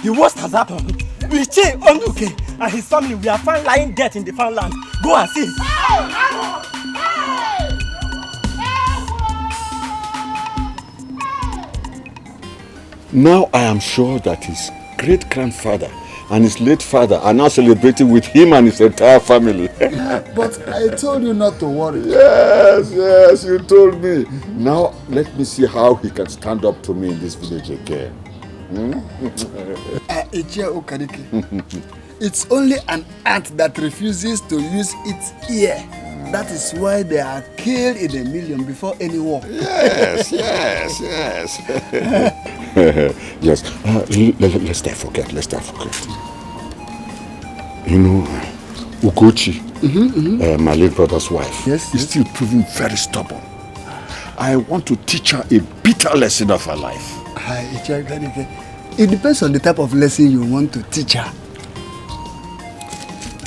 The worst has happened. Richie Onuke and his family were found lying dead in the farmland. Go and see. Now I am sure that his great-grandfather and his late father are now celebrating with him and his entire family. But I told you not to worry. Yes, you told me. Now let me see how he can stand up to me in this village again. It's only an ant that refuses to use its ear. That is why they are killed in 1 million before any war. Yes. Yes. Let's not forget. You know, Ugochi, my late brother's wife, is still proving very stubborn. I want to teach her a bitter lesson of her life. It depends on the type of lesson you want to teach her.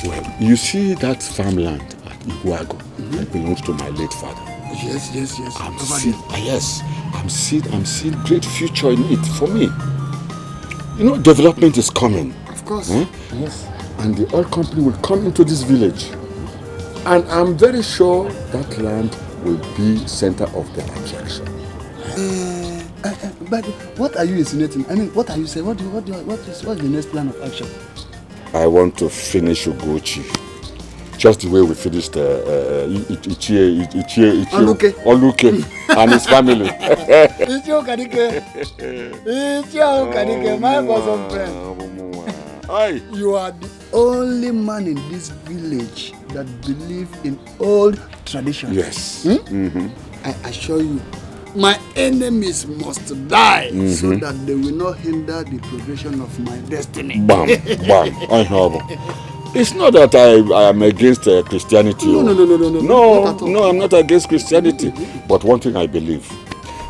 Well, you see that farmland at Iguago that belongs to my late father. Yes. I'm seeing great future in it for me. You know, development is coming. Of course. Yes. And the oil company will come into this village. And I'm very sure that land will be center of their attraction. But what are you insinuating? I mean, what are you saying? What's the next plan of action? I want to finish Ugochi. Just the way we finished Oluke and his family. Ichio, my bosom friend. You are the only man in this village that believes in old traditions. Yes. I assure you, my enemies must die so that they will not hinder the progression of my destiny. Bam. It's not that I am against Christianity. No. No, I'm not against Christianity. But one thing I believe,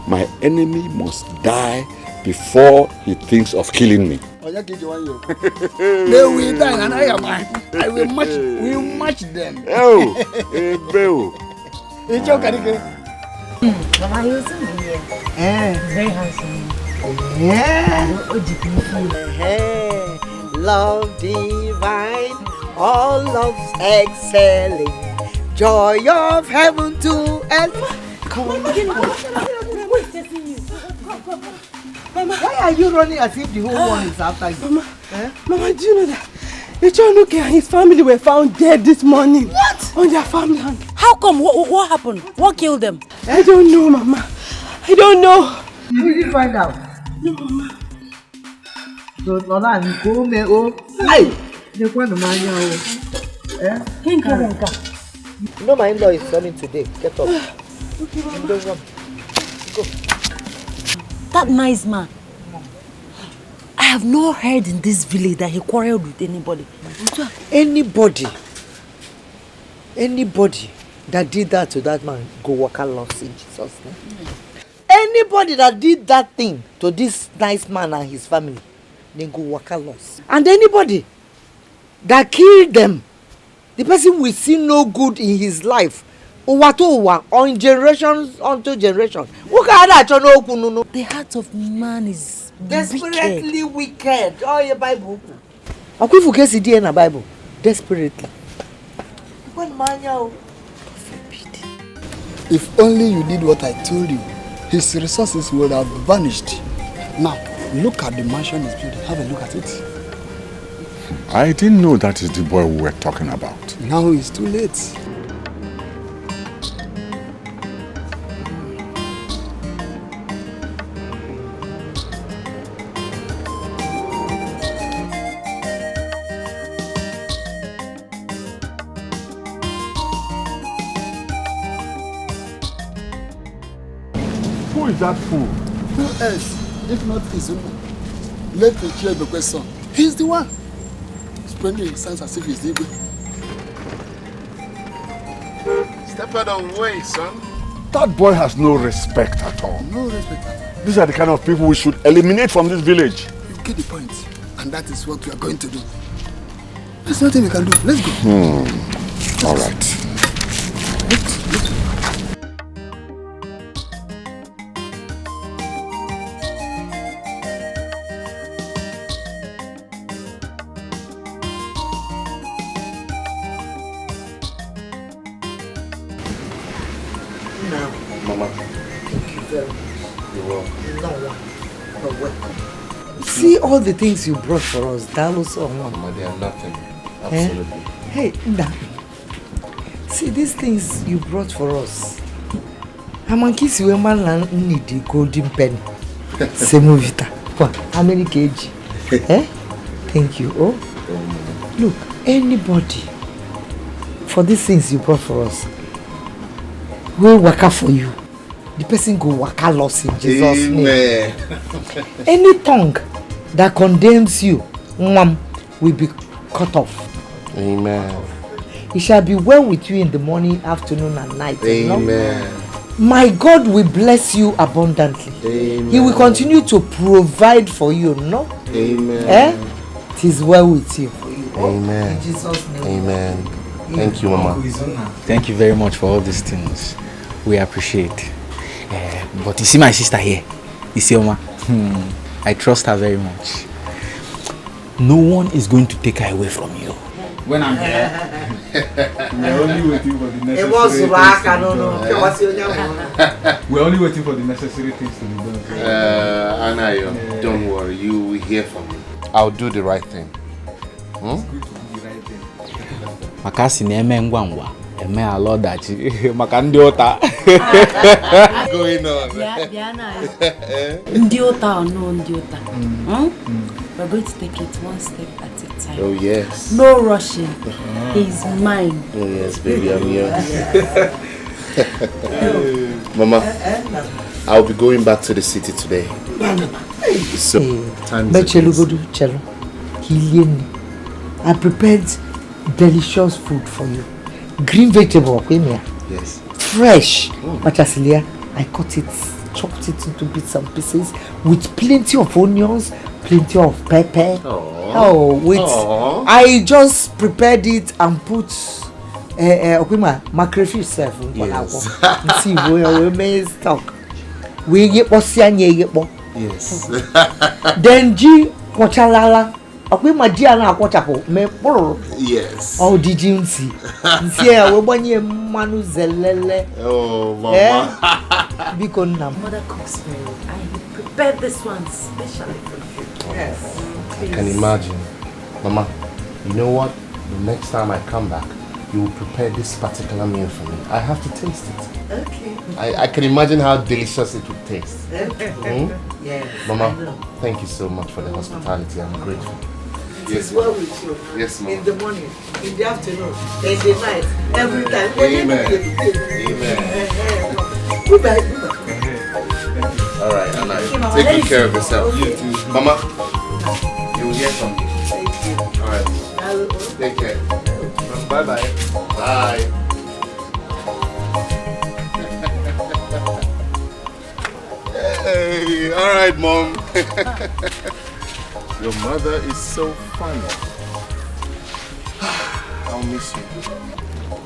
my enemy must die before he thinks of killing me. They will die and I will match them. It's okay. Mama, you see me here. It's very handsome. Love divine, all love's excelling, joy of heaven to earth. Come on. Mama, why are you running as if the whole world is after you? Mama, do you know that Ichonuke and his family were found dead this morning? What? On their farmland. How come? What happened? What killed them? I don't know, Mama. I don't know. You didn't find out? No, Mama. So, Nona, you go me Hey! You want to mind you know my in-law is coming today. Get up. Okay, Mama. Go. That nice man. I have not heard in this village that he quarreled with anybody. Anybody that did that to that man, go walk along in Jesus' name. Anybody that did that thing to this nice man and his family, then go walk along. And anybody that killed them, the person will see no good in his life. On generations unto generation. The heart of man is desperately wicked. Oh, your Bible. Aku forget the in a Bible. Desperately. If only you did what I told you, his resources would have vanished. Now, look at the mansion he's building. Have a look at it. I didn't know that is the boy we were talking about. Now it's too late. Who is that fool? Who else, if not Izuma? Let me hear the question. He's the one. Spreading his hands as if he's the evil. Step out of the way, son. That boy has no respect at all. No respect at all. These are the kind of people we should eliminate from this village. You get the point. And that is what we are going to do. There's nothing we can do. Let's go. All right. No. Mama. Thank you very much. You're welcome. No one. But welcome. See all the things you brought for us. That was all. Mama, they are nothing. Absolutely. Hey, Nda. See these things you brought for us. Amankisi we man need the golden pen. Semovita. How many kg? Thank you. Oh, look, anybody for these things you brought for us, will waka for you. The person go waka lost in Jesus' name. Any tongue that condemns you, will be cut off. Amen. It shall be well with you in the morning, afternoon, and night. Amen. My God will bless you abundantly. Amen. He will continue to provide for you, no? Amen. It is well with you. Amen. In Jesus' name. Amen. Thank you, Mama. Thank you very much for all these things. We appreciate. But you see my sister here, Isioma. I trust her very much. No one is going to take her away from you. When I'm here, we're only waiting for the necessary We're only waiting for the necessary things to be done. Anayo, don't worry. You will hear from me. I'll do the right thing. Makasi na-eme ngwa ngwa, eme alọdachi maka ndị ụta. Going on. Ndi ụta or no ndi ụta? We're going to take it one step at a time. Oh yes. No rushing. He's mine. Oh yes, baby, I'm yours. Mama, I'll be going back to the city today. So, time is I prepared delicious food for you. Green vegetable, yes. Fresh. Machasilia, I cut it, chopped it into bits and pieces with plenty of onions, plenty of pepper. I just prepared it and put macrofish self. Yes. See, we may stock. We get Yes. Then G Pochalala. Yes. Oh, did you see? Yeah, we want you manu zelele. Oh, Mama. Mother cooks for you. I prepared this one specially for you. Yes. I can imagine. Mama, you know what? The next time I come back, you will prepare this particular meal for me. I have to taste it. Okay. I can imagine how delicious it would taste. Yes. Mama, thank you so much for the hospitality. I'm grateful. Yes, well with you. Yes, Mama. In the morning, in the afternoon, in the night, every time. Amen. Amen. Goodbye. All right, Anna. Take good care of yourself. You too. Mama, you will hear from me. Thank you. All right. Take care. Bye-bye. Bye. Hey, all right, Mom. Your mother is so funny. I'll miss you.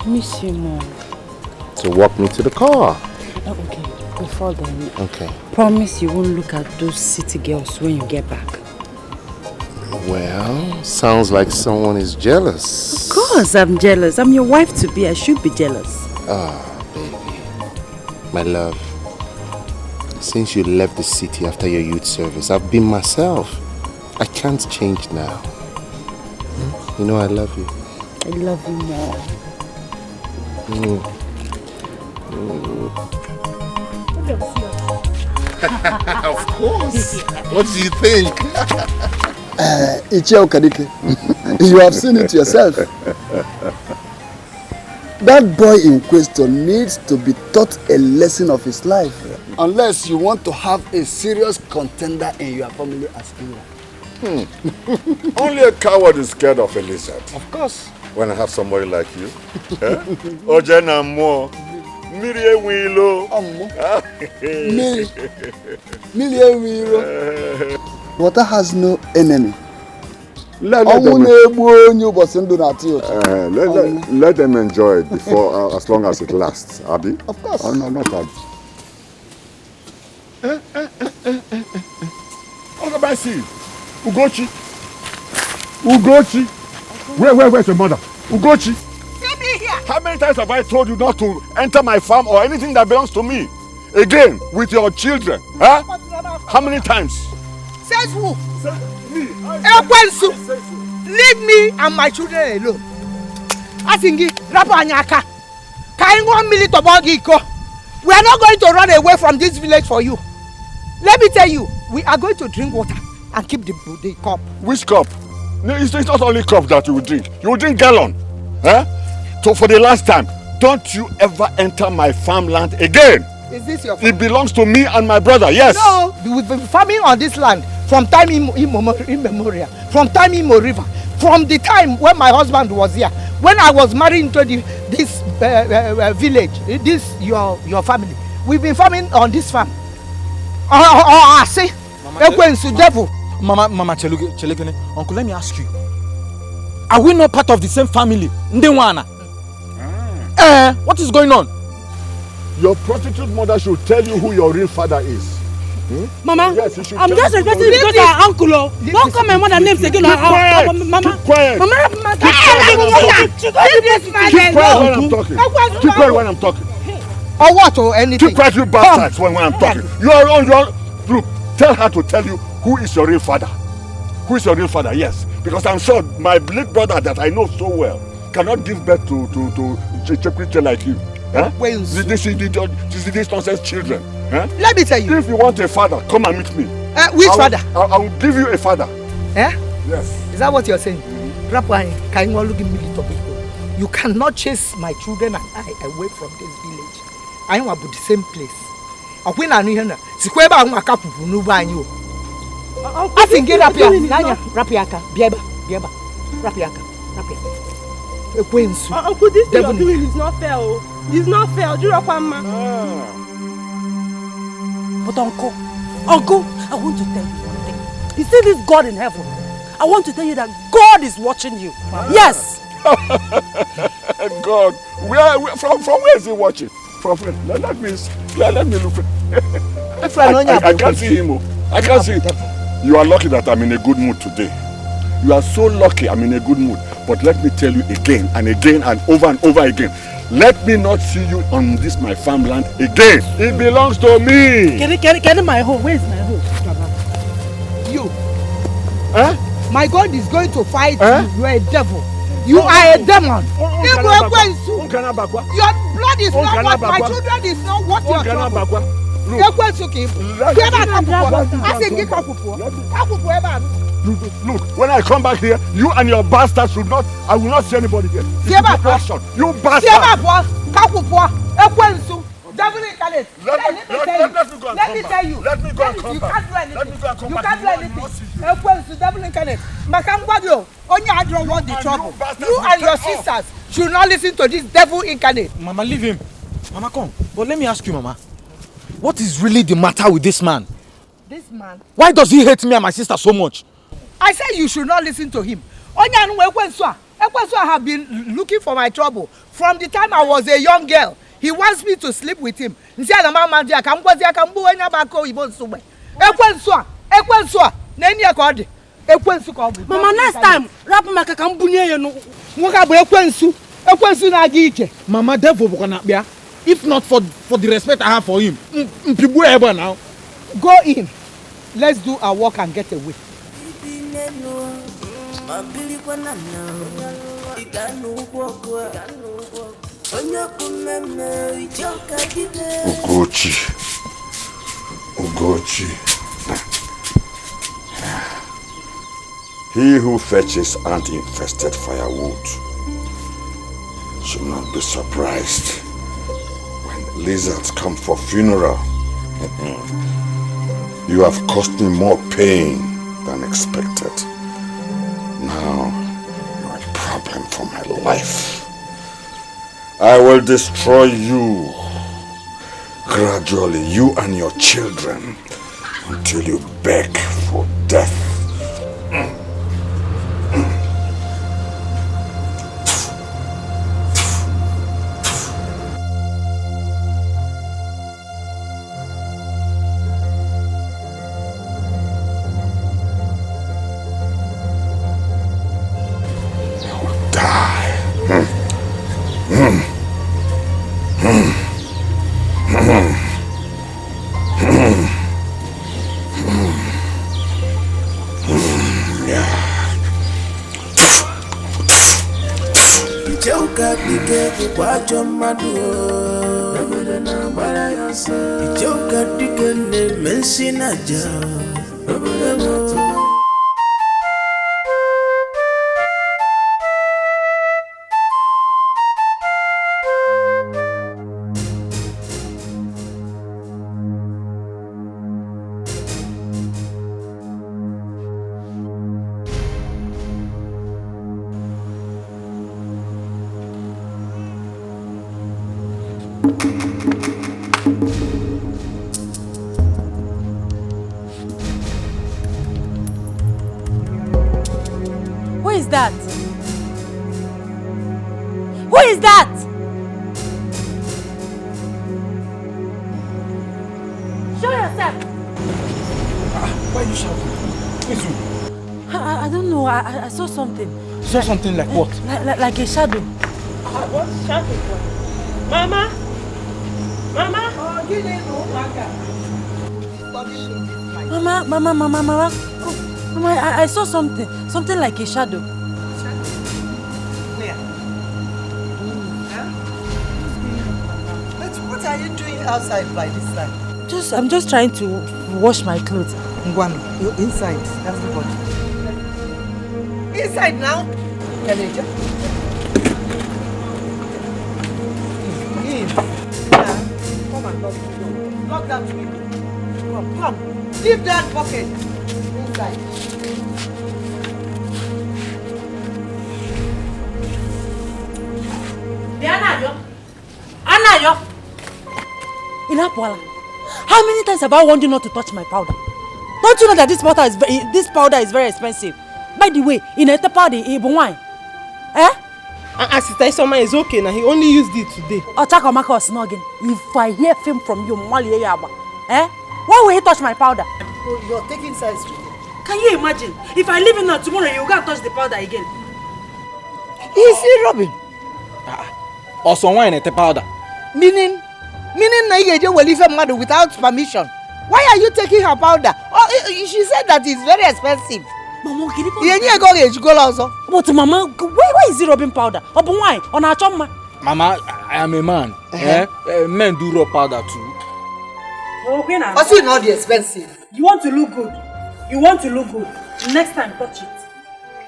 Miss you more. So walk me to the car. Oh, okay. Before then, Okay. promise you won't look at those city girls when you get back. Well, sounds like someone is jealous. Of course, I'm jealous. I'm your wife to be. I should be jealous. Ah, baby. My love. Since you left the city after your youth service, I've been myself. I can't change now. You know I love you. I love you more. Of course. What do you think? You have seen it yourself. That boy in question needs to be taught a lesson of his life. Unless you want to have a serious contender in your family as England. Only a coward is scared of a lizard. Of course. When I have somebody like you. Ojena mo. Mirie wilo. Mirie wilo. Water has no enemy. Let them enjoy it before, as long as it lasts, Abi. Of course. Oh, no, not Abi. Ogabasi, Ugochi. Where's your mother? Ugochi. See me here. How many times have I told you not to enter my farm or anything that belongs to me? Again, with your children. Huh? How many times? Says who? Me. Leave me and my children alone. Asingi, Rapo Anyaka. Kain 1 minute about Giko. We are not going to run away from this village for you. Let me tell you, we are going to drink water and keep the cup. Which cup? No, it's not only cup that you will drink. You will drink gallon. Huh? So for the last time, don't you ever enter my farmland again. Is this your farm? It belongs to me and my brother, yes. No, we've been farming on this land from time immemorial, from time immemorial, from the time when my husband was here, when I was married into this village, this your family. We've been farming on this farm. I say, devil. Mama Chelekene, Uncle, let me ask you. Are we not part of the same family? Ndewana. What is going on? Your prostitute mother should tell you who your real father is. Mama, yes, you should I'm just requesting because our uncle. Don't call my mother names again. Mama. Mama. Keep quiet when I'm talking. Or what or anything? Keep quiet, you bastards, when I'm talking. You are on your... Look, tell her to tell you who is your real father. Who is your real father, yes. Because I'm sure my late brother that I know so well cannot give birth to a creature like you. Huh? These nonsense children. Huh? Let me tell you. If you want a father, come and meet me. Which father? I will give you a father. Eh? Yes. Is that what you're saying? You cannot chase my children and I away from this village. I am about the same place. When I know Sikweba a couple who know by you. I think get up here. Rapiaka, Biaba, Rapiaka. Uncle, this thing you're doing is not fair. It's not fair. Do you know what, But Uncle, I want to tell you one thing. You see this God in heaven? I want to tell you that God is watching you. Yes. God, from where is he watching? From where? Let me look. I can't see him. I can't see him. You are lucky that I'm in a good mood today. You are so lucky I'm in a good mood. But let me tell you again and again and over again. Let me not see you on this my farmland again. It belongs to me. Get my home. Where is my home? You. Huh? My God is going to fight you. You are a devil. You are a demon. Your blood is not what my children is not what your children. Look, when I come back here, you and your bastards should not. I will not see anybody here. You bastard! You bastard! Devil incarnate. Let me tell you. Let me go and come back. You can't do anything. Devil incarnate. Makangwadio, only I don't want the trouble. You and your sisters should not listen to this devil incarnate. Mama, leave him. Mama, come. But let me ask you, Mama. What is really the matter with this man? This man? Why does he hate me and my sister so much? I said you should not listen to him. Onya have been looking for my trouble from the time I was a young girl. He wants me to sleep with him. Mama, next time, Mama, devil, if not for the respect I have for him, now. Go in. Let's do our work and get away. Ugochi. He who fetches ant-infested firewood should not be surprised when lizards come for funeral. You have caused me more pain than expected. Now, you're a problem for my life. I will destroy you gradually, you and your children, until you beg for death. madu. Ijoka dikene mensinaja. Who is that? Who is that? Show yourself. Why are you shouting? Who is you? I don't know. I saw something. Saw something like what? Like a shadow. What's shadow for? Mama? Mama? Oh, give me no Mama. Oh, Mama, I saw something. Something like a shadow. Where? But what are you doing outside by this time? I'm just trying to wash my clothes. Ngwano, you're inside, everybody. Inside now? Keleja. Come and lock the door. Lock that window. Come. Leave that bucket inside. Anayo! Inapuala, how many times have I warned you not to touch my powder? Don't you know that this powder is very expensive? By the way, in a powder, wine. Eh? Sister Isoma is okay now. He only used it today. Ochakomaka or snogging. If I hear film from you, Mali Yaba. Eh? Why will he touch my powder? Oh, you're taking sides with him. Can you imagine? If I leave it now, tomorrow you go and touch the powder again. Is he Robin? Or someone in a powder. Meaning na you will leave a mother without permission. Why are you taking her powder? Oh, she said that it's very expensive. Mama, can you go also? But Mama, why is he rubbing powder? Open wine on our choma. Mama, I am a man. Men do rub powder too. Also, not the expensive. You want to look good. Next time, touch it.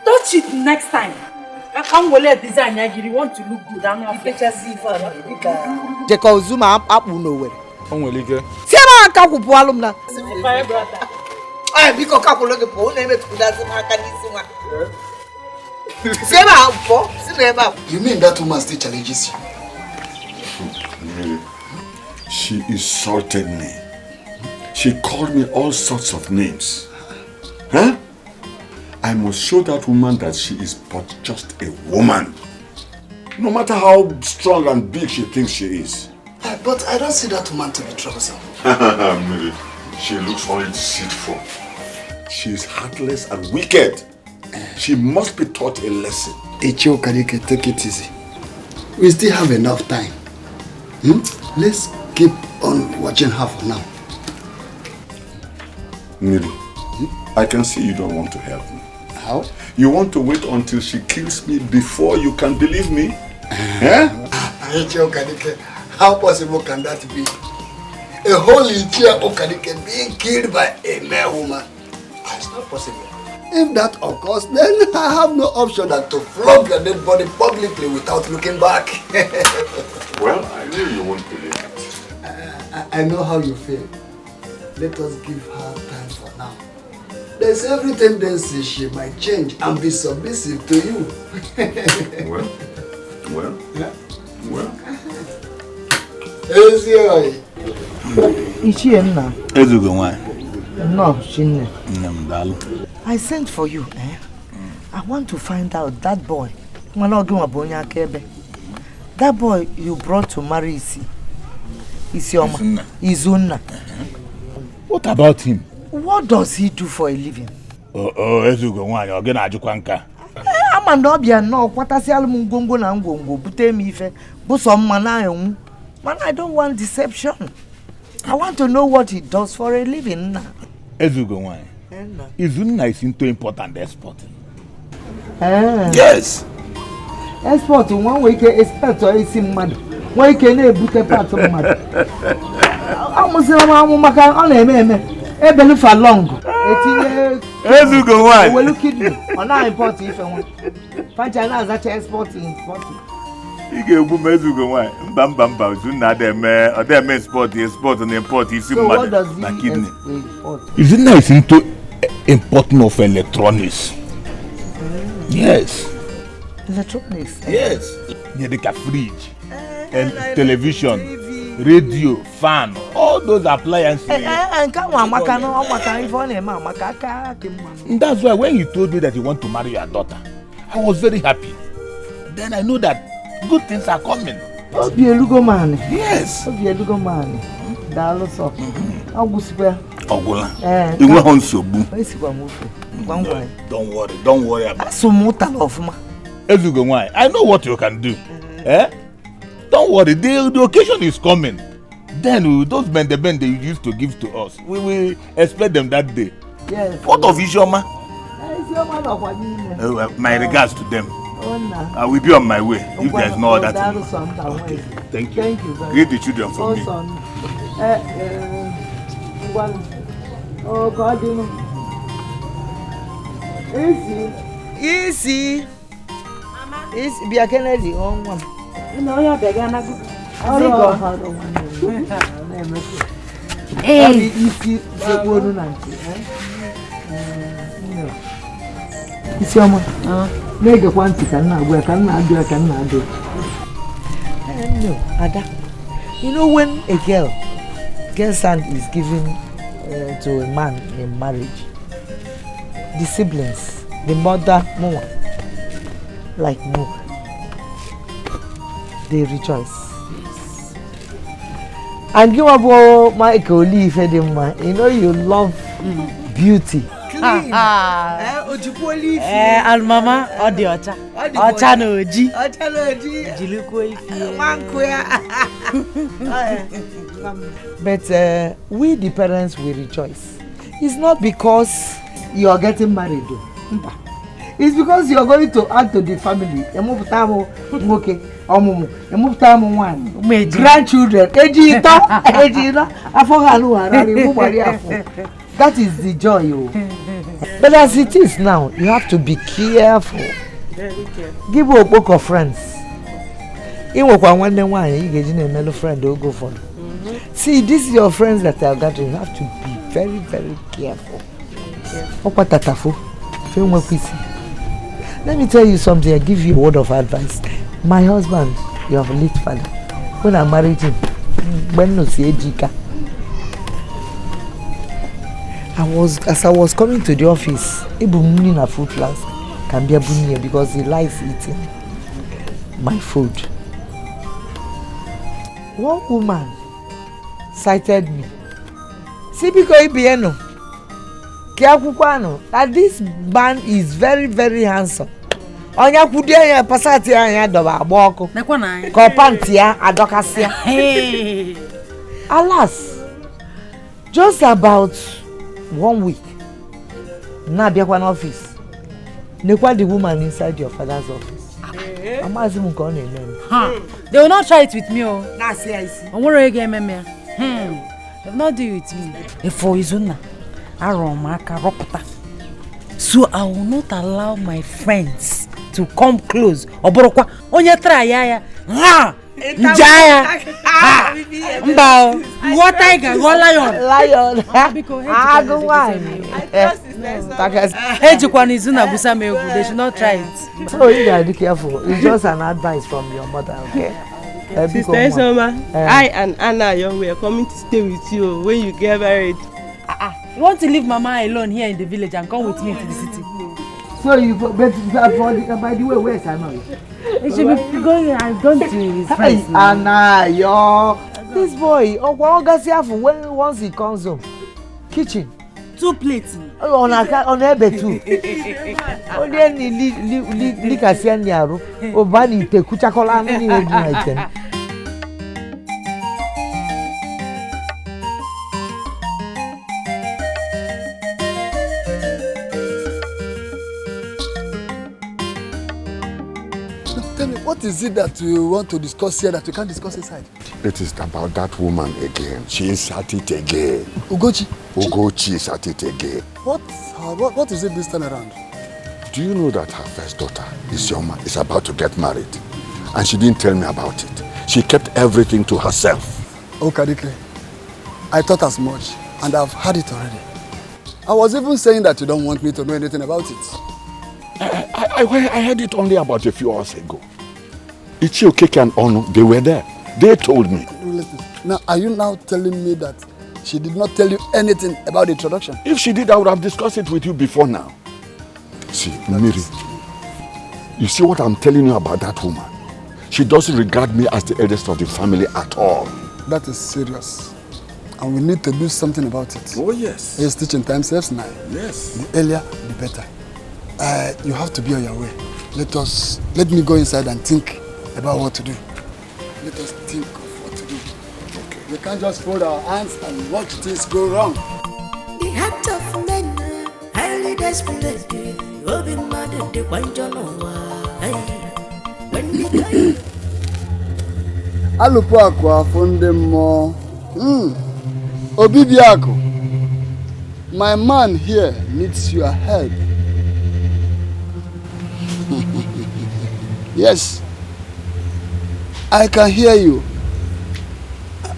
Touch it next time. I can't wear design. You want to look good. I'm not Jeko Zuma up nowhere. Onwelike. Sema akakupu alumna. Biko kakuloge po name tukudazima kanisima. Sema po, sema. You mean that woman still challenges you? Really? She insulted me. She called me all sorts of names. Huh? I must show that woman that she is but just a woman. No matter how strong and big she thinks she is. But I don't see that woman to be troublesome. Mary, she looks only deceitful. She is heartless and wicked. She must be taught a lesson. Ichio Karike, take it easy. We still have enough time. Let's keep on watching her for now. Mary, I can see you don't want to help me. How? You want to wait until she kills me before you can believe me? Ichio Karike, how possible can that be? A whole Ichio Karike being killed by a male woman? It's not possible. If that occurs, then I have no option than to flog your dead body publicly without looking back. Well, I knew you won't believe it. I know how you feel. Let us give her time for now. There's every tendency she might change and be submissive to you. Well. Ichienna. Ezugo. No, Shinne. I sent for you, eh? I want to find out that boy. That boy you brought to marry Izunna. What about him? What does he do for a living? Ezugo nwanyi oge na ajukwa nka. Amandobia no kwatasi almungongo na ngongo bute mi ife bo so mma na enwu. Man, I don't want deception. I want to know what he does for a living now. Ezugo nwanyi. Izunna is into important exporting. Eh. Yes. Export one way can expect or is mad. Why can you put a part of my? I must say, I'm on a belly for long. Let's go one. We're looking on our import if I want. Find China as a exporting. You get Mezugo one. Bam bam bam. Soon now them export and import. You see, so what does my kidney. Is it nice into importing of electronics? Yes. Electronics? Yes. Yeah, like a fridge, and television, radio, fan, all those appliances. And that's why when you told me that you want to marry your daughter, I was very happy. Then I know that good things are coming. Be a lugo man. Yes. Be a lugo man. Daloso. Augustia. Ogola. You want on sobu. Don't worry about it. So muta of ma. I know what you can do. Don't worry, the occasion is coming. Then those men they used to give to us, we will expect them that day. Yes. What of Ishoma? My regards to them. I will be on my way if there's no other thing. Okay. Thank you. Thank you. Greet the children for me. Oh God, you know. Easy. Easy. Be a Kennedy on one. No, you're begging. Make a quantity cannot work, cannot do. No, Ada. You know when a girl's son is given to a man in marriage, the siblings, the mother more, like more, they rejoice. And you have Michael leave Edema. You know you love beauty. And mama, or the ocha. Ocha no ji. Jiluko But we the parents will rejoice. It's not because you are getting married. It's because you are going to add to the family. Grandchildren. That is the joy. But as it is now, you have to be careful. Very careful. Give a book of friends. You walk on one you get in a mellow friend, don't go for. See, this is your friends that are gathering. You have to be very, very careful. Let me tell you something. I give you a word of advice. My husband, you have a late father. When I married him, when no see Jika. As I was coming to the office, even a food flask can be a bunya because he likes eating my food. One woman cited me. See, because that this man is very, very handsome. Onya kudia pasati anya doba boko. Ko pantia adokasia. Alas, just about 1 week. Na bia kwa office. Nekwa the woman inside your father's office. I'm asking you call name. They will not try it with me. Oh. Na see I see. I want to get me. They will not do it with me. If for Izuna, so I will not allow my friends to come close. Oborokwa, onye try ya. Ha! Njaya. Mbao. What tiger? What lion? Lion. Go They should not try it. So you gotta be careful. It's just an advice from your mother, okay? Sister Esoma, I and Anna Young we are coming to stay with you when you get married. You want to leave Mama alone here in the village and come with me to the city? So you but by the way, where's Anna? He should be going. I've gone to his friends. Anna, yo, this boy, when once he comes home, kitchen, 2 plates. On a bed too. Only Licasian Yaro, or Bunny, take Kuchakola, What is it that we want to discuss here that we can't discuss inside? It is about that woman again. She is at it again. Ugochi? Ugochi is at it again. What is it this time around? Do you know that her first daughter, Isioma, is about to get married? And she didn't tell me about it. She kept everything to herself. Okadike, I thought as much, and I've heard it already. I was even saying that you don't want me to know anything about it. I heard it only about a few hours ago. Ichio, Keke and Ono, they were there. They told me. Now, are you now telling me that she did not tell you anything about the introduction? If she did, I would have discussed it with you before now. See, Miri, you see what I'm telling you about that woman? She doesn't regard me as the eldest of the family at all. That is serious. And we need to do something about it. Oh, yes. Yes, teaching time saves 9. Yes. The earlier, the better. You have to be on your way. Let me go inside and think about what to do. Let us think of what to do. Okay. We can't just fold our hands and watch things go wrong. The heart of men, highly desperate. Open mad, the white when we die. Alupu afunde mo. Obibiako, my man here needs your help. Yes, I can hear you.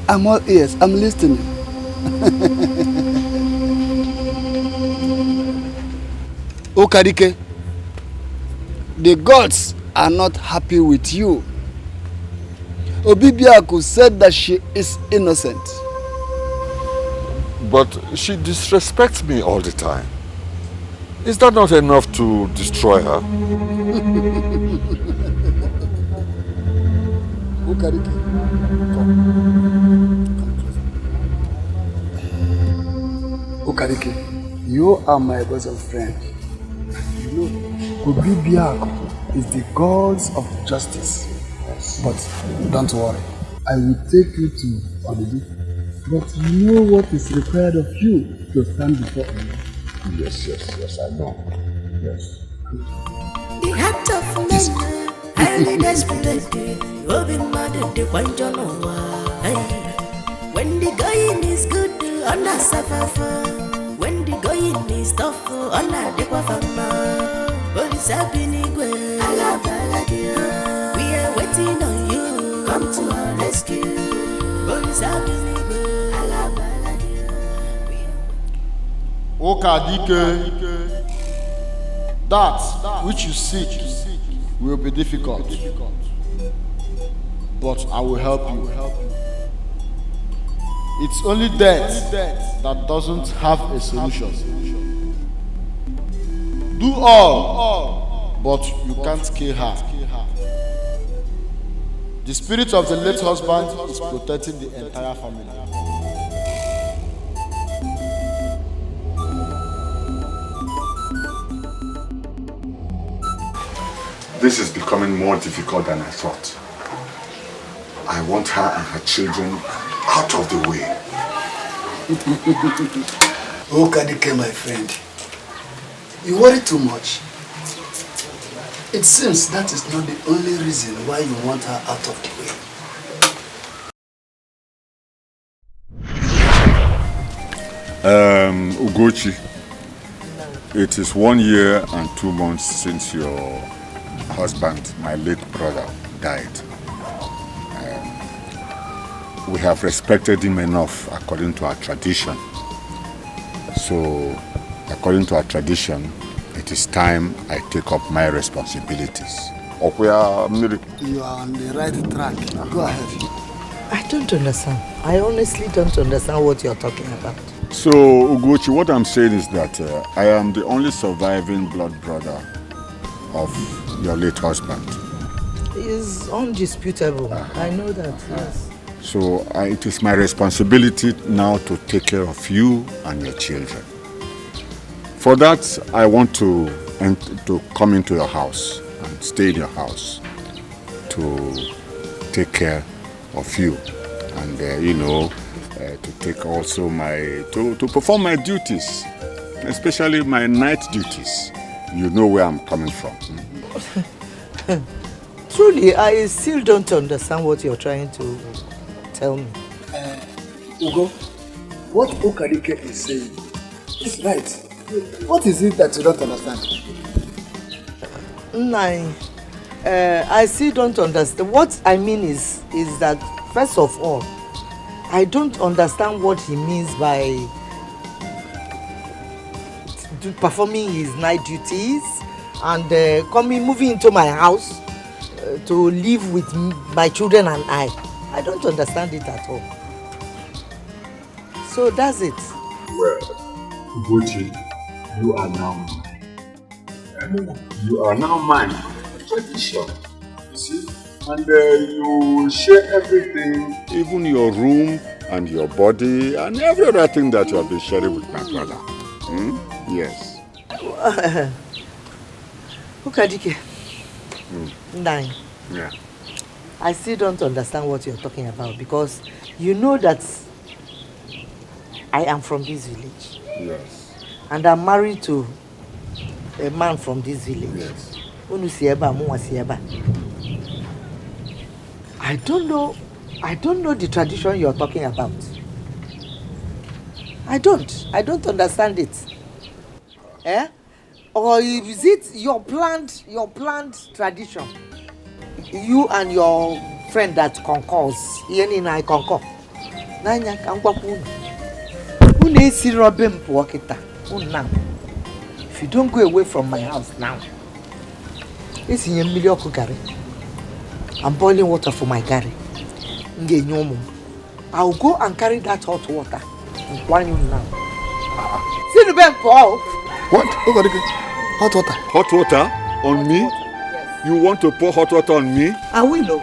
I'm all ears. I'm listening. Okadike, the gods are not happy with you. Obibiako said that she is innocent. But she disrespects me all the time. Is that not enough to destroy her? Okarike, come closer. Okarike, you are my bosom friend. You know, Obibiako is the gods of justice. But don't worry, I will take you to Obibi. But you know what is required of you to stand before me. Yes, I know. Yes. The heart of men, highly desperate. Open mad, the white when the going is good, on a suffer. When the going is tough, on a dequafama. What is happening? We are waiting on you. Come to our rescue. What is happening? Okadike, that which you seek will be difficult, but I will help you. It's only death that doesn't have a solution. Do all, but you can't kill her. The spirit of the late husband is protecting the entire family. This is becoming more difficult than I thought. I want her and her children out of the way. Okadike, my friend, you worry too much. It seems that is not the only reason why you want her out of the way. Ugochi, it is 1 year and 2 months since your husband, my late brother, died. We have respected him enough according to our tradition. So, according to our tradition, it is time I take up my responsibilities. You are on the right track. Go ahead. I don't understand. I honestly don't understand what you're talking about. So, Ugochi, what I'm saying is that I am the only surviving blood brother of your late husband. It's undisputable. I know that, yes. So it is my responsibility now to take care of you and your children. For that, I want to come into your house and stay in your house to take care of you and, to take also to perform my duties, especially my night duties. You know where I'm coming from. Truly, I still don't understand what you're trying to tell me. Ugo, what Okarike is saying is right. What is it that you don't understand? I still don't understand. What I mean is that, first of all, I don't understand what he means by performing his night duties and moving into my house to live with my children and I. I don't understand it at all. So that's it. Well, Ugochi, you are now mine. You are now mine. Tradition, you see? And you share everything, even your room and your body and every other thing that you have been sharing with my brother. Yes. Ukadike. 9. Yeah. I still don't understand what you're talking about because you know that I am from this village. Yes. And I'm married to a man from this village. Yes. I don't know the tradition you're talking about. I don't understand it. Eh? Or is it your planned tradition? You and your friend that concurs. Yeni na I concur. Nanya kankwapu. Unu esi robe mpo kita. Now. If you don't go away from my house now. It's in milioku gari. I'm boiling water for my gari. I'll go and carry that hot water and pour you now. See the bank pour. What? Hot water. Hot water on me? Yes. You want to pour hot water on me? I will.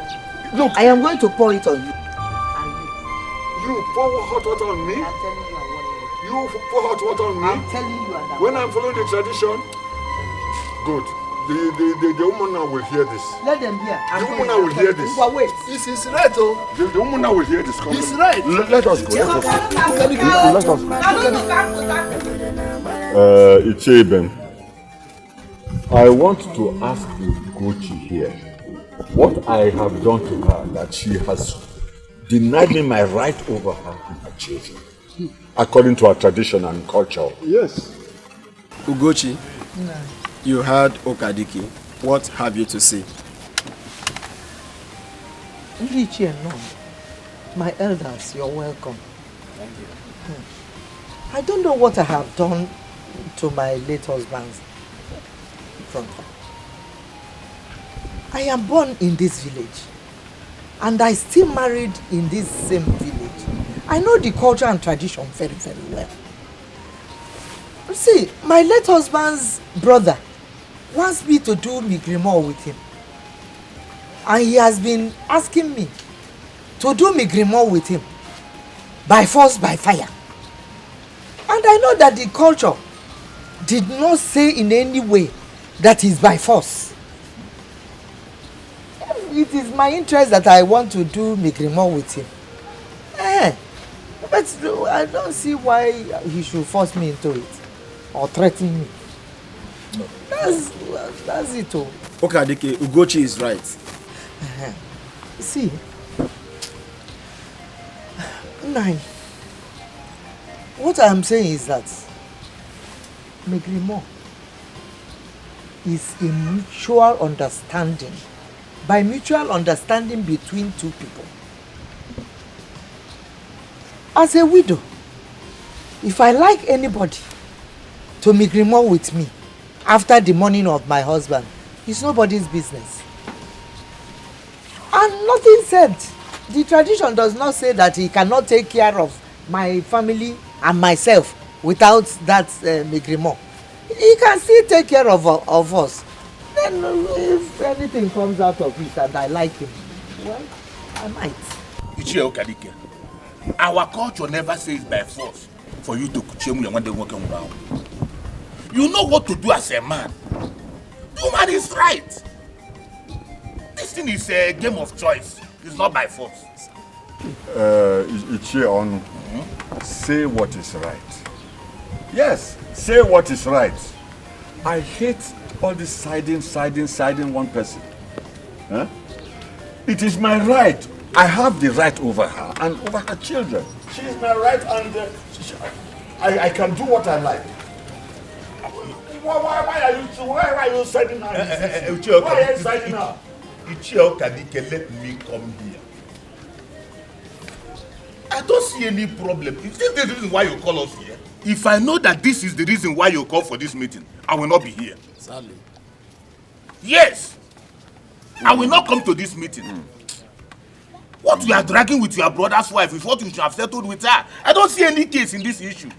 Look, I am going to pour it on you. You pour hot water on me? I'm telling you, I want it. You pour hot water on me? I'm telling you, when I'm following the tradition? Good. The woman now will hear this. Let them hear. The woman now will hear this. Wait. This is right, oh. The woman now will hear this. It's right. Let us go. Let us go. Icheben, I want to ask you, Gucci here, what I have done to her that she has denied me my right over her and her children, according to our tradition and culture. Yes. Ugochi, you heard Okadiki. What have you to say? My elders, you're welcome. Thank you. I don't know what I have done to my late husband's front. I am born in this village and I still married in this same village. I know the culture and tradition very, very well. See, my late husband's brother wants me to do migrimo with him. And he has been asking me to do migrimo with him by force, by fire. And I know that the culture did not say in any way that is by force. It is my interest that I want to do migrimo with him. But I don't see why he should force me into it or threaten me. That's it all. Okay, Adeke, Ugochi is right. See, 9. What I am saying is that migrimo is a mutual understanding. By mutual understanding between two people. As a widow, if I like anybody to migrimo with me after the mourning of my husband, it's nobody's business. And nothing said. The tradition does not say that he cannot take care of my family and myself without that migrimo. He can still take care of us. Then if anything comes out of it and I like him, well, I might. Ichie Okadike, our culture never says by force for you to kuchemu and when they walk around. You know what to do as a man. The man is right. This thing is a game of choice. It's not by force. Ichie Onu, say what is right. Yes, say what is right. I hate all this siding one person. Huh? It is my right. I have the right over her and over her children. She is my right, and I can do what I like. Why are you siding her? Why are you siding her? Let me come here. I don't see any problem. Is this the reason why you call us here? If I know that this is the reason why you call for this meeting, I will not be here. Sadly. Yes. I will not come to this meeting. What you are dragging with your brother's wife is what you should have settled with her. I don't see any case in this issue.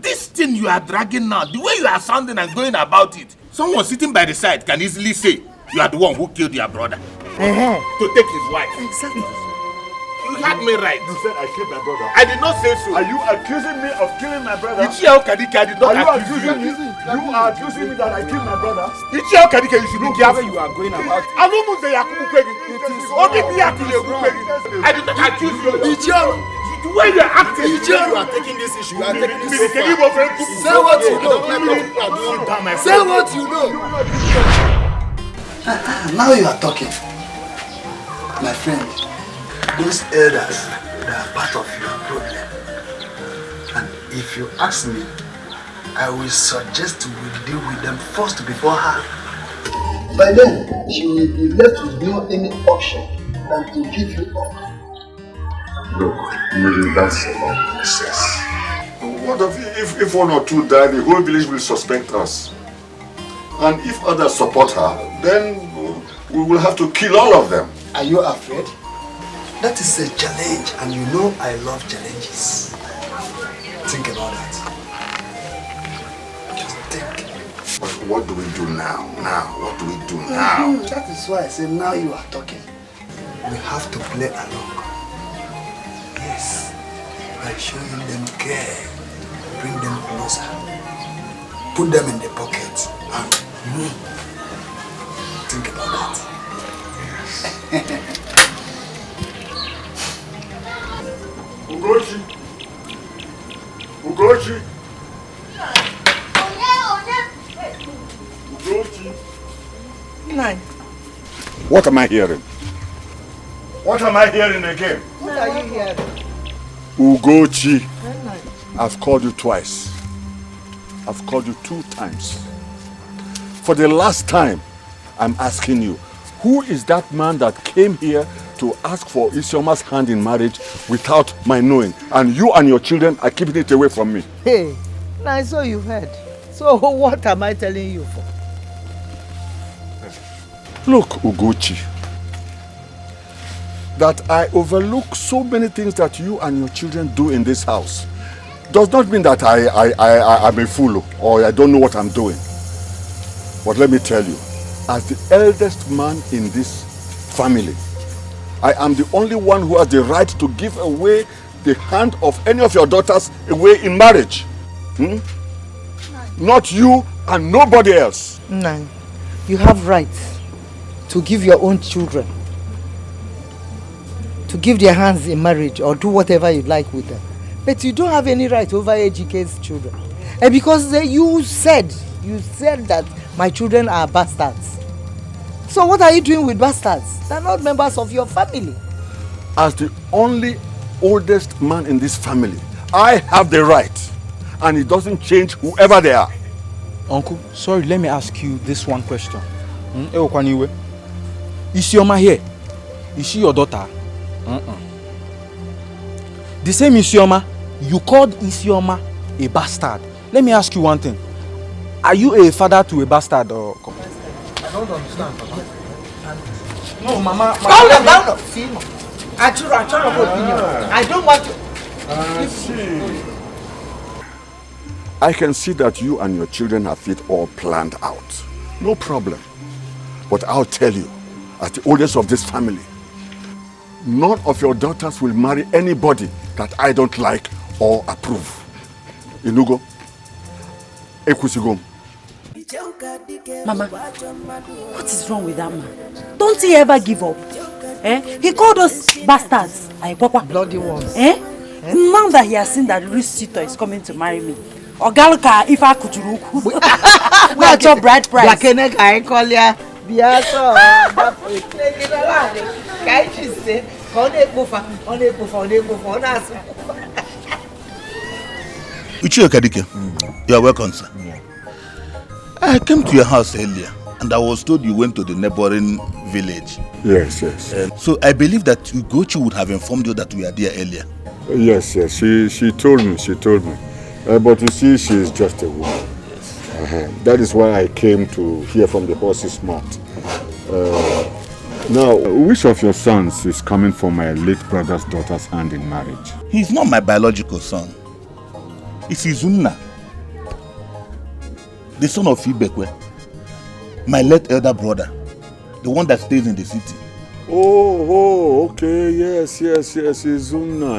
This thing you are dragging now, the way you are sounding and going about it, someone sitting by the side can easily say you are the one who killed your brother. To take his wife. Exactly. You had me right. You said I killed my brother. I did not say so. Are you accusing me of killing my brother? Ichio Kadike, I did not accuse you. You are accusing me that I killed my brother? Ichio Kadike, you should be careful. You are going about it. I don't say Yakubu Kwegi. I did not accuse you. Ichio. The way you are acting. Ichio, you are taking this issue. You are taking this so far. Say what you know. Say what you know. Now you are talking. My friend, those elders, they are part of your problem. And if you ask me, I will suggest we deal with them first before her. By then, she will be left with no any option than to give you up. Look, maybe that's about process. What if one or two die, the whole village will suspect us. And if others support her, then we will have to kill all of them. Are you afraid? That is a challenge, and you know I love challenges. Think about that. Just think. But what do we do now? What do we do now? That is why I say now you are talking. We have to play along. Yes, by showing them care, bring them closer, put them in the pocket, and think about that. Ugochi! Ugochi! Ugochi! Nine. What am I hearing? What am I hearing again? What are you hearing? Ugochi! I've called you twice. I've called you 2 times. For the last time, I'm asking you, who is that man that came here to ask for Isioma's hand in marriage without my knowing? And you and your children are keeping it away from me. Hey, now so you heard. So what am I telling you for? Look, Ugochi, that I overlook so many things that you and your children do in this house does not mean that I'm a fool or I don't know what I'm doing. But let me tell you, as the eldest man in this family, I am the only one who has the right to give away the hand of any of your daughters away in marriage. Not you and nobody else. No, you have rights to give your own children, to give their hands in marriage or do whatever you like with them. But you don't have any right over Ejike's children. And because you said that my children are bastards. So what are you doing with bastards? They're not members of your family. As the only oldest man in this family, I have the right. And it doesn't change whoever they are. Uncle, sorry, let me ask you this one question. Isioma here, is she your daughter? The same Isioma, you called Isioma a bastard. Let me ask you one thing. Are you a father to a bastard or... I don't understand, Papa. No, Mama. Calm down. See, I told your opinion. I don't want to... I can see that you and your children have it all planned out. No problem. But I'll tell you, as the oldest of this family, none of your daughters will marry anybody that I don't like or approve. Inugo, Ekusigom. Mama, what is wrong with that man? Don't he ever give up? He called us bastards. Bloody ones. Now that he has seen that rich suitor is coming to marry me, Ogaluka, if I could, what's your bride price? Biaso, that way. Can't you say? On you are welcome, sir. I came to your house earlier and I was told you went to the neighboring village. Yes. So I believe that Ugochi would have informed you that we are there earlier. Yes. She told me. But you see, she is just a woman. Yes. That is why I came to hear from the horse's mouth. Now, which of your sons is coming for my late brother's daughter's hand in marriage? He's not my biological son. It's Izunna, the son of Ibekwe, my late elder brother, the one that stays in the city. Oh, okay, yes, Izunna.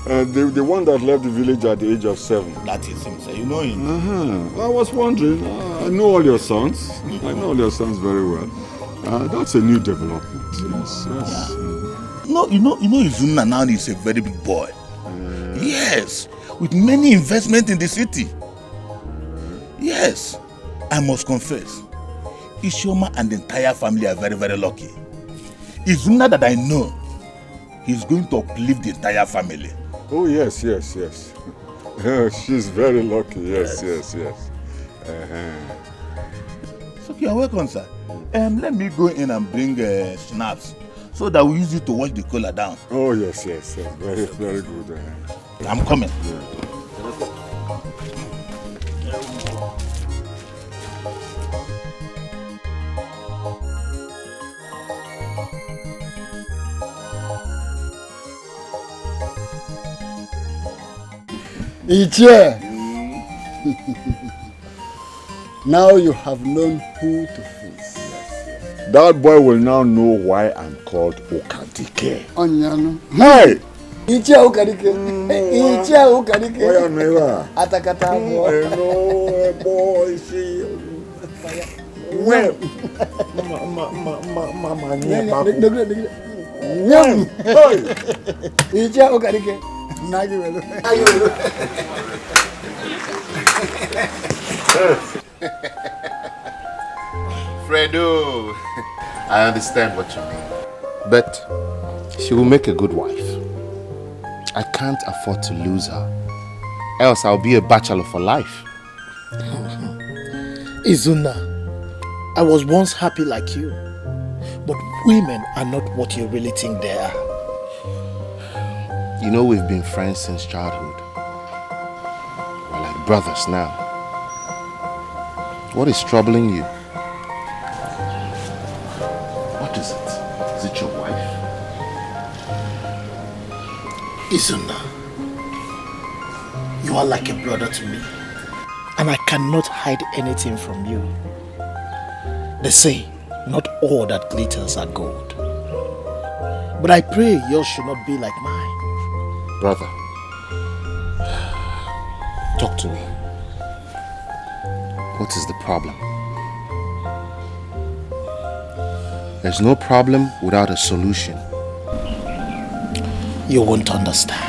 The one that left the village at the age of 7. That is him, sir. You know him. I was wondering, I know all your sons. I know all your sons very well. That's a new development, yes. Yeah. No, you know Izunna now is a very big boy. Yes, with many investments in the city. Yes, I must confess, Ishoma and the entire family are very, very lucky. Izunna that I know, he's going to uplift the entire family. Oh, yes. She's very lucky, yes. So you're welcome, sir. Let me go in and bring schnapps so that we use it to wash the collar down. Oh, yes. Very, very good. I'm coming. Ichie. Now you have known who to face. That boy will now know why I'm called Okadike. Onyano. Hey! Ichie Okadike. Ichie Okadike. Why am I? Atakata. I know, boy. See. Well. Mama. Ichie Okadike. Nagi Fredo, I understand what you mean. But she will make a good wife. I can't afford to lose her. Else I'll be a bachelor for life. Izunna, I was once happy like you. But women are not what you really think they are. You know we've been friends since childhood. We're like brothers now. What is troubling you? What is it? Is it your wife? Izunna, you are like a brother to me. And I cannot hide anything from you. They say, not all that glitters are gold. But I pray yours should not be like mine. Brother, talk to me. What is the problem? There's no problem without a solution. You won't understand.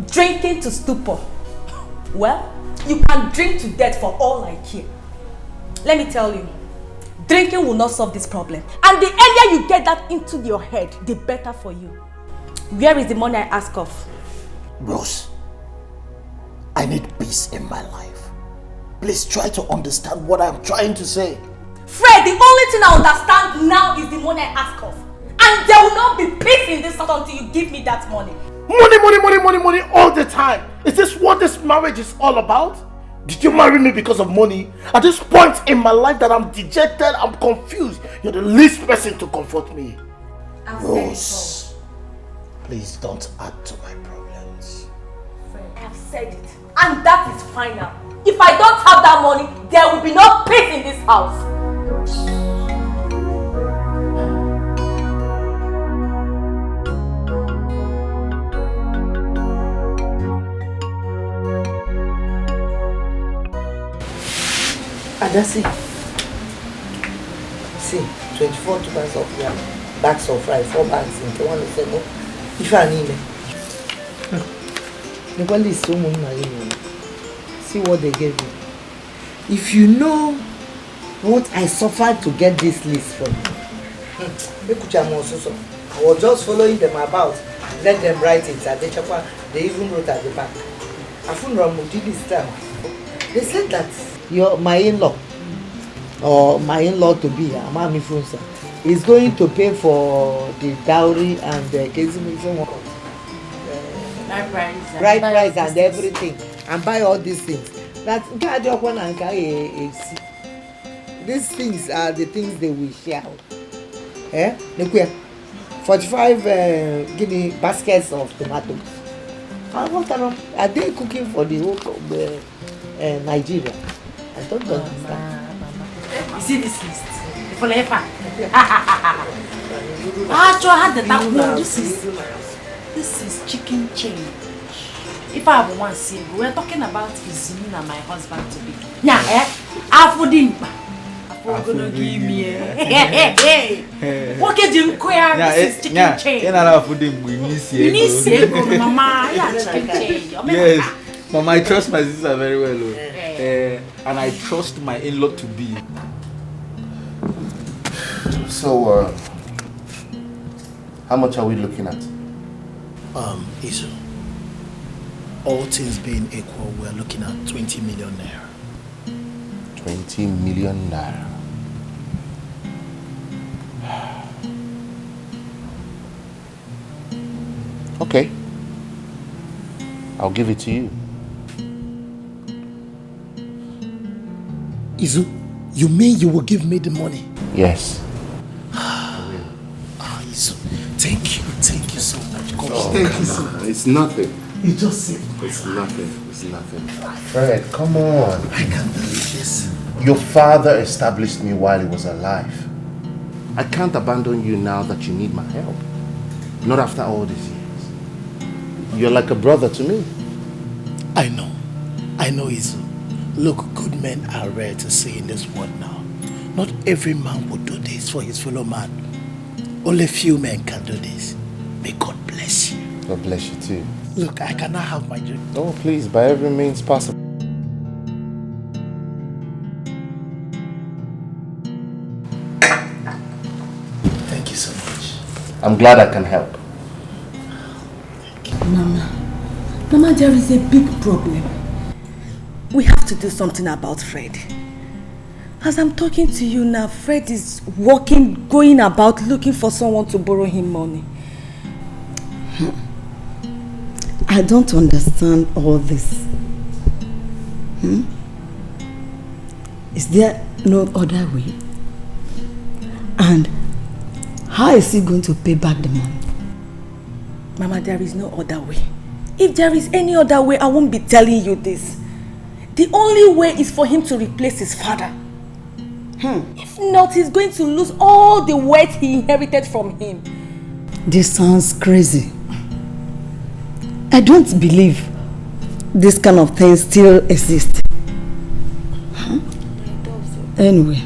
Drinking to stupor. Well, you can drink to death for all I care. Let me tell you, drinking will not solve this problem. And the earlier you get that into your head, the better for you. Where is the money I ask of? Rose, I need peace in my life. Please try to understand what I'm trying to say. Fred, the only thing I understand now is the money I ask of. And there will not be peace in this house until you give me that money. Money all the time. Is this what this marriage is all about? Did you marry me because of money? At this point in my life that I'm dejected, I'm confused. You're the least person to comfort me. Rose, please don't add to my problems. said it. And that is final. If I don't have that money, there will be no peace in this house. Adasi. See, 24 tubers of yam, bags of rice, 4 bags into one of them. If I need it. The one is so much. See what they gave me. If you know what I suffered to get this list from you, I was just following them about, let them write it. They even wrote at the back. I found this time. They said that my in-law or my in-law to be Amami Funsa is going to pay for the dowry and the bride price and everything, and buy all these things. That these things are the things they will share. 45 guinea baskets of tomatoes. Are they cooking for the whole of Nigeria? I don't understand. You see this list? For Lefa. This is chicken change. If I have one single, we're talking about Izumi and my husband to be. Now, I for him. I'm gonna give me what can you queer? This is chicken change. We need Mama. Yeah, chicken change. Yes, Mama, I trust my sister very well. And I trust my in-law to be. So, how much are we looking at? Isu, all things being equal, we're looking at 20 million naira. 20 million naira. Okay. I'll give it to you. Izu, you mean you will give me the money? Yes. Izu, thank you so much. God, thank you so much. It's nothing. You just said it's nothing. It's nothing. Fred, come on. I can't believe this. Your father established me while he was alive. I can't abandon you now that you need my help. Not after all these years. You're like a brother to me. I know, Izu. Look, good men are rare to see in this world now. Not every man would do this for his fellow man. Only few men can do this. May God bless you. God bless you too. Look, I cannot have my dream. Oh, please, by every means possible. Thank you so much. I'm glad I can help. Mama, there is a big problem. We have to do something about Fred. As I'm talking to you now, Fred is going about looking for someone to borrow him money. I don't understand all this. Is there no other way? And how is he going to pay back the money? Mama, there is no other way. If there is any other way, I won't be telling you this. The only way is for him to replace his father. If not, he's going to lose all the wealth he inherited from him. This sounds crazy. I don't believe this kind of thing still exists. Anyway,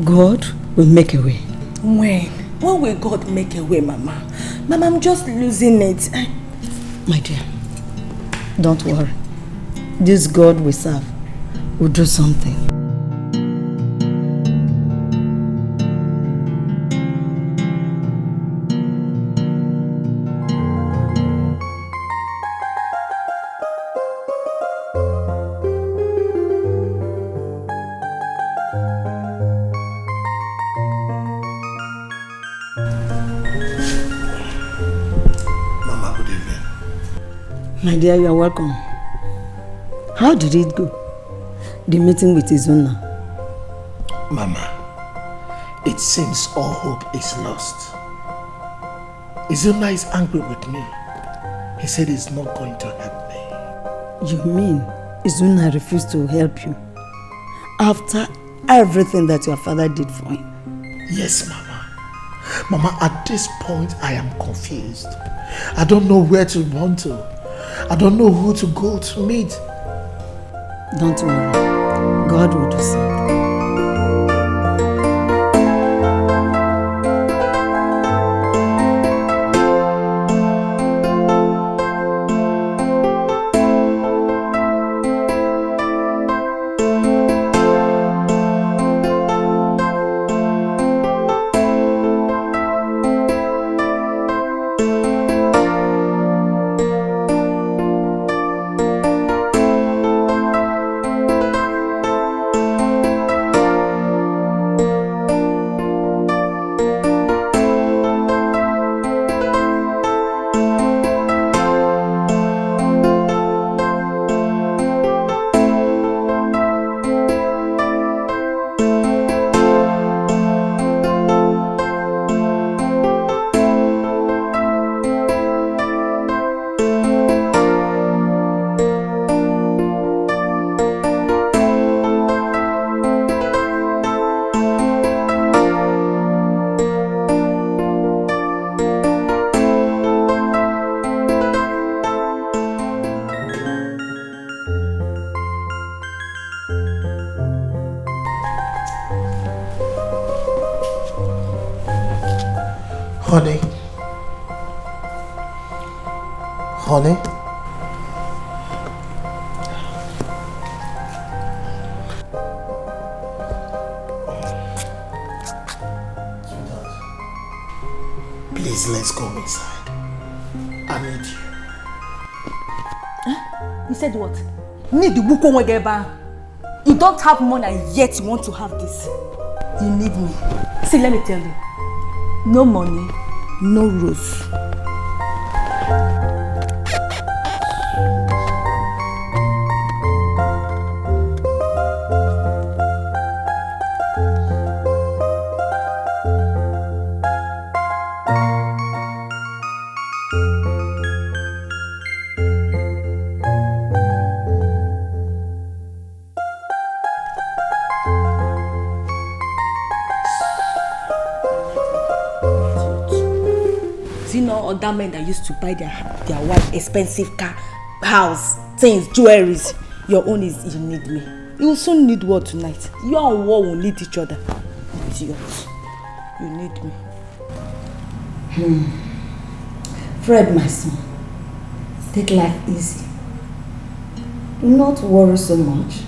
God will make a way. When will God make a way, Mama? Mama, I'm just losing it. My dear, don't worry. This God we serve will do something. My dear, you are welcome. How did it go? The meeting with Izuna? Mama, it seems all hope is lost. Izuna is angry with me. He said he's not going to help me. You mean Izuna refused to help you after everything that your father did for him? Yes, Mama. Mama, at this point, I am confused. I don't know where to run to. I don't know who to go to meet. Don't worry. God will do something. Honey. Honey. Please, let's go inside. I need you. You said what? Need the book on you don't have money and yet you want to have this. You need me. See, let me tell you. No money, no rose. Other men that used to buy their wife expensive car, house, things, jewelries. Your own is you need me. You will soon need war tonight. You and war will need each other. It's yours. You need me. Fred, my son, take life easy. Do not worry so much.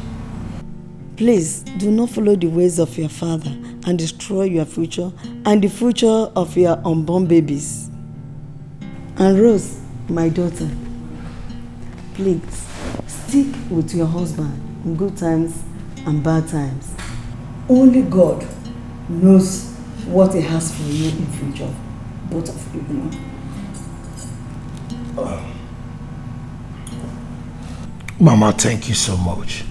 Please, do not follow the ways of your father and destroy your future and the future of your unborn babies. And Rose, my daughter, please stick with your husband in good times and bad times. Only God knows what He has for you in future, both of you, Mama, thank you so much.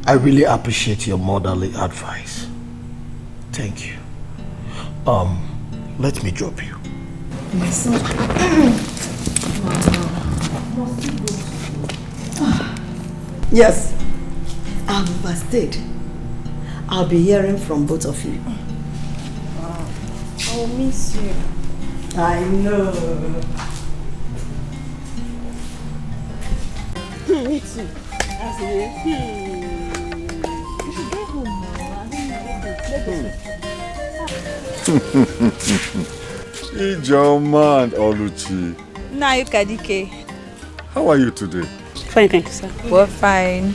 I really appreciate your motherly advice. Thank you. Let me drop you. My son. Yes, I've overstayed. I'll be hearing from both of you. I'll miss you. I know. Me too. You should go home now. Ijoman Oluchi. Now you Kadike. How are you today? Fine, thank you, sir. We're fine.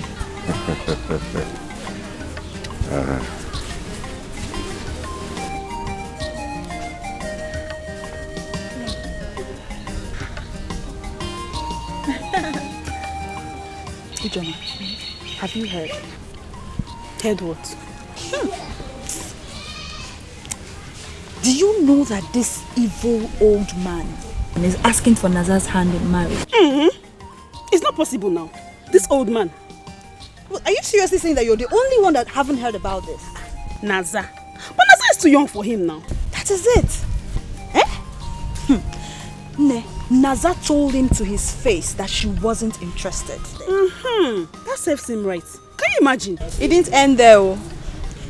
Ijoma, have you heard? Heard what? Do you know that this evil old man is asking for Naza's hand in marriage? It's not possible now. This old man. Well, are you seriously saying that you're the only one that haven't heard about this? Naza. But Naza is too young for him now. That is it. Eh? Ne, Naza told him to his face that she wasn't interested. That serves him right. Can you imagine? It didn't end there. Do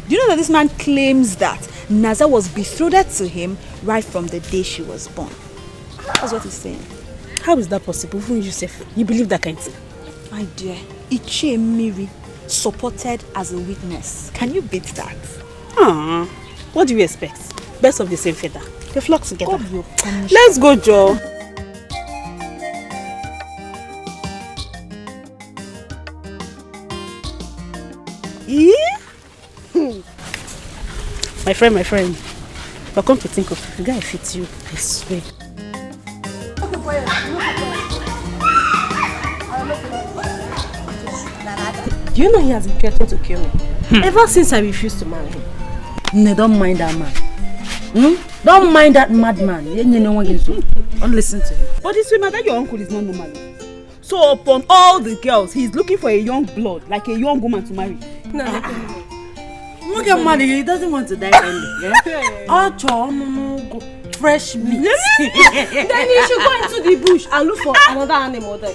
you know that this man claims that Naza was betrothed to him right from the day she was born? That's what he's saying. How is that possible? Even Yusuf, you believe that kind of thing? My dear, Ichie Miri supported as a witness. Can you beat that? What do you expect? Best of the same feather. They flock together. Let's go, Joe. Yeah? My friend. But come to think of it, the guy fits you, I swear. Do you know he has been threatening to kill me? Ever since I refused to marry him. No, don't mind that man. Don't mind that madman. Don't listen to him. But it's remember that your uncle is not normal. So upon all the girls, he's looking for a young blood, like a young woman to marry. Look at money, he doesn't want to die early. Fresh meat. Then you should go into the bush and look for another animal there.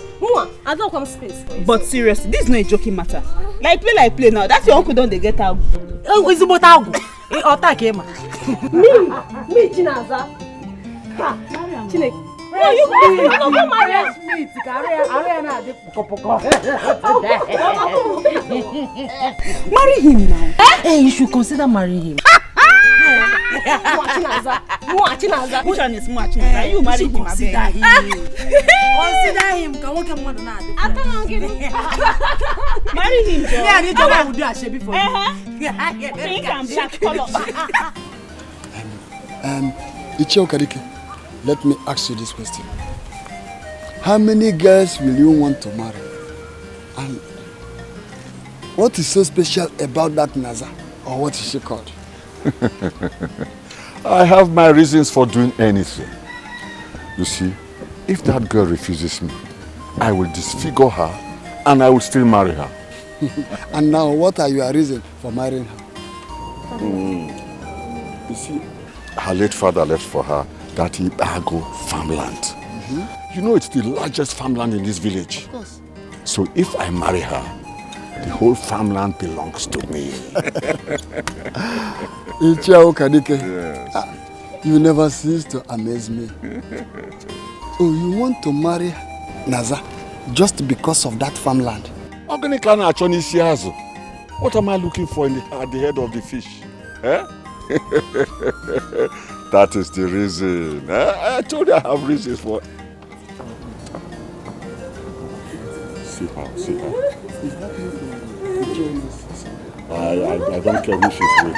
I don't come space. But seriously, this is not a joking matter. Like play now. That's your uncle don't they get out. Oh, it's about out. Attack him. Me, Chinaza. Chinek. No, you go marry meat. Marry him now. Hey, you should consider marrying him. Which one is Chinaza? You marry him. Consider him. Consider him. Marry him, Joe. Yeah, I need to do a shape before you. Pink and black color. Ichie Okadike, let me ask you this question. How many girls will you want to marry? And what is so special about that Naza? Or what is she called? I have my reasons for doing anything. You see, if that girl refuses me, I will disfigure her and I will still marry her. And now, what are your reasons for marrying her? You see, her late father left for her that Ibago farmland. You know, it's the largest farmland in this village. Of course. So if I marry her, the whole farmland belongs to me. Ichie Okadike, you never cease to amaze me. Oh, you want to marry Naza just because of that farmland? What am I looking for at the head of the fish? Eh? That is the reason. I told you I have reasons for it. See her. I don't care who she's with.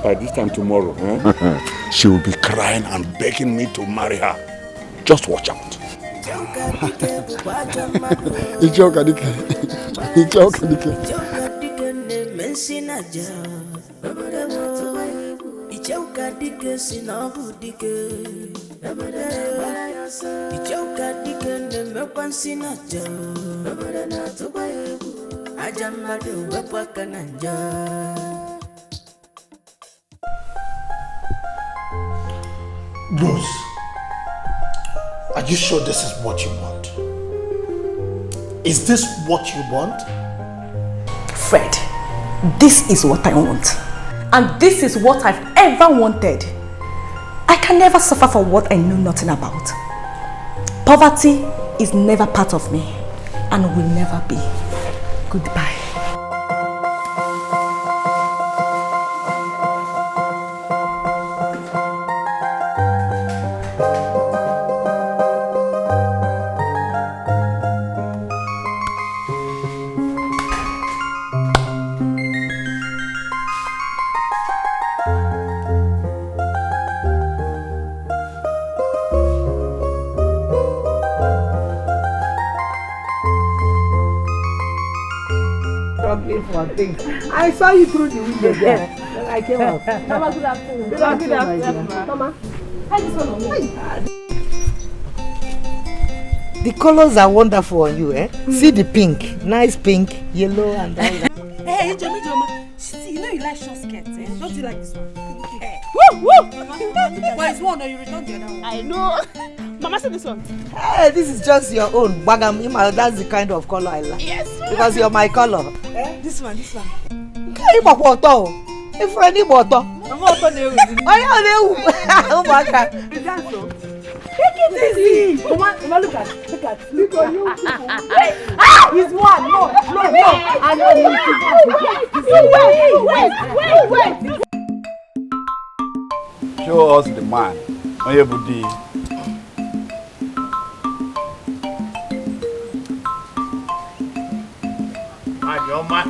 By this time tomorrow, she will be crying and begging me to marry her. Just watch out. Ichie Okadike. Rose, are you sure this is what you want? Is this what you want? Fred, this is what I want. And this is what I've ever wanted. I can never suffer for what I know nothing about. Poverty is never part of me and will never be. Goodbye. I saw you through the window there. Then I came out. Mama, good afternoon. Good afternoon. Mama, how is this one on me? The colors are wonderful on you, eh? See the pink. Nice pink, yellow and all that. Hey, Joma. You know like short skirts, eh? Don't you like this one? Hey. Woo! Woo! But it's one, or you return the other one. I know. Mama said this one. Hey, this is just your own. Bagam, that's the kind of color I like. Yes. Because you're my color. Eh? This one. Hey, Papa. If for any bottle. I'm not going to do. I know. Oh my God. Take it easy. Come on, look at it. Look at you. Wait. He's one. No. I know. Wait. Show us the man. On your body. Your man.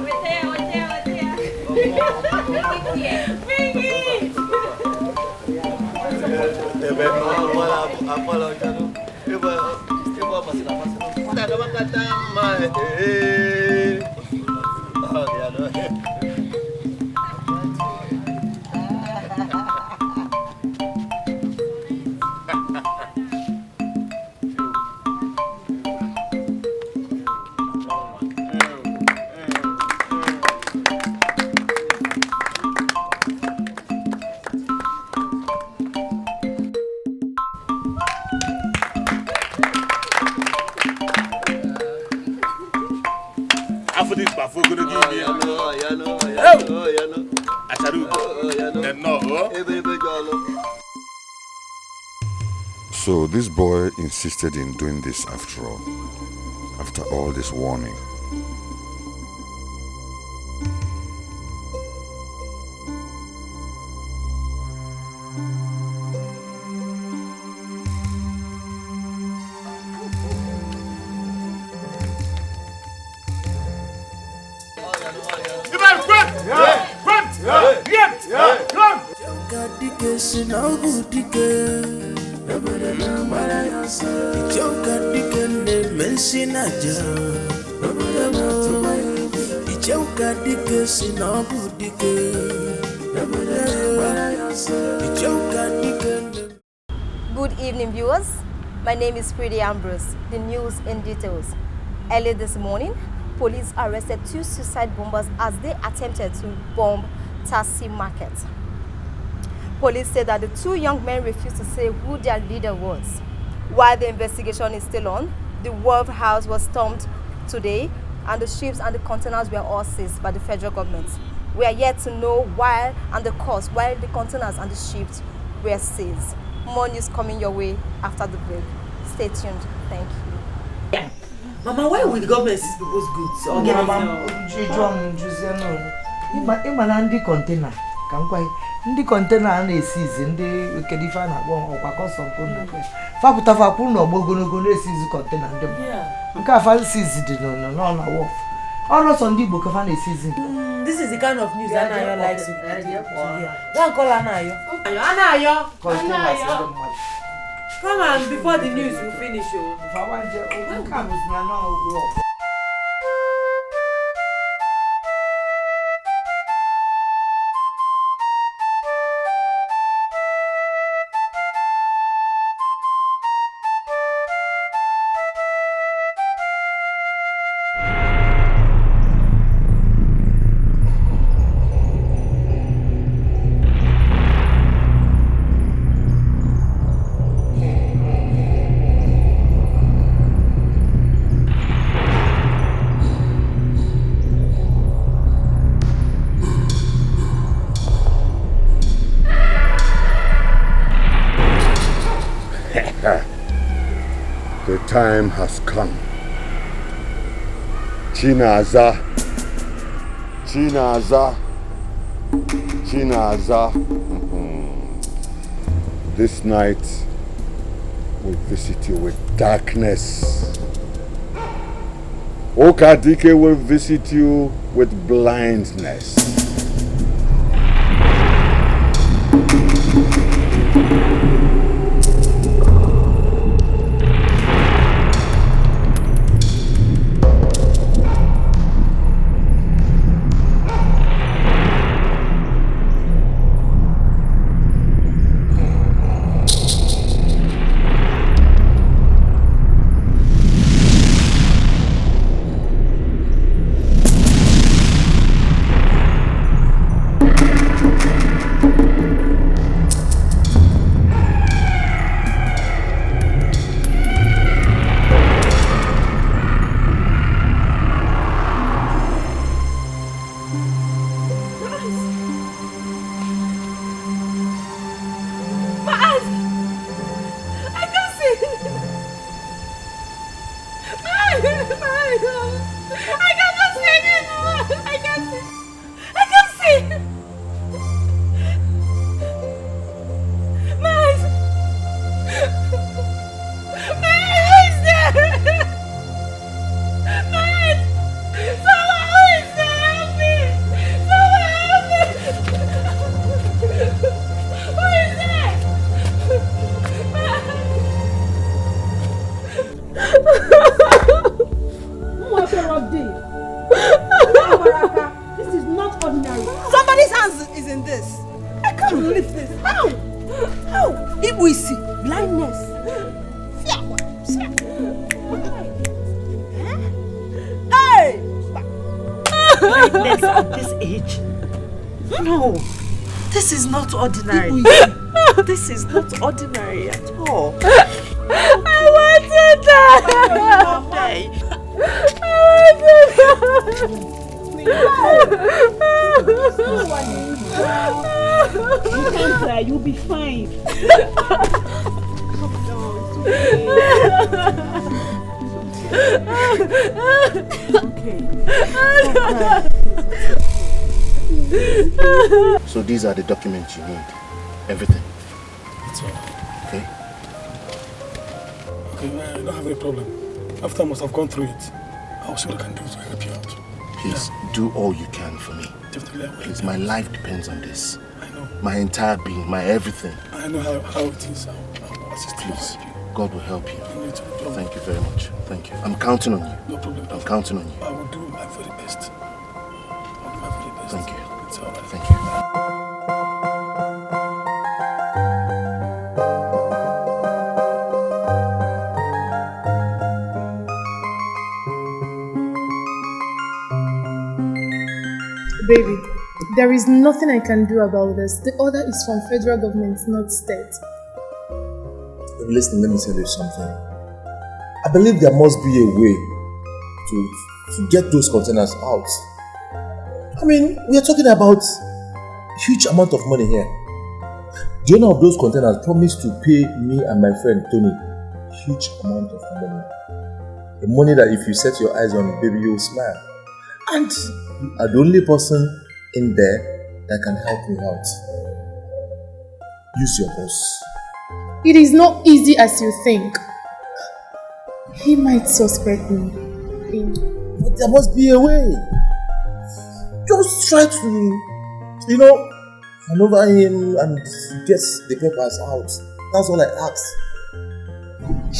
After this, my folk gonna give me. So this boy insisted in doing this after all this warning. Good evening, viewers. My name is Pretty Ambrose. The news in details. Early this morning, police arrested 2 suicide bombers as they attempted to bomb Tassi Market. Police said that the 2 young men refused to say who their leader was. While the investigation is still on, the Wharf House was stormed today and the ships and the containers were all seized by the federal government. We are yet to know why and the cause why the containers and the ships were seized. More news coming your way after the break. Stay tuned. Thank you. Mama, why would the government seize people's goods? Container. Ndị container a na-esizi ndị kedifa na agwọ ọkwa custom kwunu fapụtafa kwunu na ogbogonogo na-esizi container ndị nke afa sizi dị no na wharf ọrụ sọ ndị Igbo kafa na-esizi. This is the kind of news Anayo likes to hear. One call Anayo. Come on, before the news will finish. The time has come. Chinaza. This night will visit you with darkness. Okadike will visit you with blindness. I cannot see anymore. I can't see. I can't see. My eyes. My eyes there. My eyes. Someone who is there, help me. Someone help me. Who is there? What of this? This is not ordinary. Somebody's hands is in this. I can't lift this. How? How? If we see blindness. Hey! Blindness at this age? No. This is not ordinary. This is not ordinary at all. I want to die. You can't cry, you'll be fine. So these are the documents you need. Everything. That's all right. Okay? Okay, I don't have any problem. After I must have gone through it, I'll see what I can do to help you out. Please, do all you can for me. Definitely I will. Please, my life depends on this. I know. My entire being, my everything. I know how it is. I'll assist you. Please, God will help you. I need to do. Thank you very much. Thank you. I'm counting on you. No problem. I'm counting on you. I will do my very best. I'll do my very best. Thank you. It's all right. Thank you. Baby, there is nothing I can do about this. The order is from federal government, not state. Listen, let me tell you something. I believe there must be a way to get those containers out. I mean, we are talking about a huge amount of money here. The owner of those containers promised to pay me and my friend Tony a huge amount of money. The money that if you set your eyes on it, baby, you will smile. And you are the only person in there that can help me out. Use your boss. It is not easy as you think. He might suspect me. But there must be a way. Just try to, maneuver him and get the papers out. That's all I ask.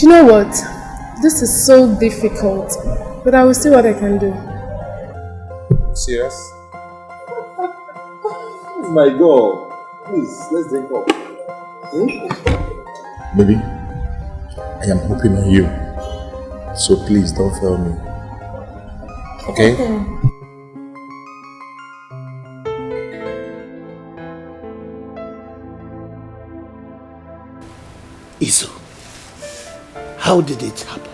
You know what? This is so difficult, but I will see what I can do. Serious? This is my girl. Please, let's drink up. Baby, I am hoping on you. So please don't fail me. Okay? Iso, how did it happen?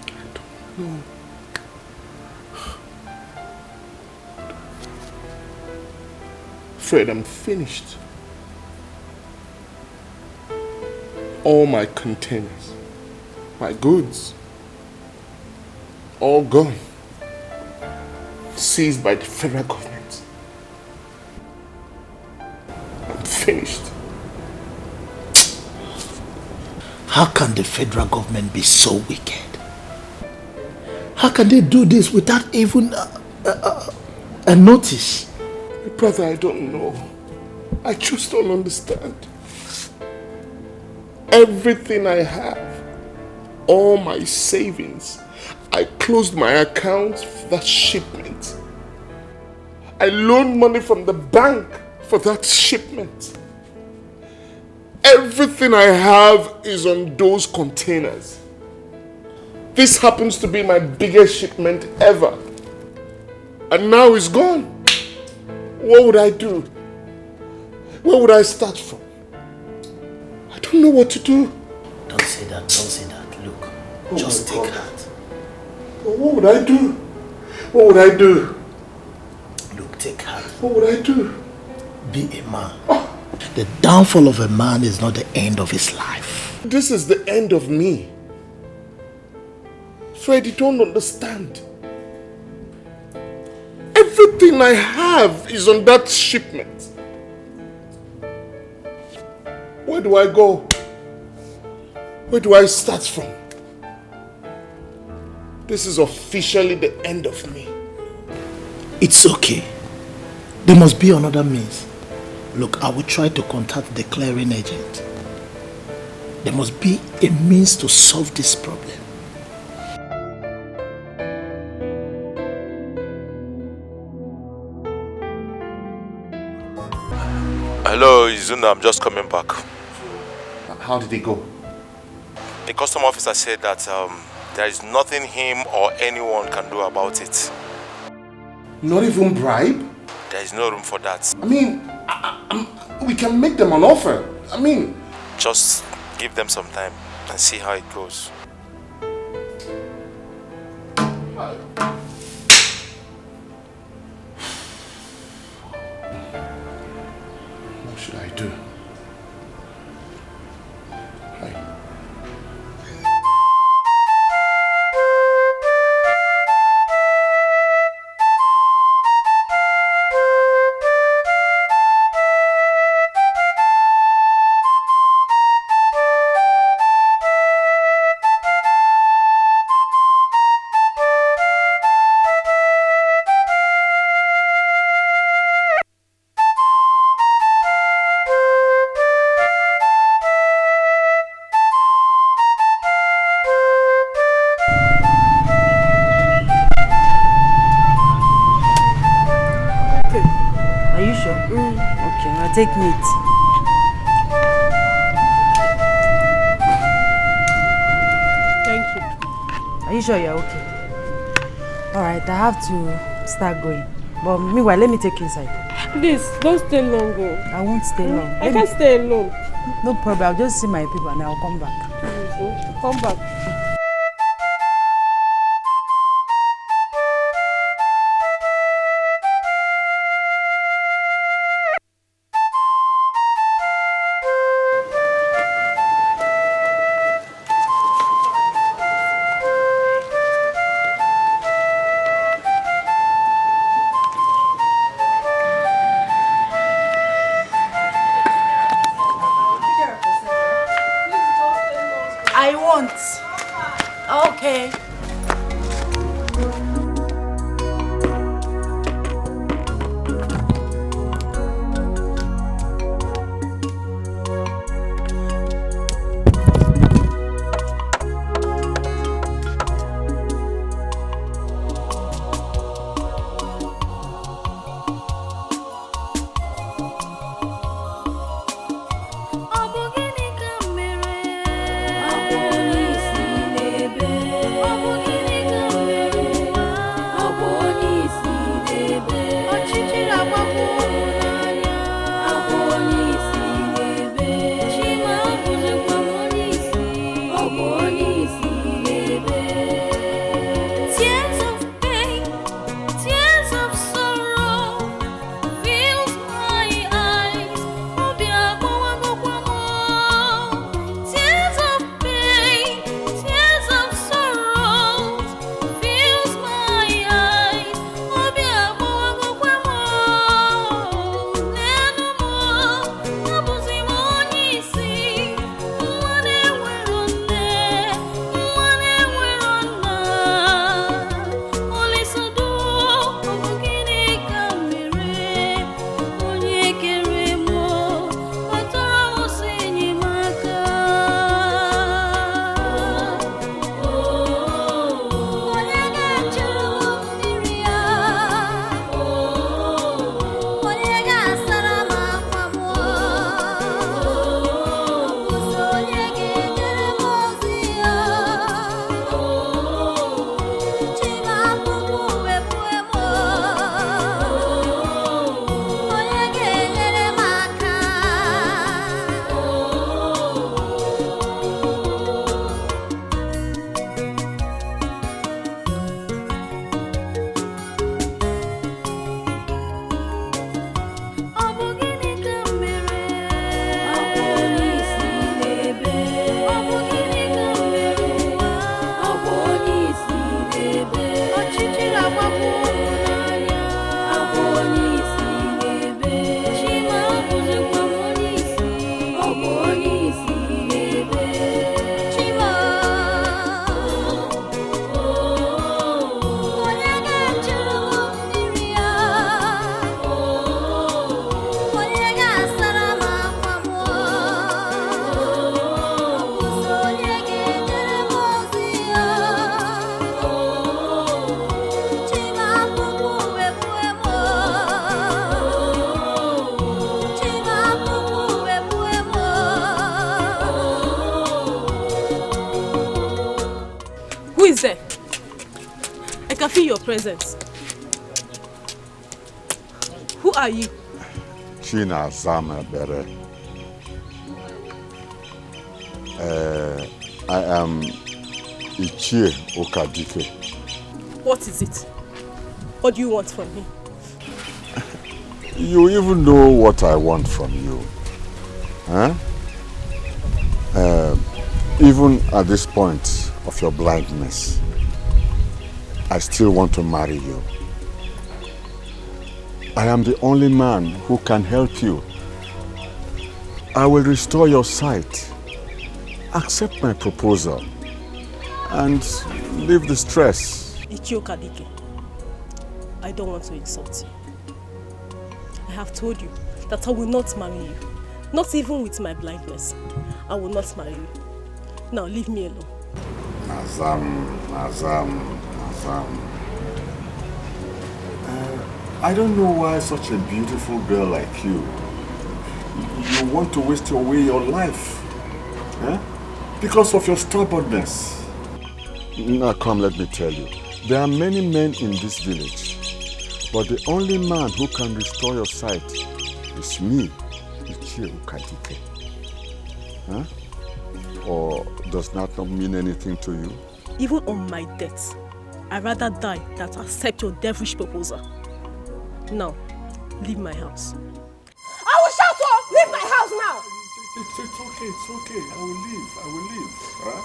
I don't know. Fred, I'm finished. All my containers, my goods, all gone. Seized by the federal government. I'm finished. How can the federal government be so wicked? How can they do this without even a notice? Brother, I don't know. I just don't understand. Everything I have, all my savings, I closed my account for that shipment. I loaned money from the bank for that shipment. Everything I have is on those containers. This happens to be my biggest shipment ever. And now it's gone. What would I do? Where would I start from? I don't know what to do. Don't say that, don't say that. Look, just take heart. What would I do? What would I do? Look, take heart. What would I do? Be a man. The downfall of a man is not the end of his life. This is the end of me. Fred, you don't understand. Everything I have is on that shipment. Where do I go? Where do I start from? This is officially the end of me. It's okay. There must be another means. Look, I will try to contact the clearing agent. There must be a means to solve this problem. Hello, Izuna, I'm just coming back. How did it go? The custom officer said that there is nothing him or anyone can do about it. Not even bribe? There is no room for that. I mean, we can make them an offer. I mean... Just give them some time and see how it goes. What should I do? Take meat. Thank you. Are you sure you're okay? Alright, I have to start going. But meanwhile, let me take you inside. Please, don't stay long. I won't stay long. I can't stay alone. No problem, I'll just see my people and I'll come back. Come back. Okay. Oh Who is there? I can feel your presence. Who are you? China Zama Bere. I am Ichie Okadike. What is it? What do you want from me? You even know what I want from you. Huh? Even at this point of your blindness, I still want to marry you. I am the only man who can help you. I will restore your sight. Accept my proposal and leave the stress. Ichie Okadike, I don't want to insult you. I have told you that I will not marry you. Not even with my blindness. I will not marry you. Now leave me alone. Nazam. I don't know why such a beautiful girl like you want to waste away your life. Huh? Because of your stubbornness. Now come, let me tell you. There are many men in this village, but the only man who can restore your sight is me, Ichie Okadike. Huh? Or does that not mean anything to you? Even on my death, I'd rather die than accept your devilish proposal. Now, leave my house. I will shout to her, leave my house now! It's okay. I will leave. Huh?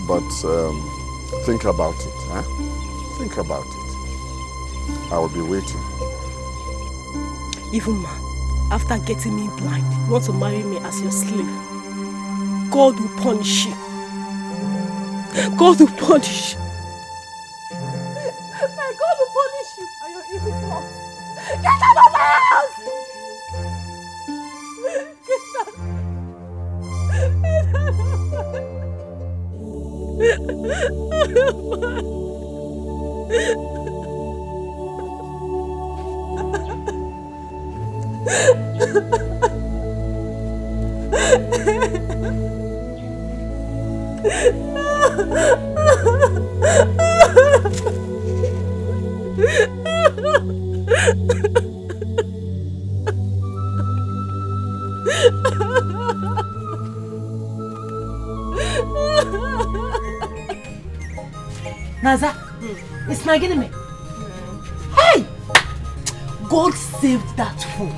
But think about it. Huh? Think about it. I will be waiting. Even man, after getting me blind, you want to marry me as your slave. God will punish you. God will punish you. My God will punish you and your evil plots. Get out of my house! Naza, it's nagging me. Hey! God saved that fool.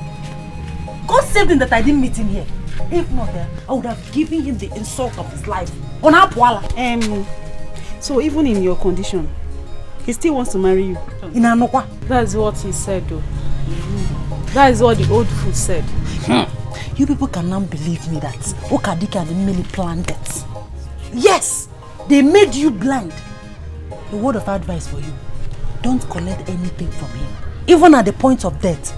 God saved him that I didn't meet him here. If not there, I would have given him the insult of his life. On Apwala. So even in your condition, he still wants to marry you? In Anokwa. That's what he said though. That is what the old fool said. You people cannot believe me that Okadike and Emily planned it. Yes! They made you blind. A word of advice for you. Don't collect anything from him. Even at the point of death.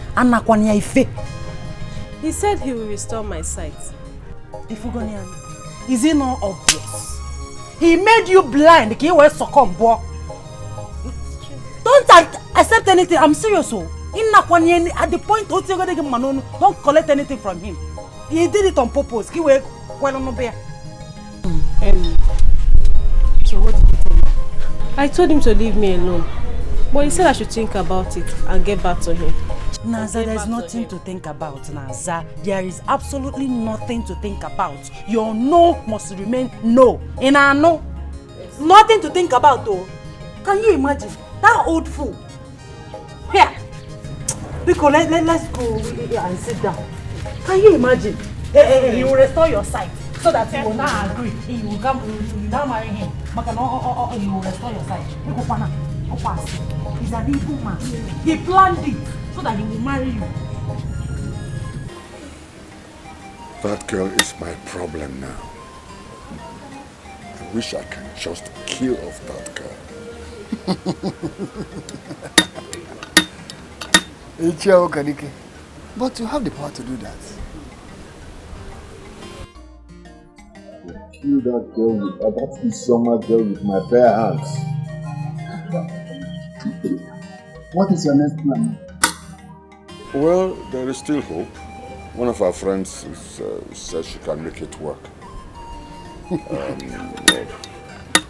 He said he will restore my sight. Is it not obvious? He made you blind. Don't accept anything. I'm serious. At the point don't collect anything from him. He did it on purpose. So what did you tell him? I told him to leave me alone. But he said I should think about it and get back to him. Naza, there's nothing to think about, Naza. There is absolutely nothing to think about. Your no must remain no. In our no. Yes. Nothing to think about though. Can you imagine? That old fool. Here. Because let's go and sit down. Can you imagine? He will restore your sight so that you will not agree. You will now marry him. He will restore your sight. He's an evil man. He planned it so that he will marry you. That girl is my problem now. I wish I can just kill off that girl. Ichie Okadike, but you have the power to do that. Kill that girl that summer girl with my bare hands. What is your next plan? Well, there is still hope. One of our friends says she can make it work.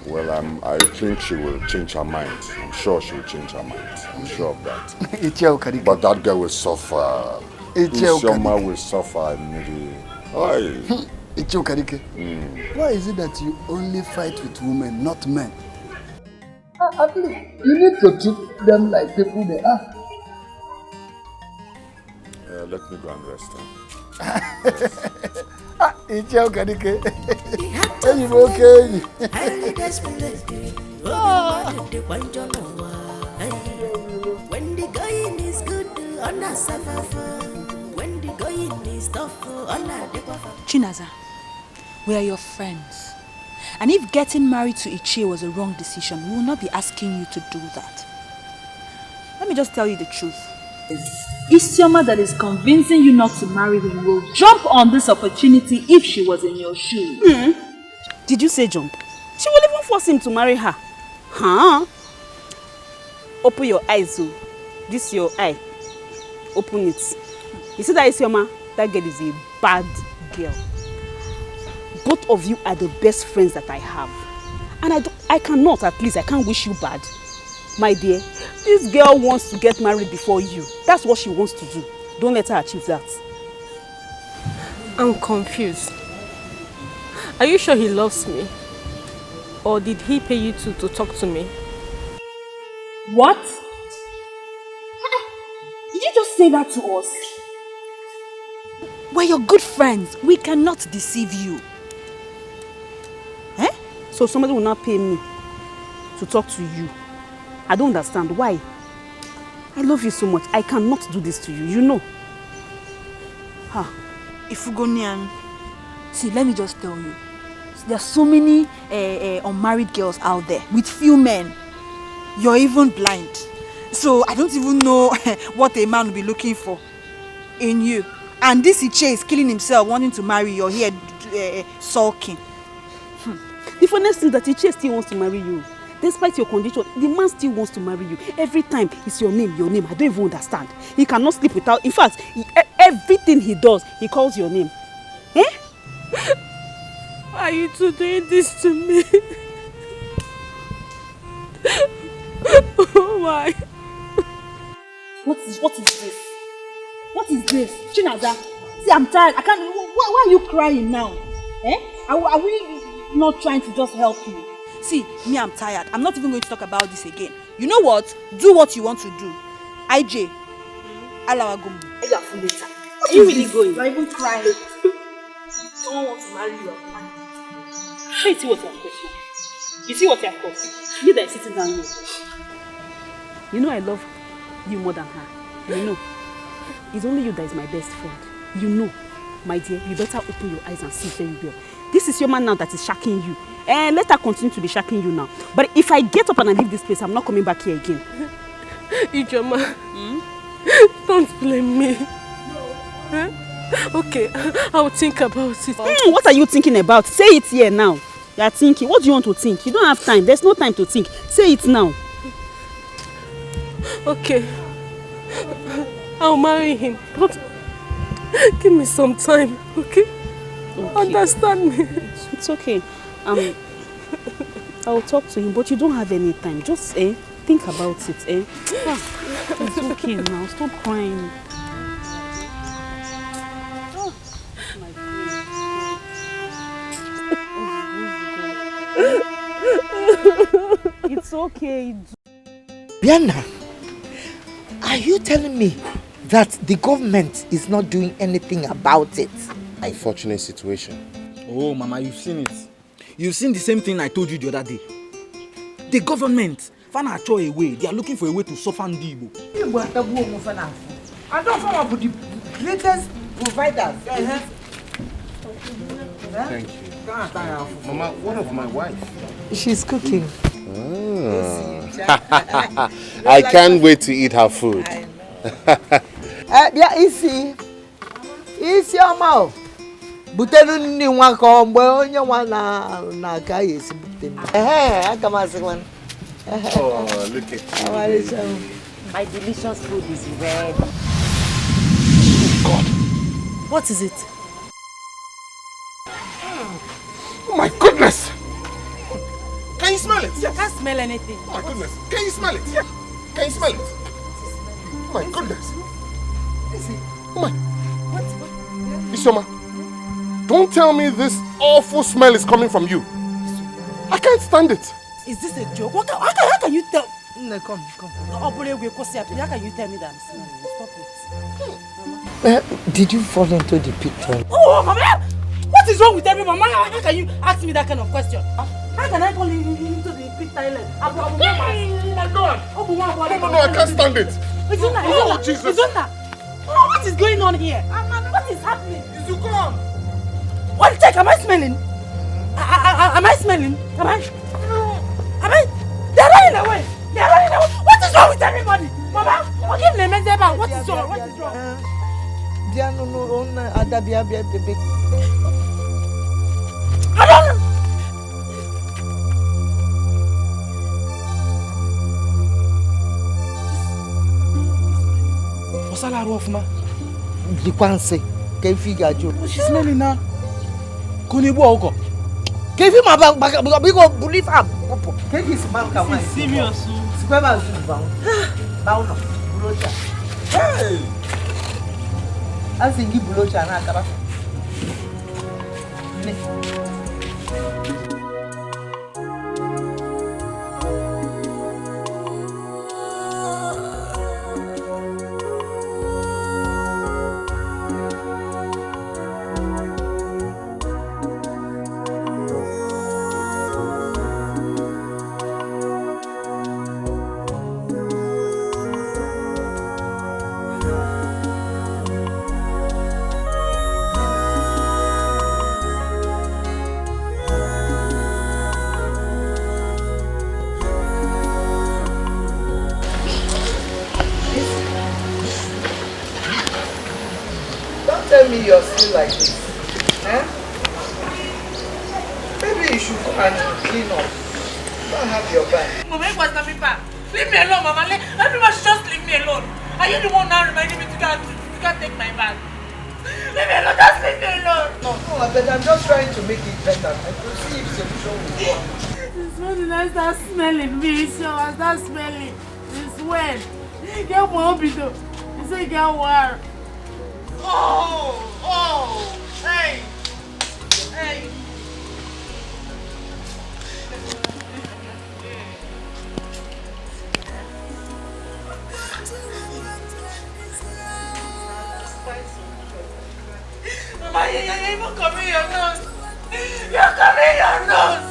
Well, I think she will change her mind. I'm sure she will change her mind. I'm sure of that. But that girl will suffer. Isioma will suffer. Why is it that you only fight with women, not men? At least you need to treat them like people they are. Let me go and rest. It's okay. Okay. When the going is good, when the going is tough, Chinaza, we are your friends. And if getting married to Ichie was a wrong decision, we will not be asking you to do that. Let me just tell you the truth. Isioma that is convincing you not to marry him will jump on this opportunity if she was in your shoes. Did you say jump? She will even force him to marry her. Huh? Open your eyes, oh. This your eye. Open it. You see that Isioma? That girl is a bad girl. Both of you are the best friends that I have. And I can't wish you bad. My dear, this girl wants to get married before you. That's what she wants to do. Don't let her achieve that. I'm confused. Are you sure he loves me? Or did he pay you to talk to me? What? Did you just say that to us? We're your good friends. We cannot deceive you. Eh? So somebody will not pay me to talk to you. I don't understand. Why? I love you so much. I cannot do this to you. You know. Ifugonian. See, let me just tell you. There are so many unmarried girls out there with few men. You're even blind. So I don't even know what a man will be looking for in you. And this Ichie is killing himself, wanting to marry you. You're here sulking. The funniest thing is that Ichie still wants to marry you. Despite your condition, the man still wants to marry you. Every time it's your name. I don't even understand. He cannot sleep without. In fact, everything he does, he calls your name. Eh? Why are you two doing this to me? Oh my. What is this? What is this? Chinaza, see, I'm tired. I can't. Why are you crying now? Eh? Are we not trying to just help you? See, me, I'm tired. I'm not even going to talk about this again. You know what? Do what you want to do. IJ, Alawagum. Are you really going? You're even crying. Someone wants to marry you. Hey, see what you have caused. You see what you have caused. You that is sitting down here. You know I love you more than her. You know. It's only you that is my best friend. You know. My dear, you better open your eyes and see very well. This is your man now that is shacking you. And let her continue to be shacking you now. But if I get up and I leave this place, I'm not coming back here again. Ijoma, don't blame me. Huh? Okay, I'll think about it. What are you thinking about? Say it here now. You are thinking. What do you want to think? You don't have time. There's no time to think. Say it now. Okay. I'll marry him. But give me some time, okay? Understand me. It's okay. I'll talk to him, but you don't have any time. Just think about it. It's okay now. Stop crying. Oh, my God. It's okay. Bianna, are you telling me that the government is not doing anything about it? Unfortunate situation. Oh, Mama, you've seen it. You've seen the same thing I told you the other day. The government, find a way. They are looking for a way to soften the Igbo. I don't know about the greatest providers. Thank you. Mama, what of my wife? She's cooking. I can't wait to eat her food. Yeah, easy. Easy, Mama. Butelu ni wako mwe onye wana na kai esi butelu. Akamasingwan. Oh, look at you. My delicious food is ready. God. What is it? Oh my goodness! Can you smell it? You can't smell anything. Oh my goodness. Can you smell it? Can you smell it? Oh my goodness. Oh my. Isioma, don't tell me this awful smell is coming from you. I can't stand it. Is this a joke? How can you tell? No, come. How can you tell me that I'm smelling? Stop it. Did you fall into the pit? Oh, Mama! What is wrong with everyone? Mama, how can you ask me that kind of question? How can I fall into the pit toilet? Oh my God! No, I can't stand it. Oh, Jesus! What is going on here? What is happening? You come. What? Check, am I smelling? Am I smelling? Am I? They're running away. What is wrong with everybody? Mama, give me a message. What is wrong? I don't know. What's all that ma? The Kwanse. Can you figure out? She's smelling now. Kunibu Oko. Can you believe him? Take his bank away. Serious. Hey! I think you blow China. Tell me you're still like this. Eh? Maybe you should go and clean up. Don't have your bag. Mama, it was not me back. Leave me alone, Mama. Everyone should just leave me alone. Are you the one now reminding me to go take my bag? Leave me alone, just leave me alone. No, but I'm just trying to make it better. I can see if solution will work. It's when I start smelling me, so I start smelling. It's when. Get one bito. You say get war. Oh, hey. Mama, you're even covering your nose. You're covering your nose.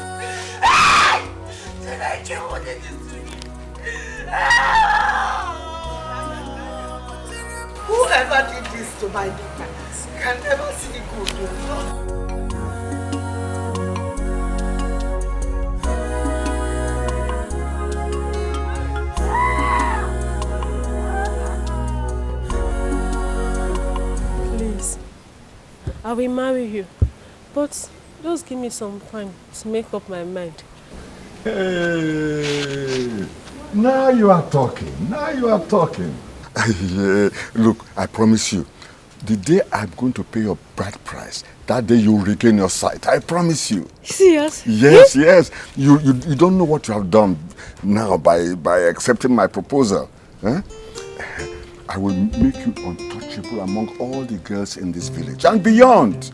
Hey! Tonight you wanted to do Whoever did this to my daughter can never see good. Please, I will marry you, but just give me some time to make up my mind. Hey, now you are talking. Look, I promise you, the day I'm going to pay your bride price, that day you will regain your sight. I promise you. Serious? Yes. You don't know what you have done now by accepting my proposal. Huh? I will make you untouchable among all the girls in this village and beyond.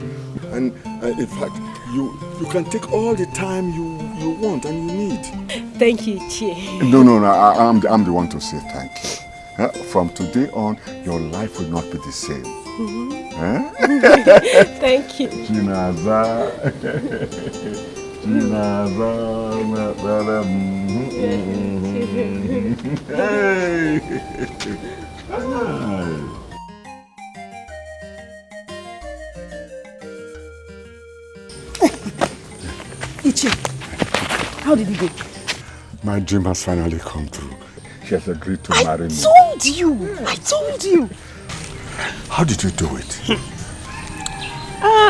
And in fact, you can take all the time you want and you need. Thank you, Chie. No, I'm the one to say thank you. From today on, your life will not be the same. Thank you. Chinaza. Ichi, how did it go? My dream has finally come true. She has agreed to marry me. I told you. How did you do it?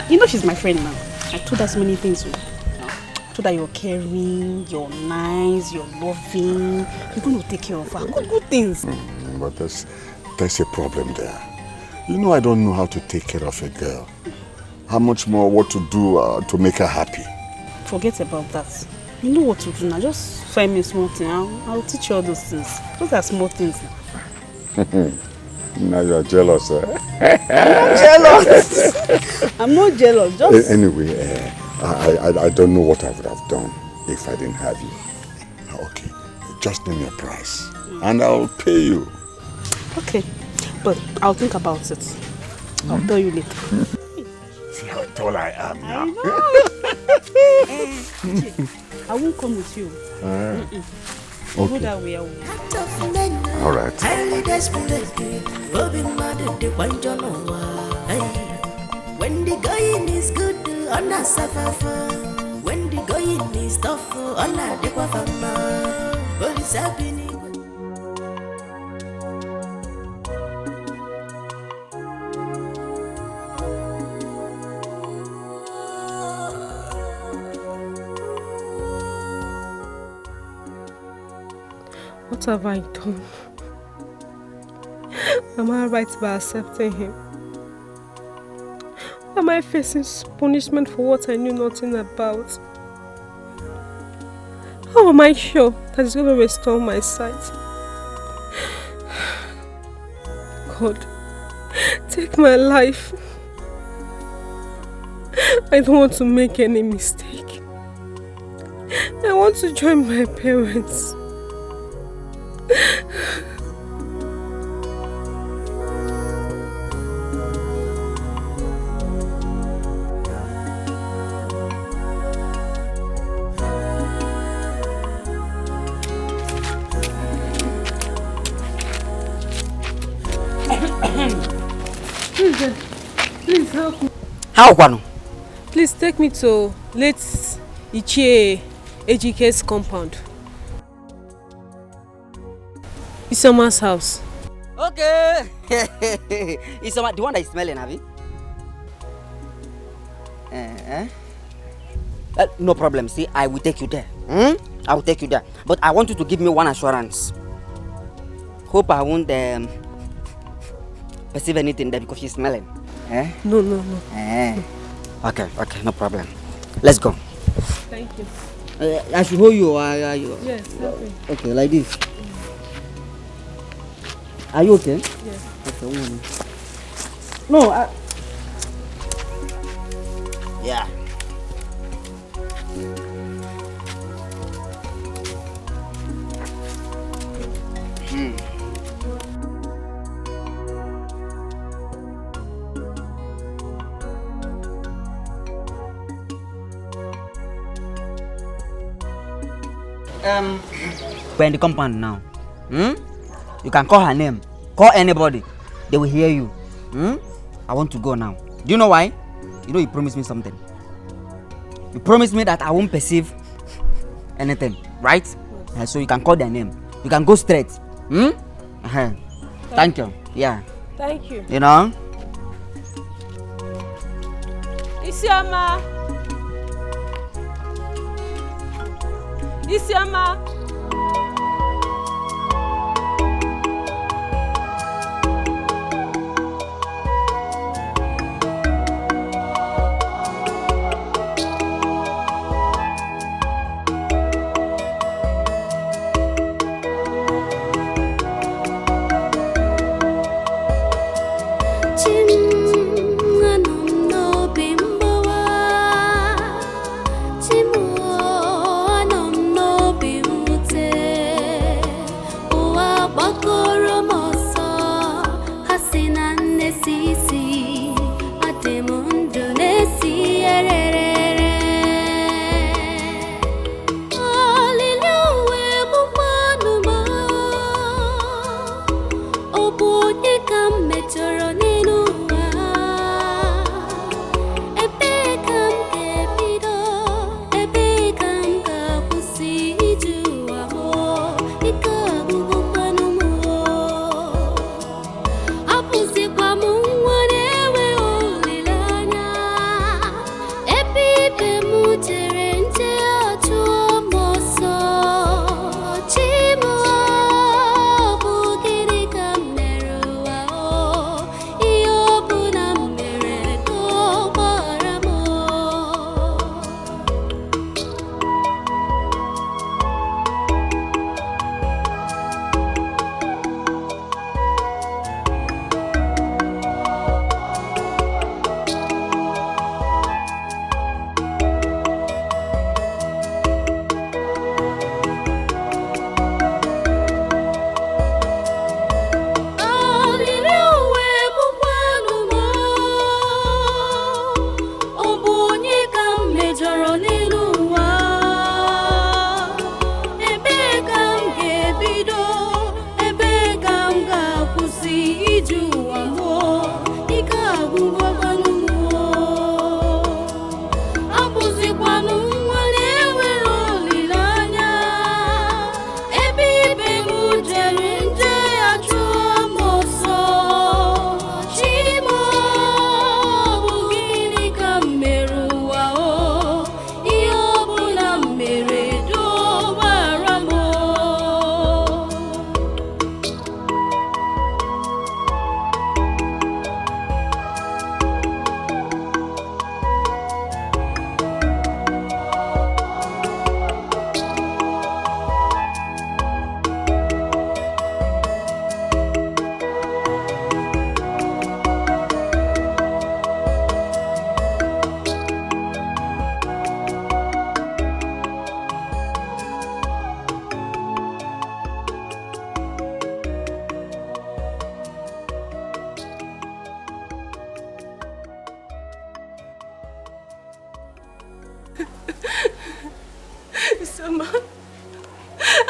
You know she's my friend now. I told her so many things. I told her you're caring, you're nice, you're loving. You're going to take care of her. Good things. But there's a problem there. You know I don't know how to take care of a girl. How much more what to do to make her happy? Forget about that. You know what to do now. Just find me a small thing. I'll teach you all those things. Those are small things. Now you're jealous, eh? I'm not jealous. I'm not jealous. Just anyway, I don't know what I would have done if I didn't have you. Okay, just name your price and I'll pay you. okay, but I'll think about it. I'll tell you later. See how tall I am now. I know. I won't come with you. Go Okay. that way. I will. All right. When the going is good, on a suffer. When the going is tough, on a dequafama. What is happening? What have I done? Am I right by accepting him? Am I facing punishment for what I knew nothing about? How am I sure that he's going to restore my sight? God, take my life. I don't want to make any mistake. I want to join my parents. Please help me. How, Kwano? Please take me to late Ichie Ejike's compound. Isoma's house. Okay. Isoma, the one that is smelling, have you? No problem. See, I will take you there. I will take you there. But I want you to give me one assurance. Hope I won't perceive anything there because she's smelling. No. Okay, no problem. Let's go. Thank you. I should hold you. Yes, okay. Okay, like this. Are you okay? Yes. Okay, no, yeah. We're in the compound now. You can call her name. Call anybody. They will hear you. I want to go now. Do you know why? You know you promised me something. You promised me that I won't perceive anything, right? So you can call their name. You can go straight. Thank you. Yeah. Thank you. You know? Isioma. Isioma. Timu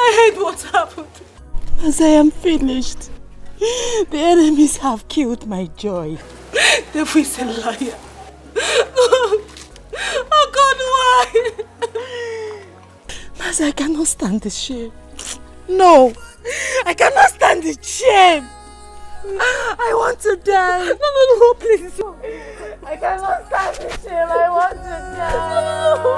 I hate what happened. As I am finished, the enemies have killed my joy. The is a liar. Oh God, why? Mas, I cannot stand the shame. No, I cannot stand the shame. I want to die. No, please. I cannot stand the shame. I want to die. No.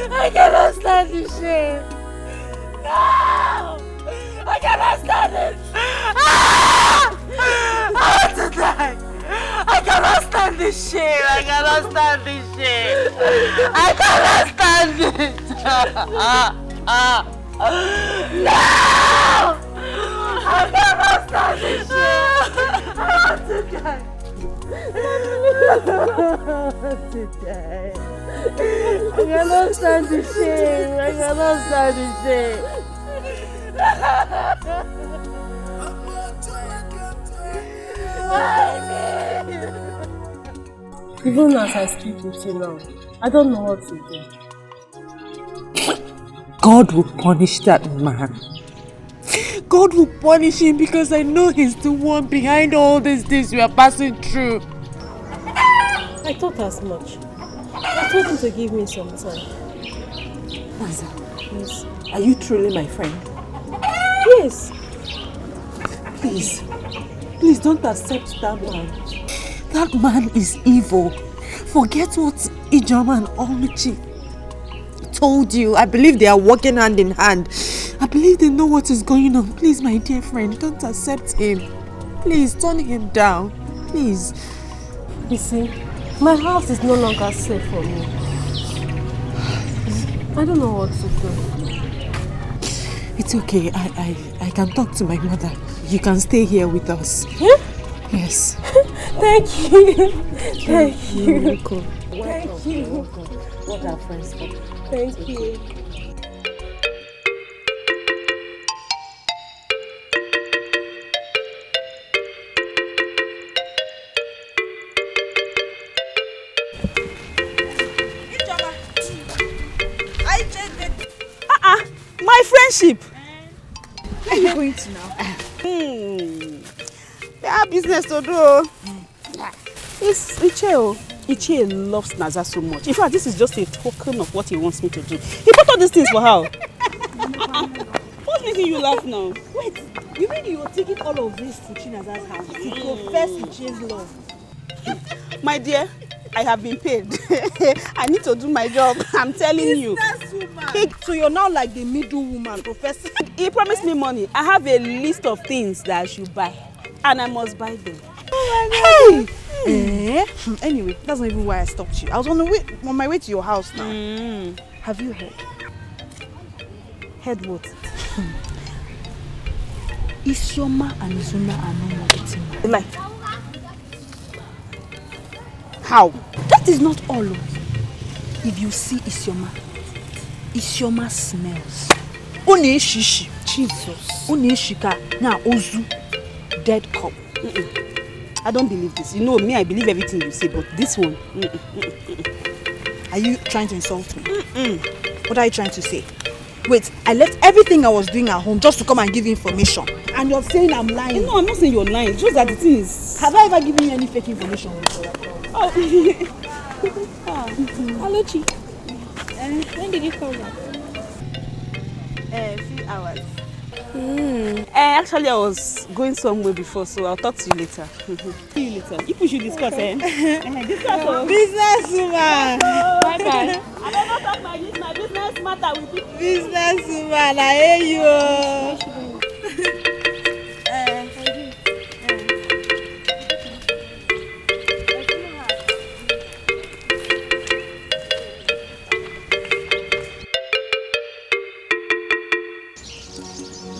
I cannot stand the shame. No! I cannot stand it. I want to die. I cannot stand this shame. I cannot stand this shame. I cannot stand it. No! I cannot stand this shame. I want to die. I cannot stand the shame. I cannot stand the shame. Even as I speak with you now, I don't know what to do. God will punish that man. God will punish him because I know he's the one behind all these things we are passing through. I thought as much. I told him to give me some time. Naza, Yes. are you truly my friend? Yes. Please don't accept that man. That man is evil. Forget what Ijoma and Oluchi told you. I believe they are working hand in hand. I believe they know what is going on. Please, my dear friend, don't accept him. Please, turn him down. Please. You see, my house is no longer safe for me. I don't know what to do. It's okay. I can talk to my mother. You can stay here with us. Huh? Yes. Thank you. Thank you. You're welcome. Thank you. What are friends for? Thank you. My friendship. Where are you going to now? They have business to do. It's Iche. Iche loves Naza so much. In fact, this is just a token of what he wants me to do. He bought all these things for her. What's making you laugh now? Wait, you mean you were taking all of this to Chinaza's house to profess Iche's love? My dear, I have been paid. I need to do my job. I'm telling you. So you're now like the middle woman, professor. He promised me money. I have a list of things that I should buy, and I must buy them. Oh my God. Anyway, that's not even why I stopped you. I was on my way to your house now. Have you heard? Heard what? Isioma and Izuna are no more getting married. Like, how? That is not all. If you see Isioma smells. One shishi. Jesus. One shika. Na ozu. Dead cop. I don't believe this. You know me, I believe everything you say, but this one. Are you trying to insult me? What are you trying to say? Wait, I left everything I was doing at home just to come and give you information. And you're saying I'm lying. No, I'm not saying you're lying. It's just that the thing is... Have I ever given you any fake information? Oh. Alochi. When did you come back? A few hours. Actually, I was going somewhere before, so I'll talk to you later. See you later. If we should discuss, discuss. Business woman. Bye-bye. I never talk my business matter with you. Business woman, I hear you.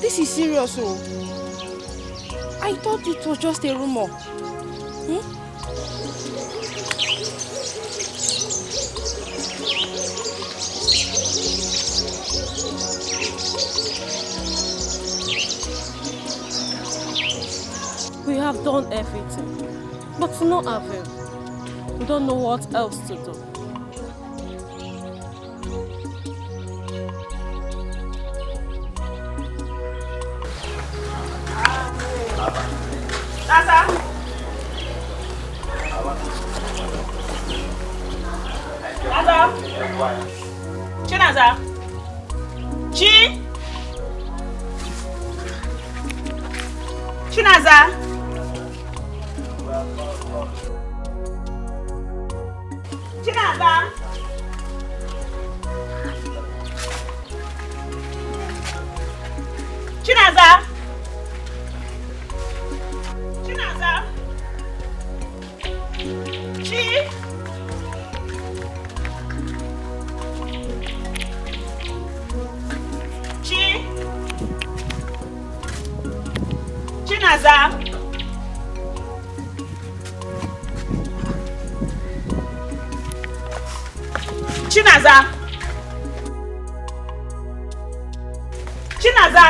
This is serious, oh. I thought it was just a rumor. We have done everything, but to no avail. We don't know what else to do. Naza! Naza! Chinaza! Chi! Chinaza! Chinaza! Chinaza! Chinaza! Chi! Chi! Chinaza! Chinaza! Chinaza!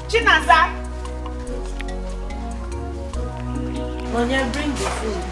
Chinaza! Monya, bring the food.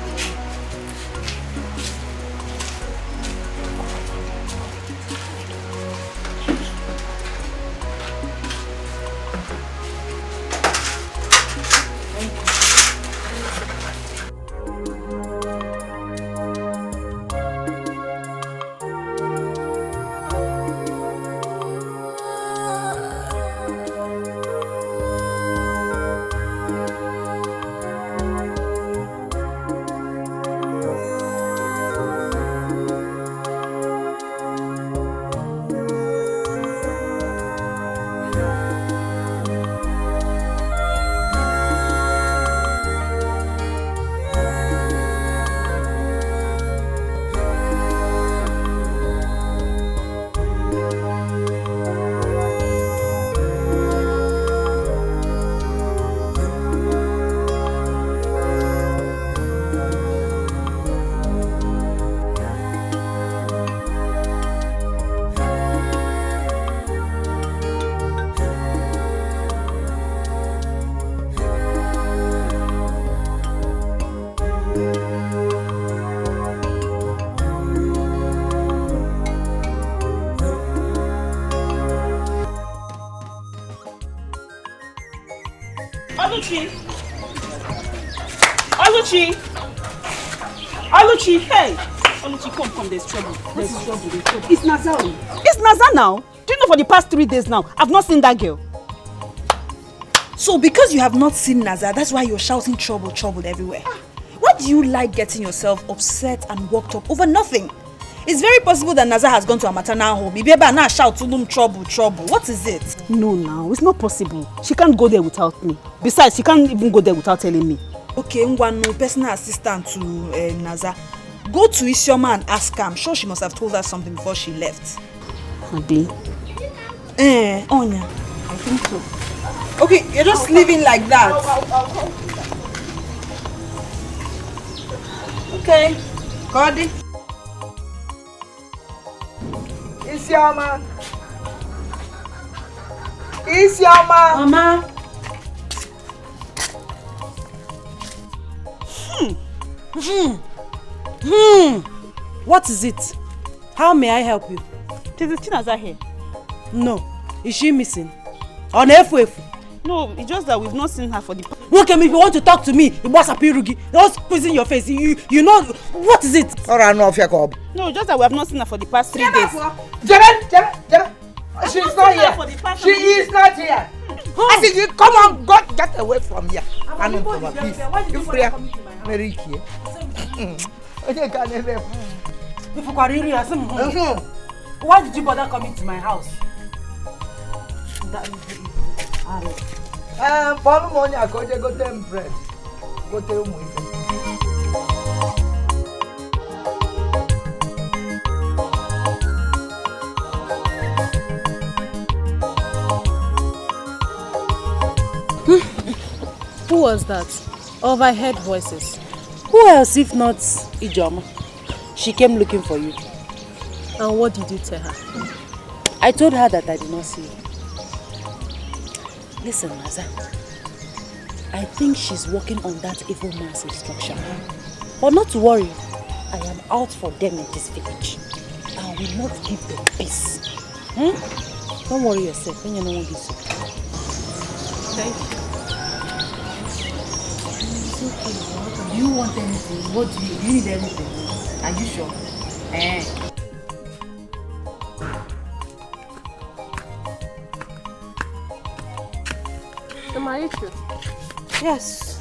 Oluchi! Oluchi, hey! Oluchi, come, there's trouble. There's trouble. It's Naza. It's Naza now? Do you know for the past 3 days now, I've not seen that girl? So because you have not seen Naza, that's why you're shouting trouble everywhere. Why do you like getting yourself upset and worked up over nothing? It's very possible that Naza has gone to a maternal home. Maybe now shout to them trouble. What is it? No, now it's not possible. She can't go there without me. Besides, she can't even go there without telling me. Okay, no personal assistant to Naza. Go to Isioma and ask her. I'm sure she must have told her something before she left. Adi? Onya. I think so. Okay, you're just leaving like that. Okay. Cody. Isioma. Isioma. Mama. What is it? How may I help you? Is Chinaza here? No. Is she missing? On F-F? No, it's just that we've not seen her for the... Look at me, if you want to talk to me, it was a pirugi. Don't squeeze in your face. You know, what is it? No, just that we have not seen her for the past 3 days. Jeben! She's not here. She is not here. I said, you come on, God, get away from here. I'm in trouble, please. You free? Mary here. Why did you bother coming to my house? Follow money, I go them bread. Go tell me. Who was that? Overheard voices. Who else if not Ijoma? She came looking for you. And what did you tell her? I told her that I did not see you. Listen, Naza. I think she's working on that evil man's instruction. But not to worry. I am out for them in this village. I will not give them peace. Don't worry yourself when you know this. Thank you. It's okay. Do you want anything? What do you need anything? Are you sure? Am I sure? Yes.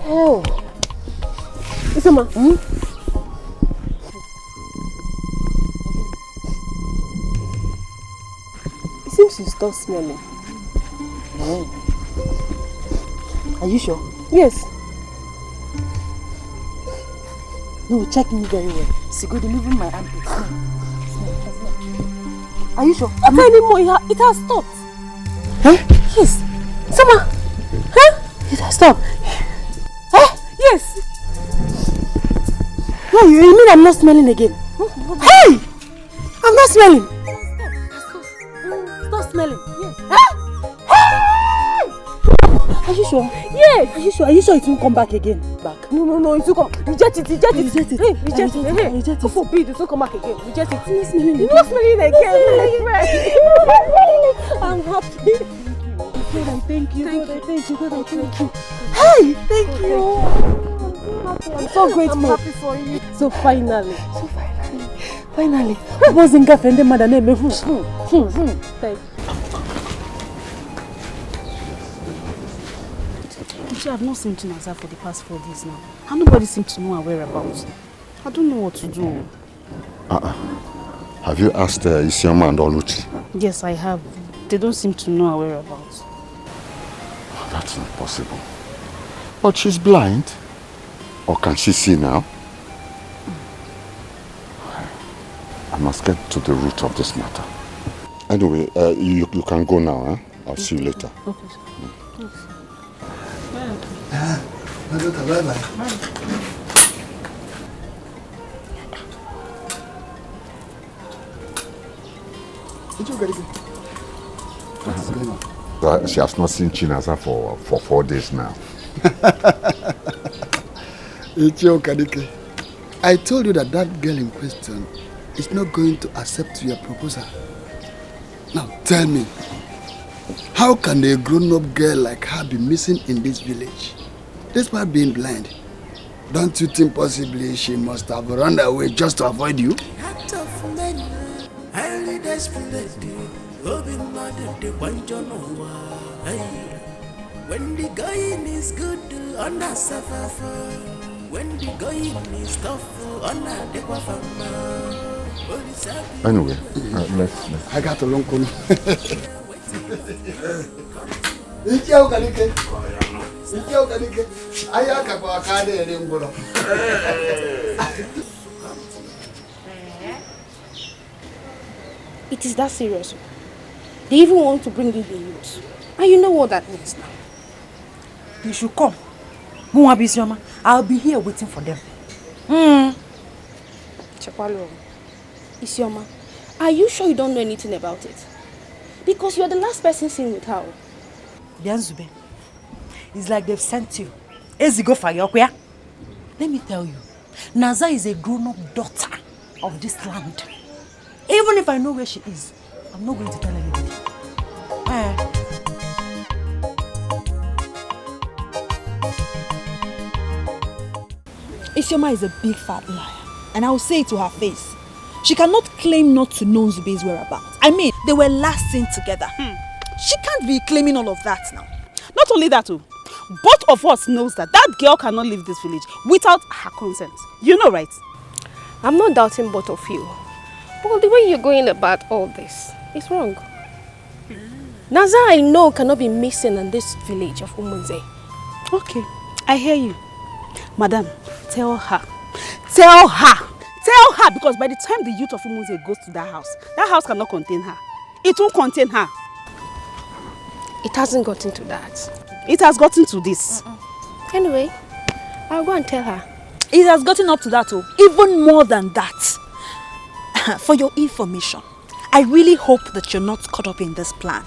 Oh. Isama. It seems you stopped smelling. Are you sure? Yes. No, check me very well. See, go delivering my armpit. Smell. Are you sure? Not anymore. It has stopped. Huh? Yes. Sama. Huh? It has stopped. Huh? Yes. No, you mean I'm not smelling again? Hey! I'm not smelling. Stop smelling. Yes. Huh? Hey! Are you sure? Yes. Are you sure? Are you sure it won't come back again? Back? No, it will come. Reject it. Reject it. Hey, reject it. Reject it. Forbid it will come back again. Reject it. You're not smelling again. You're not smelling again. I'm happy. God, I thank you. God, I thank you. God, I thank you. Hey, thank you. I'm so grateful. I'm happy for you. So finally. Finally. I wasn't girlfriend mother name. Thank you. I've not seen Chinaza for the past 4 days now. And nobody seems to know her whereabouts. I don't know what to do. Have you asked Isioma and Oluchi? Yes, I have. They don't seem to know her whereabouts. That's not possible. But she's blind. Or can she see now? I must get to the root of this matter. Anyway, you can go now. Huh? I'll see you later. Okay. My daughter, bye-bye. What's going on? She has not seen Chinaza for 4 days now. I told you that girl in question is not going to accept your proposal. Now tell me, how can a grown-up girl like her be missing in this village? Despite being blind, don't you think possibly she must have run away just to avoid you? When the going is good, on a suffer. When the going is tough, on a dequafama. Anyway, let's. I got a long call. It is that serious. They even want to bring in the youth. And you know what that means now. You should come. I'll be here waiting for them. Chakwalo, Isioma, are you sure you don't know anything about it? Because you're the last person seen with her. Bianzube, it's like they've sent you. Ezigo Fayokwea. Let me tell you, Naza is a grown-up daughter of this land. Even if I know where she is, I'm not going to tell anybody. Isioma is a big fat liar, and I will say it to her face. She cannot claim not to know Zube's whereabouts. I mean, they were last seen together. She can't be claiming all of that now. Not only that, both of us knows that girl cannot leave this village without her consent. You know, right? I'm not doubting both of you. But the way you're going about all this is wrong. Naza, I know, cannot be missing in this village of Umunze. Okay, I hear you. Madam, tell her. Tell her! Tell her, because by the time the youth of Umunze goes to that house cannot contain her. It won't contain her. It hasn't gotten to that. It has gotten to this. Anyway, I'll go and tell her. It has gotten up to that, even more than that. For your information, I really hope that you're not caught up in this plan.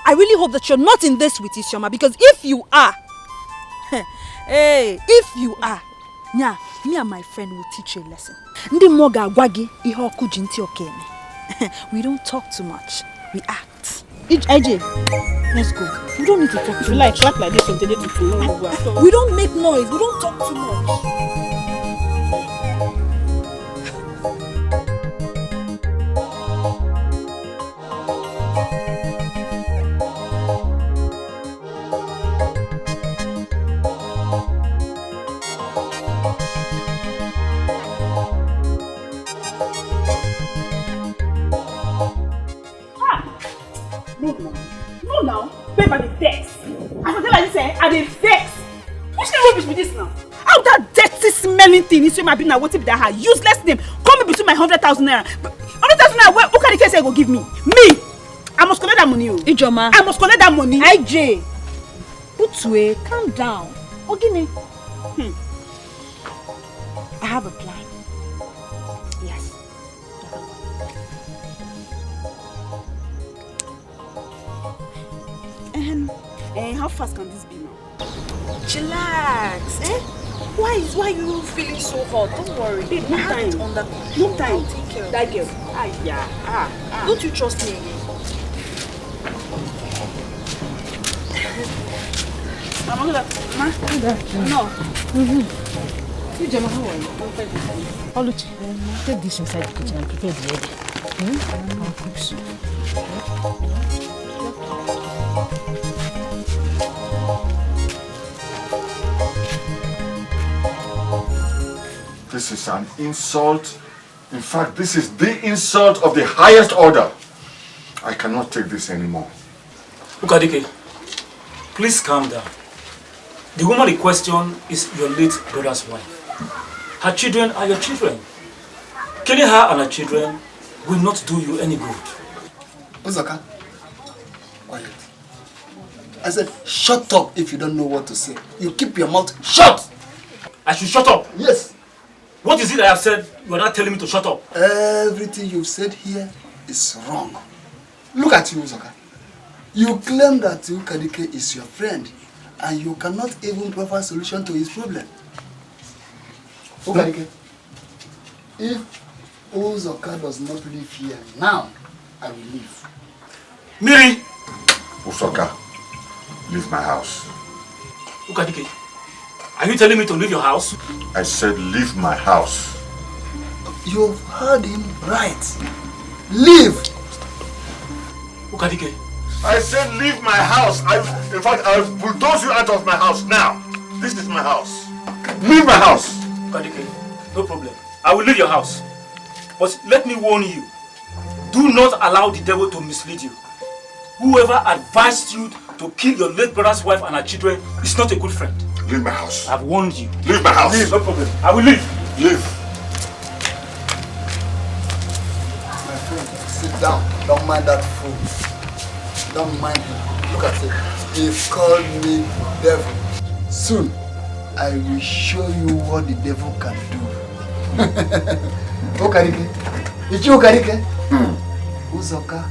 I really hope that you're not in this with Isioma, because if you are, hey, if you are, yeah, me and my friend will teach you a lesson. Ndi moga gwagi iho kujinti okene. We don't talk too much, we act. AJ, let's go. We don't need to talk too much. Clap like this from today to tomorrow. We don't make noise, we don't talk too much. No now, pay by the text. I can tell like this, I dey vex. Which kind of rubbish be this now? How that dirty smelling thing is my being waiting with that her useless name come in between my 100,000 naira. 100,000 naira, who can the case go give me? Me! I must collect that money. Ijoma. I must collect that money. IJ, Utue, calm down. Ogini. I have a plan. Yes. How fast can this be now? Chillax, eh? Why are you feeling so hot? Don't worry. Babe, no time. No time. I'll take care of that girl. Don't you trust me again? Mama, no. You Gemma, how are you? Oluchi, take this inside the kitchen and prepare the egg. I'll cook soup. This is an insult. In fact, this is the insult of the highest order. I cannot take this anymore. Ukadike, please calm down. The woman in question is your late brother's wife. Her children are your children. Killing her and her children will not do you any good. Ozaka, quiet. I said, shut up if you don't know what to say. You keep your mouth shut! I should shut up? Yes. What is it I have said you are not telling me to shut up? Everything you've said here is wrong. Look at you, Ozaka. You claim that Ukadike is your friend and you cannot even provide a solution to his problem. Ukadike, if Ozaka does not live here now, I will leave. Miri! Usoka, leave my house. Ukadike, are you telling me to leave your house? I said leave my house. You've heard him right. Leave! Ukadike. I said leave my house. In fact, I'll bulldoze you out of my house now. This is my house. Leave my house. Ukadike, no problem. I will leave your house. But let me warn you. Do not allow the devil to mislead you. Whoever advised you to kill your late brother's wife and her children is not a good friend. Leave my house. I've warned you. Leave my house. Leave, no problem. I will leave. Leave. My friend, sit down. Don't mind that fool. Don't mind him. Look at it. He called me devil. Soon, I will show you what the devil can do. Okarike. Ichi Okarike. Uzoka.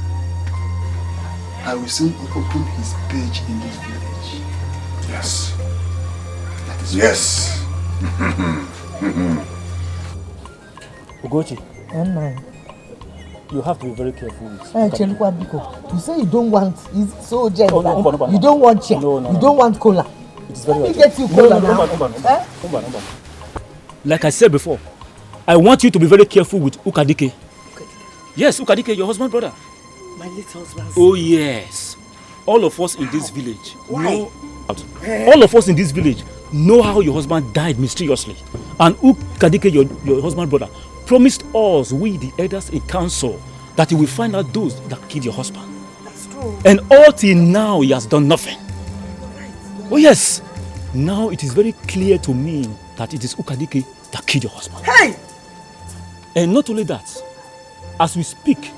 I will soon open his page in this village. Yes. Yes. Ugochi. You have to be very careful with You say you don't want, it's so gentle. No, you don't want chair. No. You don't want cola. It's very Let me get you cola now. Like I said before, I want you to be very careful with Ukadike. Yes, Ukadike, your husband brother. My little husband. Oh yes. All of us in this village Why? All of us in this village know how your husband died mysteriously. And Ukadike, your husband brother, promised us, we the elders in council, that he will find out those that killed your husband. That's true. And all till now he has done nothing. Oh yes. Now it is very clear to me that it is Ukadike that killed your husband. Hey! And not only that, as we speak,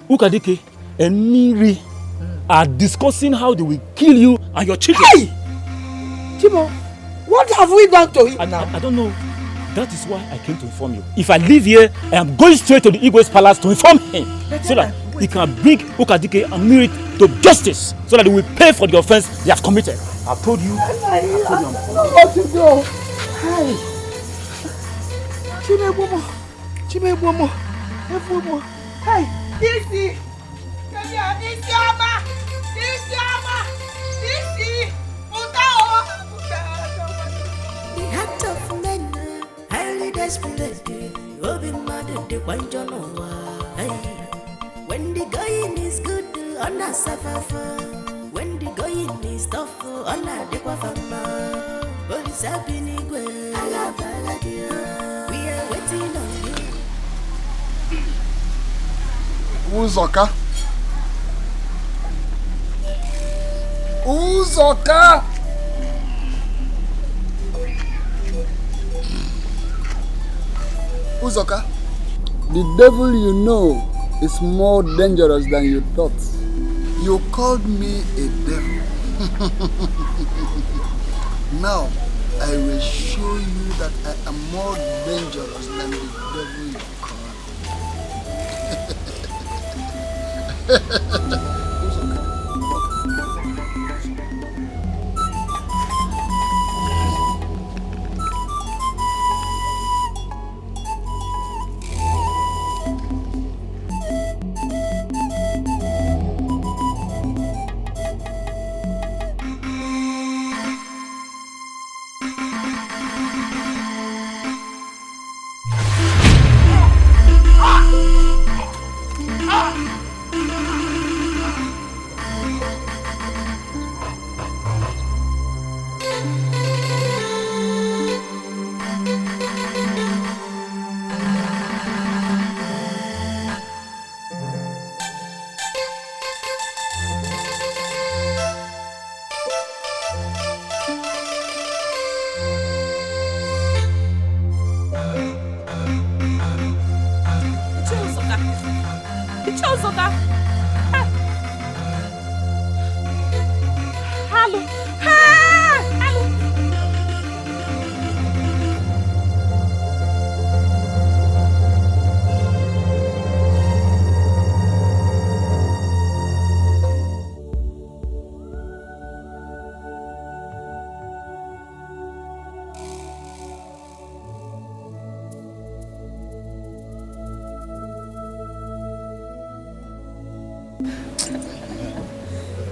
Ukadike and Miri are discussing how they will kill you and your children. Hey! Chibo, what have we done to him now? I don't know. That is why I came to inform you. If I leave here, I am going straight to the Igwe's palace to inform him so that he can bring Ukadike and Mirit to justice so that he will pay for the offense they have committed. I've told you. What to do? Hi. Chimebomo. Hey, Isi. Isioma. The heart of men, highly desperate, be mad at the when the going is good, on a suffer. When the going is tough, on a dequafama. But it's happening well. We are waiting on you. Uzoka. Uzoka. Uzoka. The devil you know is more dangerous than you thought. You called me a devil. Now, I will show you that I am more dangerous than the devil you called.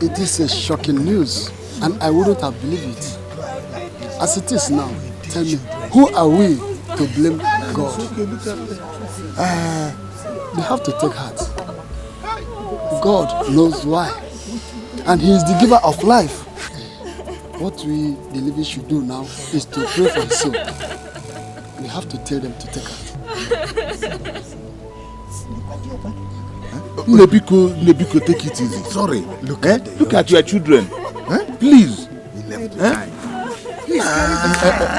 It is a shocking news, and I wouldn't have believed it. As it is now, tell me, who are we to blame God? They have to take heart. God knows why, and He is the giver of life. What we, the living, should do now is to pray for His soul. We have to tell them to take heart. Nebiko, take it easy. Sorry. Look at your children. Please.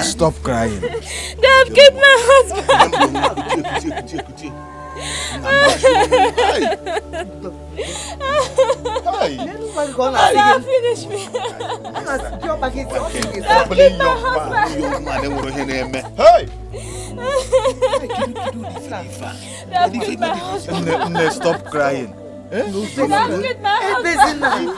Stop crying. They have killed my husband. They have finished me. They have killed my husband. They have killed my husband. Stop crying. They have killed my husband.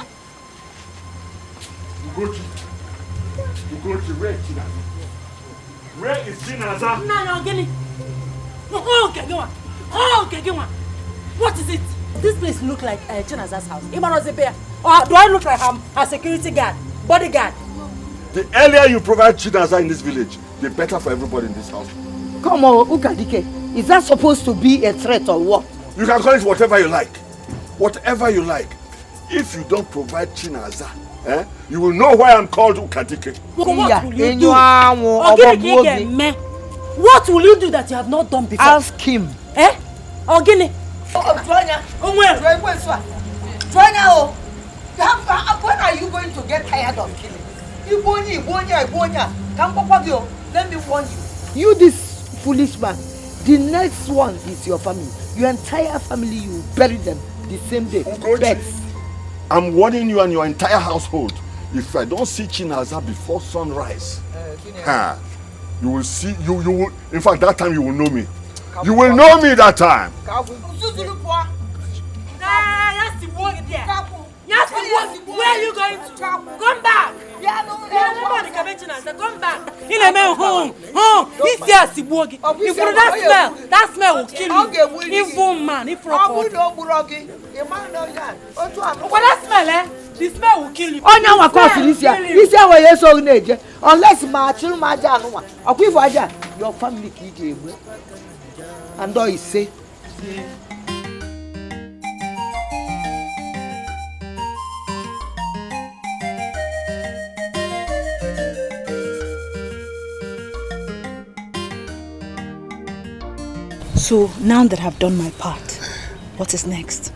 Where is Chinaza? No, get it. What is it? This place look like Chinaza's house. Or do I look like I'm a security guard, bodyguard? The earlier you provide Chinaza in this village, the better for everybody in this house. Come on, Ukadike. Is that supposed to be a threat or what? You can call it whatever you like. Whatever you like. If you don't provide Chinaza, you will know why I'm called Ukadike. What will you do? What will you do that you have not done before? Ask him. Ogini. When are you going to get tired of killing? Let me warn you. You, this foolish man, the next one is your family. Your entire family, you bury them the same day. I'm warning you and your entire household. If I don't see Chinaza before sunrise, You will see, you will, in fact, that time you will know me. You will know me that time. Where are you going to? Come back! Come back! In a man home. He's here, Sibuogi. If for that smell will kill you. Evil man, if for what that smell, eh? The smell will kill you. Oh, now of course this year. This year we are so nature. Unless my children, my dad, your family key and all is safe. So now that I've done my part, what is next?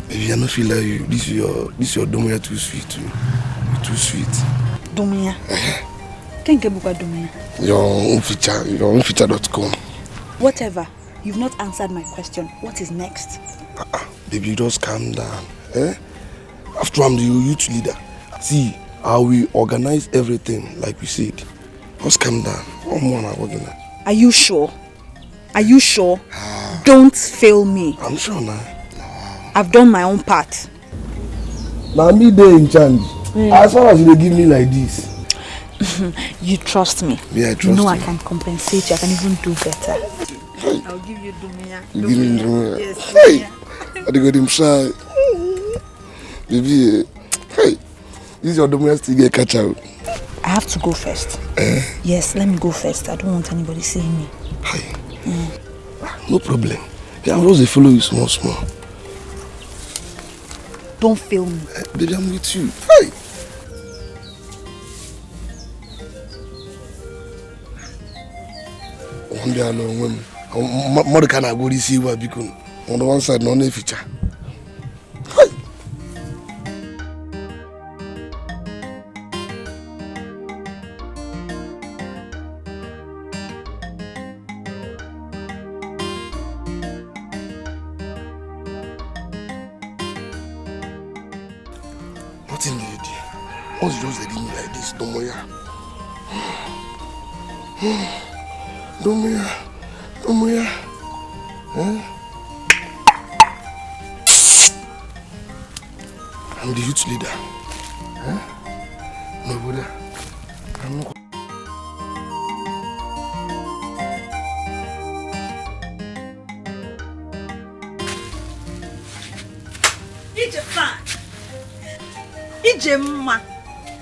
Baby, I don't feel like you. This your Domia too sweet too. You're too sweet. Domia? Can't get book Domia. Your own feature.com. Whatever. You've not answered my question. What is next? Baby, just calm down. After I'm the youth leader. See, I will organize everything like we said. Just calm down. One more I'm working on. Are you sure? Are you sure? Don't fail me. I'm sure now. I've done my own part. Now me there in charge. As far as you give me like this. You trust me. Yeah, I trust you. You I can compensate you. I can even do better. Hey. I'll give you Dumia. You give me Dumia. Yes. Hey! I got him shy. Baby, hey! This is your Dumia still get catch out. I have to go first. Yes, let me go first. I don't want anybody seeing me. Hey. No problem. Yeah, I'm just follow you small. Don't fail me. Baby, I'm with you. Hey! One day I know when more can I go to see what because on the one side, no feature. Hey! Nothing do you do. Once you just give me like this, Domoya. Domoya. I'm the youth leader. No, brother. I'm not.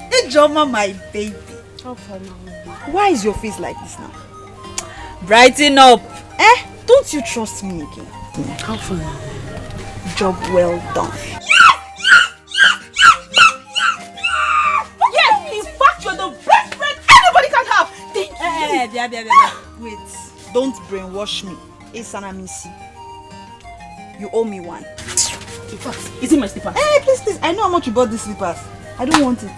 Ijoma, my baby. Why is your face like this now? Brighten up. Don't you trust me again? How far? Job well done. Yes, in fact, you're the best friend anybody can have. Thank you. Wait, don't brainwash me. Esanamisi. You owe me one. Slippers. Is it my slippers? Please. I know how much you bought these slippers. I don't want it.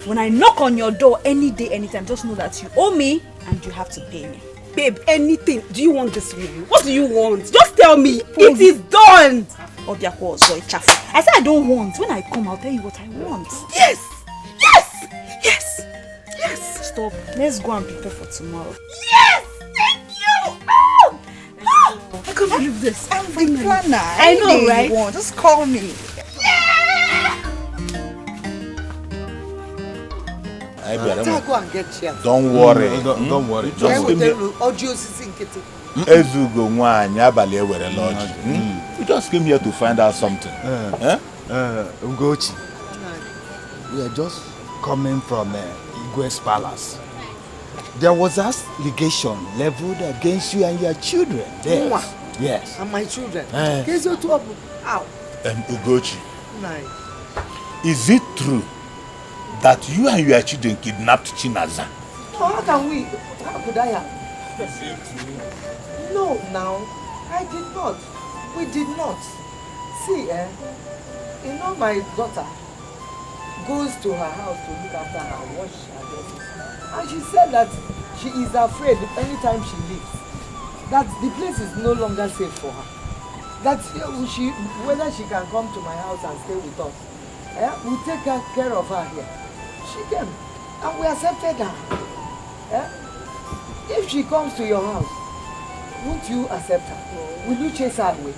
When I knock on your door any day, anytime, just know that you owe me and you have to pay me. Babe, anything. Do you want this with you? What do you want? Just tell me. It is done. I said I don't want. When I come, I'll tell you what I want. Yes. Stop. Let's go and prepare for tomorrow. Yes. Thank you. Oh. I can't believe this. I'm the planner. I know, right? Just call me. Go and get here. Don't worry. Don't worry. Just give me. Ezugo nwanyị abalị ewere lodge. We just came here to find out something. Ugochi. We are just coming from Igwe's palace. There was an allegation leveled against you and your children. Yes. And my children. Ugochi. Is it true that you and your children kidnapped Chinaza? How can we? How could I have? No, now. I did not. We did not. See, you know my daughter goes to her house to look after her, wash her dress. And she said that she is afraid anytime she leaves, that the place is no longer safe for her. That whether she can come to my house and stay with us, we'll take care of her here. She came, and we accepted her. If she comes to your house, won't you accept her? Will you chase her away?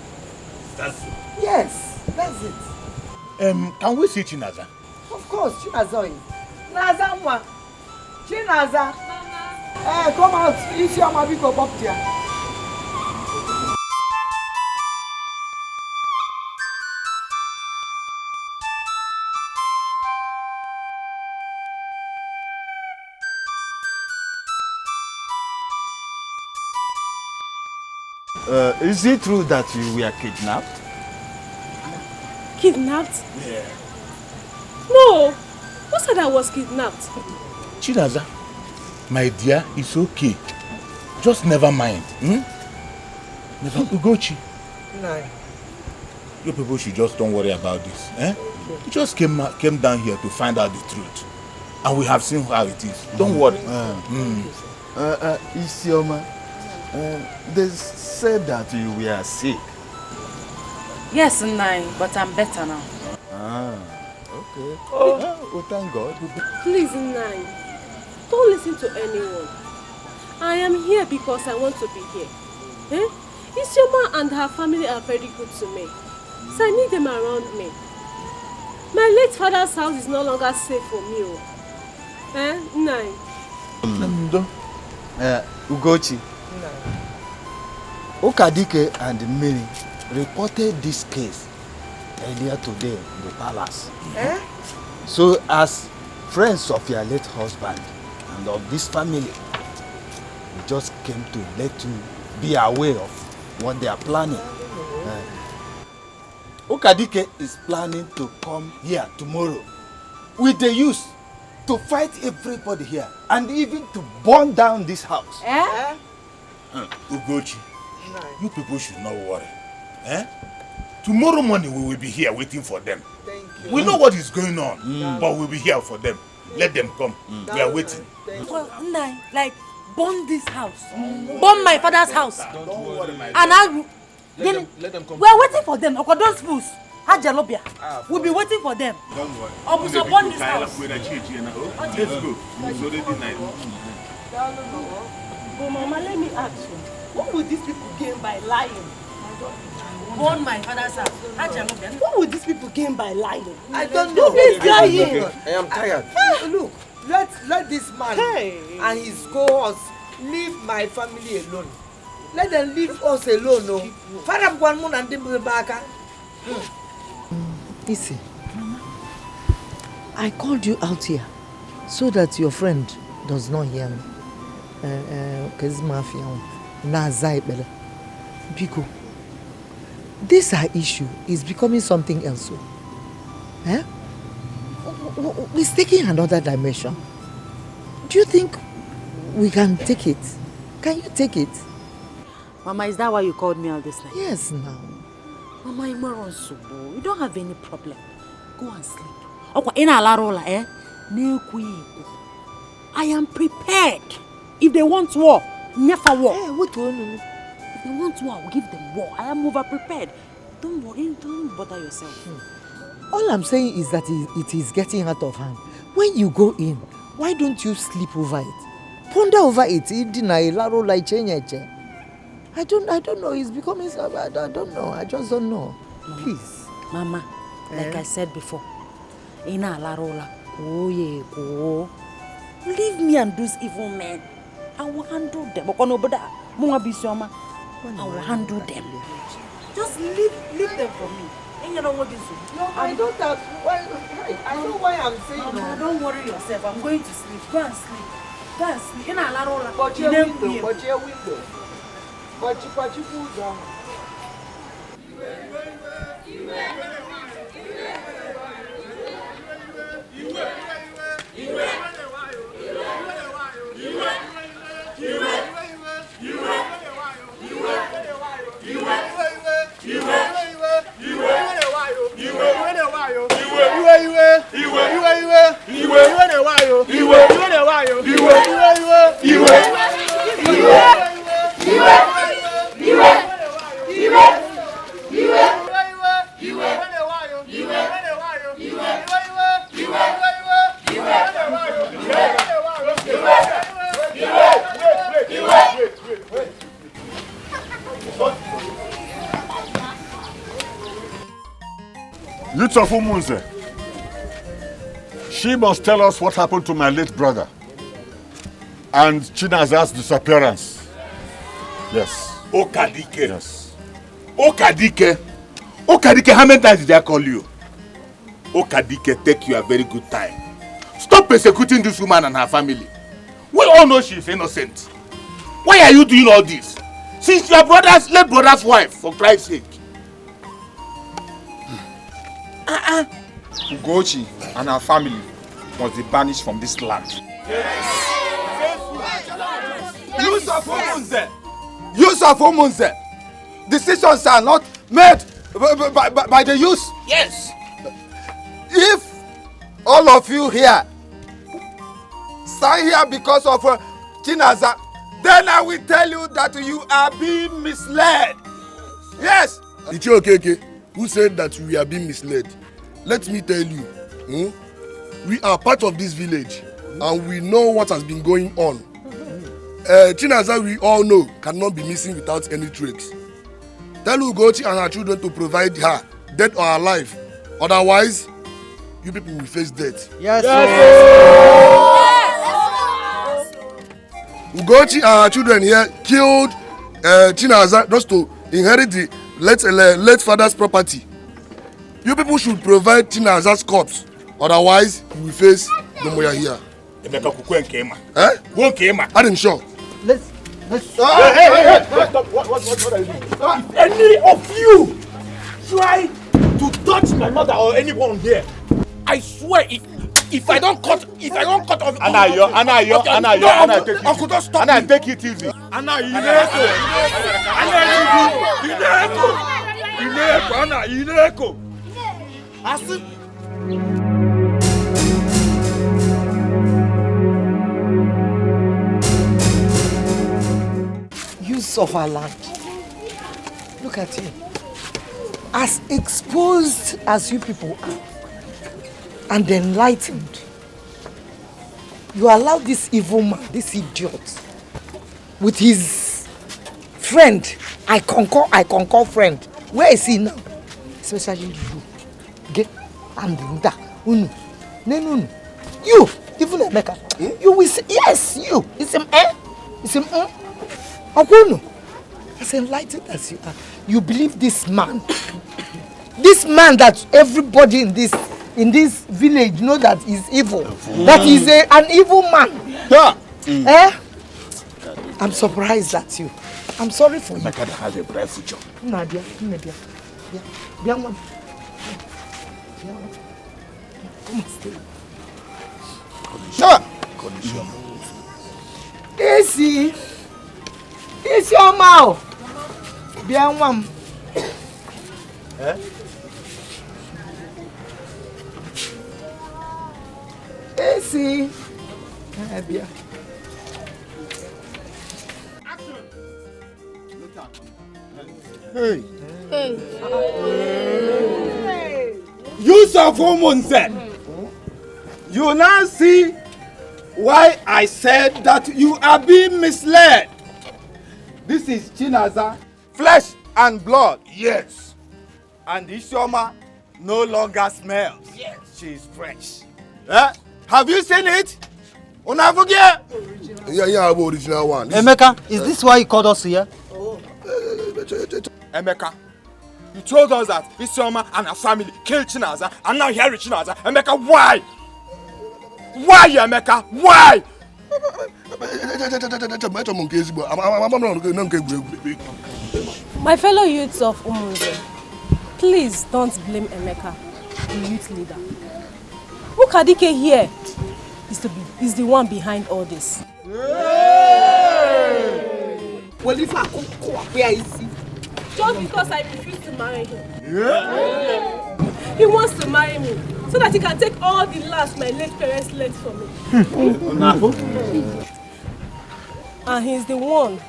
That's it. Yes, that's it. Can we see Chinaza? Of course, Chinaza is. Naza mwa. Chinaza. Come out. It's your mabiko pop here. Is it true that you were kidnapped? Kidnapped? Yeah. No. Who said I was kidnapped? Chinaza, my dear, it's okay. Just never mind. Never Ugochi. No. You people should just don't worry about this. We just came down here to find out the truth. And we have seen how it is. Don't worry. Isioma, they said that you were sick. Yes, Nai, but I'm better now. Okay. Oh, thank God. Please, Nai, don't listen to anyone. I am here because I want to be here. Isioma and her family are very good to me. So I need them around me. My late father's house is no longer safe for me. Nai. Ugochi. Okadike and Miri reported this case earlier today in the palace. So as friends of your late husband and of this family, we just came to let you be aware of what they are planning. Okadike is planning to come here tomorrow with the youth to fight everybody here and even to burn down this house. Ugochi, you people should not worry. Tomorrow morning we will be here waiting for them. We know what is going on, but we'll be here for them. Let them come. We are waiting. Well, Nai, like, burn this house. Burn my father's house. Don't worry, my And let them come. We are waiting for them. Okay, those fools. Hajalobia. We'll be waiting for them. Don't worry. Also burn this house. Let's go. It's already night. But Mama, let me ask you, what would these people gain by lying? Burn my father's house. Hajalobia. What would these people gain by lying? I don't know. Nobody's lying. I am tired. Look, let this man and his cohorts leave my family alone. Let them leave us alone. No. Father Guanmun and Dimbaka. Listen, I called you out here so that your friend does not hear me. Because this our issue is becoming something else. It's taking another dimension. Do you think we can take it? Can you take it? Mama, is that why you called me out this night? Yes, now. Mama, you don't have any problem. Go and sleep. Okay, in Alarola, I am prepared. If they want war, never war. What will you? If they want war, I will give them war. I am over prepared. Don't worry, don't bother yourself. All I'm saying is that it is getting out of hand. When you go in, why don't you sleep over it? Ponder over it. I don't know. It's becoming. I don't know. I just don't know. Please, Mama. Like I said before, ina alarola. Leave me and those evil men. I will handle them. I will handle them. Just leave them for me. And you know what this is? No, I don't have. I know why I'm saying. Mama, don't worry yourself. I'm going to sleep. Go and sleep. Go and sleep. Ina alarola. But your window. But you pull down. Youth of Umunze, she must tell us what happened to my late brother and Chinaza's disappearance. Yes. Okadike. Yes. Okadike. Okadike, how many times did I call you? Okadike, take you a very good time. Stop persecuting this woman and her family. We all know she is innocent. Why are you doing all this? Since your late brother's wife, for Christ's sake. Ugochi and her family must be banished from this land. Use of Umunze. Decisions are not made by the youth. Yes. If all of you here stand here because of Chinaza, then I will tell you that you are being misled. Yes. It's okay. Who said that we are being misled? Let me tell you, we are part of this village and we know what has been going on. Chinaza, we all know, cannot be missing without any tricks. Tell Ugochi and her children to provide her, dead or alive. Otherwise, you people will face death. Yes. Ugochi and her children here killed Chinaza just to inherit the late father's property. You people should provide Chinaza's corpse. Otherwise, you will face the moya here. I'm sure. Let's Hey, stop. What are you doing? If any of you try to touch my mother or anyone here, I swear if I don't cut off Anna, take it easy. Anna, use of our land. Look at him. As exposed as you people are and enlightened, you allow this evil man, this idiot, with his friend, I concur friend. Where is he now? Especially you. Okay? And Unu. You, even Emeka, you will say, yes, you. It's him, It's him, as enlightened as you are, you believe this man that everybody in this village know that is evil, that is an evil man. I'm surprised at you. I'm sorry for you. I can't have a bright future. Nadia. Come on, stay. Easy. It's your mouth. Bien one. Easy. Bien. Hey. Use of woman said. You now see why I said that you are being misled. This is Chinaza, flesh and blood. Yes. And Isioma no longer smells. Yes. She is fresh. Have you seen it? Yeah, I'm original one. Emeka, is this why you called us here? Emeka, you told us that Isioma and her family killed Chinaza, and now here is Chinaza. Emeka, why? Why, Emeka? Why? My fellow youths of Umunze, please don't blame Emeka, the youth leader. Ukadike here is the one behind all this. Well, if I come, where is he? Just because I refuse to marry him. He wants to marry me so that he can take all the last my late parents left for me. And he's the one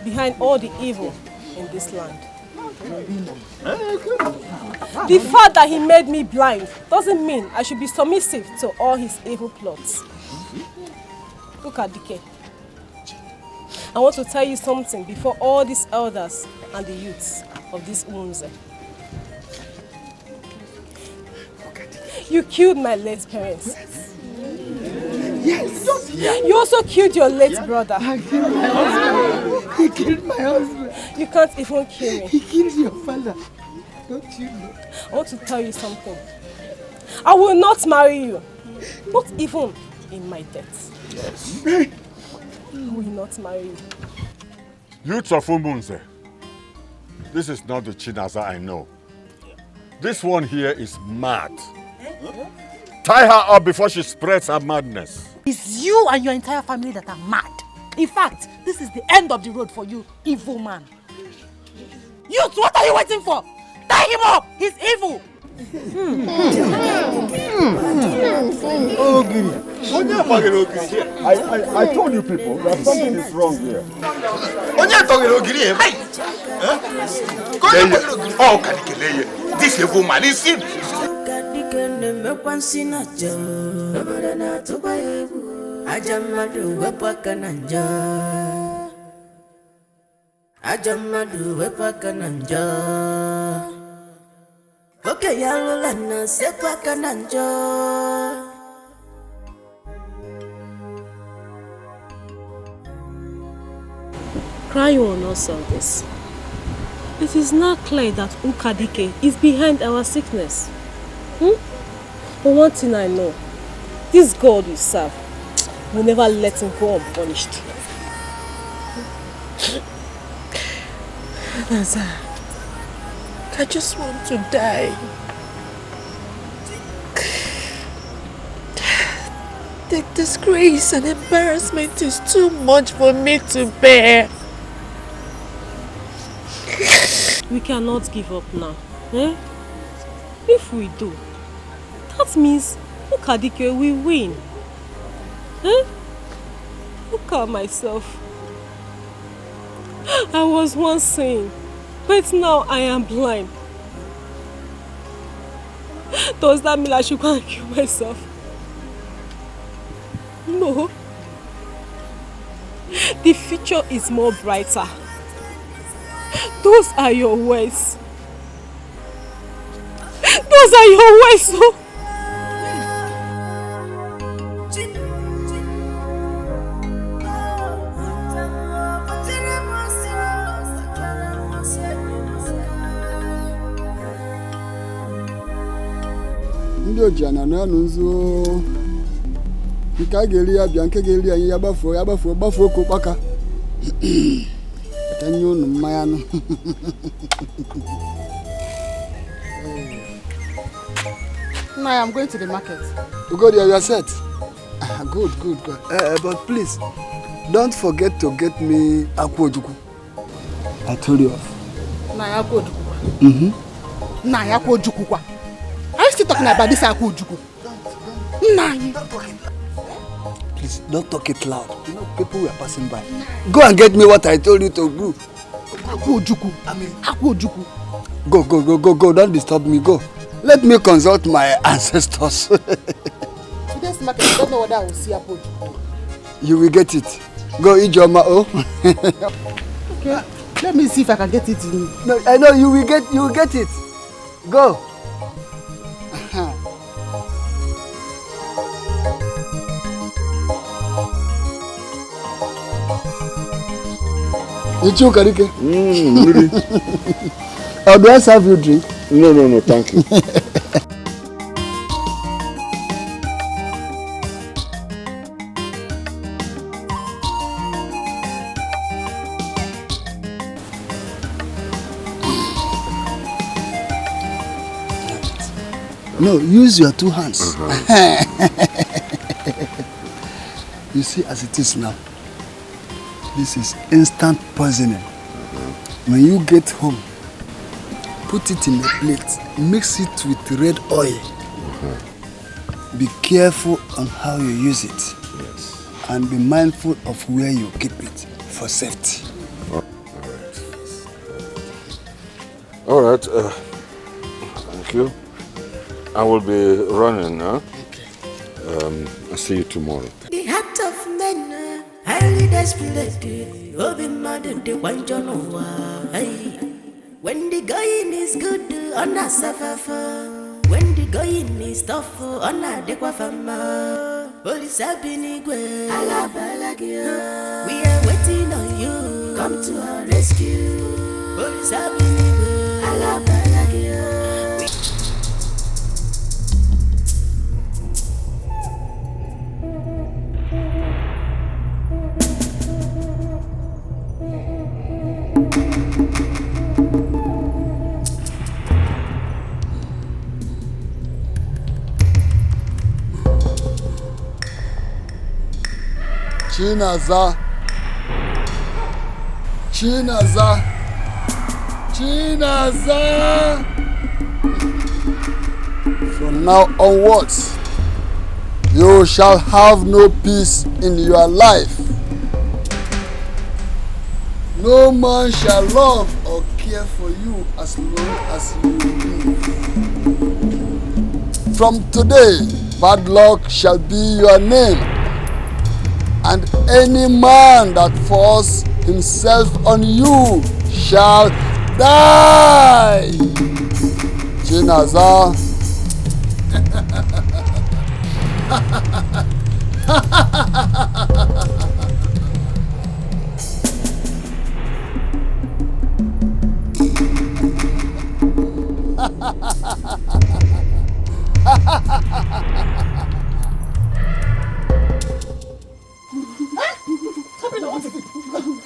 behind all the evil in this land. The fact that he made me blind doesn't mean I should be submissive to all his evil plots. Look at Dike. I want to tell you something before all these elders and the youths of this Umunze. You killed my late parents. Yes. You also killed your late brother. I killed my husband. He killed my husband. You can't even kill me. He killed your father. Don't you know? I want to tell you something. I will not marry you. Not even in my death. Yes. I will not marry you. Youths of Umunze, this is not the Chinaza I know. This one here is mad. Tie her up before she spreads her madness. It's you and your entire family that are mad. In fact, this is the end of the road for you, evil man. Youth, what are you waiting for? Tie him up! He's evil! I told you people that something is wrong here. Oh, this evil man is him. Okay, yalulana sepa kananjo. Crying will not solve this. It is now clear that Ukadike is behind our sickness. But one thing I know, this God we serve will never let him go unpunished. Naza, I just want to die. The disgrace and embarrassment is too much for me to bear. We cannot give up now. If we do, that means Ukadike will win. Look at myself. I was once seeing, but now I am blind. Does that mean I should go and kill myself? No. The future is more brighter. Those are your words. Those are your words, so. Ndị ojana na nzu nke a ga-eri ya bịa nke ga-eri anyị ya gbafuo ka ụkpaka enye unu mmanya nụ. No, I'm going to the market. You go there, you are set. Good. But please, don't forget to get me akwojuku. I told you off. Na akwojuku. Na akwojuku kwa. Are you still talking about this akwojuku? Please, don't talk it loud. You know, people were passing by. Go and get me what I told you to do. Akwojuku. Akwojuku. Go. Don't disturb me. Go. Let me consult my ancestors. Today's market, I don't know whether I will see akwojuku. You will get it. Go eat your mao. Okay. Let me see if I can get it. No, I know you will get it. Go. You too, Karike? Really? Or do I serve you drink? No, thank you. No, use your two hands. You see, as it is now, this is instant poisoning. When you get home, put it in a plate, mix it with red oil. Be careful on how you use it. Yes. And be mindful of where you keep it for safety. All right. Thank you. I will be running, huh? Okay. I'll see you tomorrow. The heart of men highly desperate. Obi mad de wanjono wa. When the going is good, on a suffer. When the going is tough, ona de kwa fama. Police have been igwe. We are waiting on you. Come to our rescue. Police have been igwe. Chinaza. From now onwards, you shall have no peace in your life. No man shall love or care for you as long as you live. From today, bad luck shall be your name. And any man that forces himself on you shall die. Chinaza.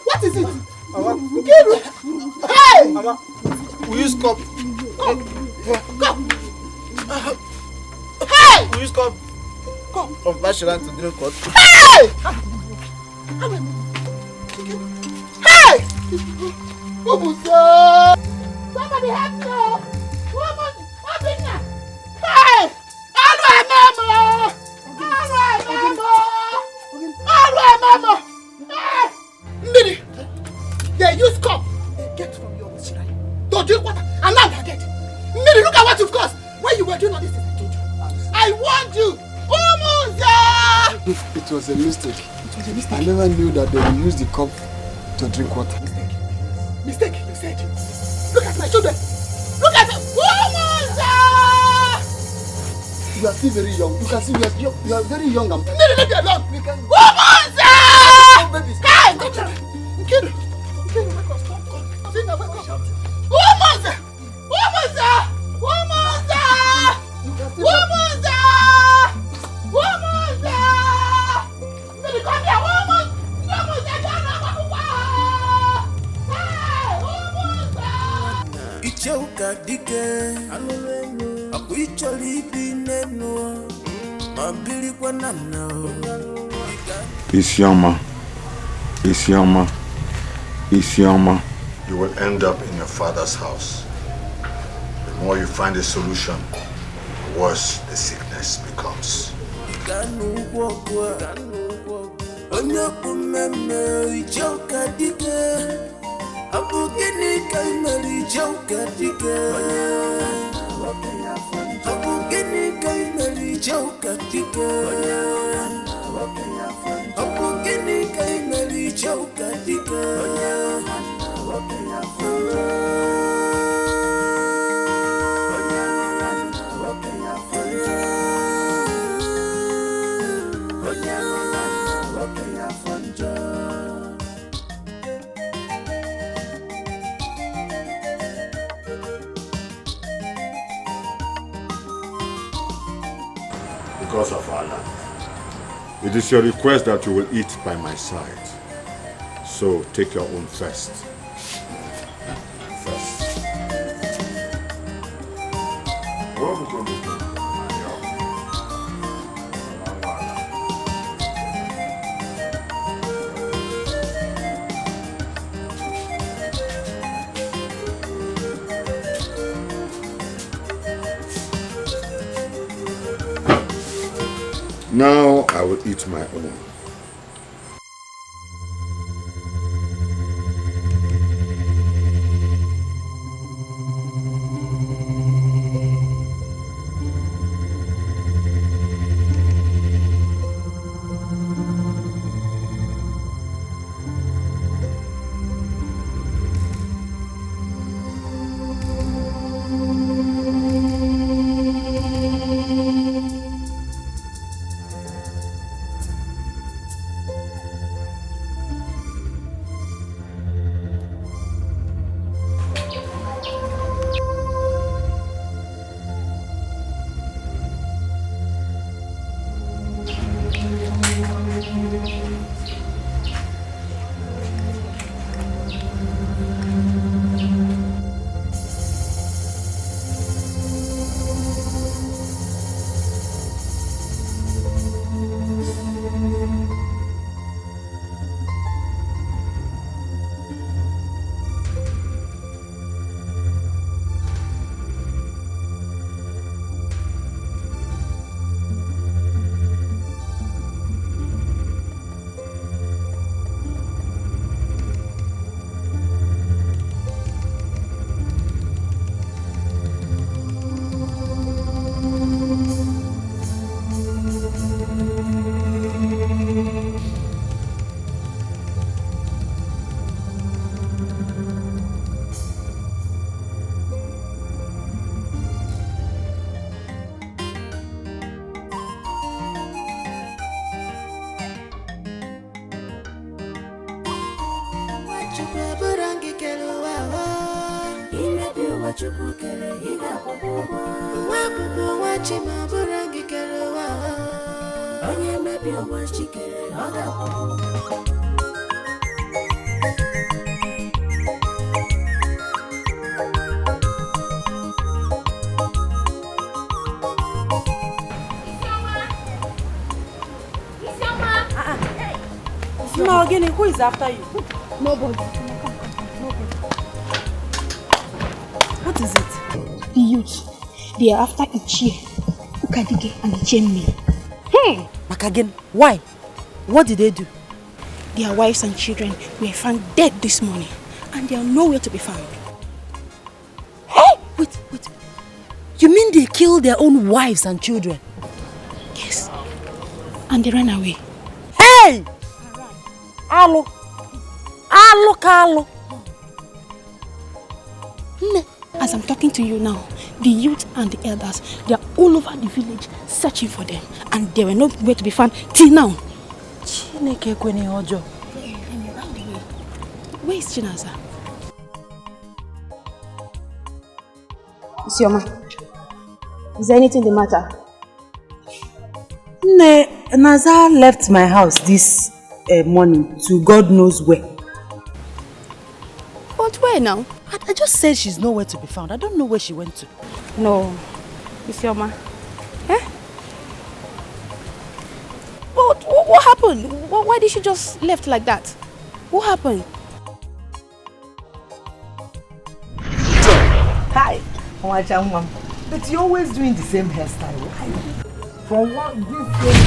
What is it? Hey! Mama, will you stop? Come! Hey! Will you stop? Come! From Bashiran to drink what? Hey! Hey! Somebody help me! Woman, help me! Hey! Hey! They use cup. They get from your Shirai. Don't drink water. And now they're dead. Miri, look at what you've caused. When you were doing all this, I told you. I warned you. It was a mistake. I never knew that they would use the cup to drink water. Mistake, you said. Look at my children. Look at them. You are still very young. You can see you are very young. Miri, leave me alone. We can... Babies. Hey, come here. Nkiru, wake up. Stop. Zina, wake up. Womanza! Baby, come here, woman! Icheuka dike, akuicholi bineno, mabili kwa nana. Isioma. You will end up in your father's house. The more you find a solution, the worse the sickness becomes. Because of Allah, it is your request that you will eat by my side. So take your own first. Now I will eat my own. No, again, who is after you? Nobody. What is it? The youth. They are after Ichie, Ukadige, and Ichie. Makagen, why? What did they do? Their wives and children were found dead this morning, and they are nowhere to be found. Hey! Wait. You mean they killed their own wives and children? Yes. And they ran away. Hey! Alo. As I'm talking to you now, the youth and the elders, they are all over the village searching for them, and they were nowhere to be found till now. Where is Chinaza? Isioma, is there anything the matter? Naza left my house this morning to God knows where. But where now? I just said she's nowhere to be found. I don't know where she went to. No, Isioma. But what happened? Why did she just left like that? What happened? Hi, but you're always doing the same hairstyle. Why? From what this day.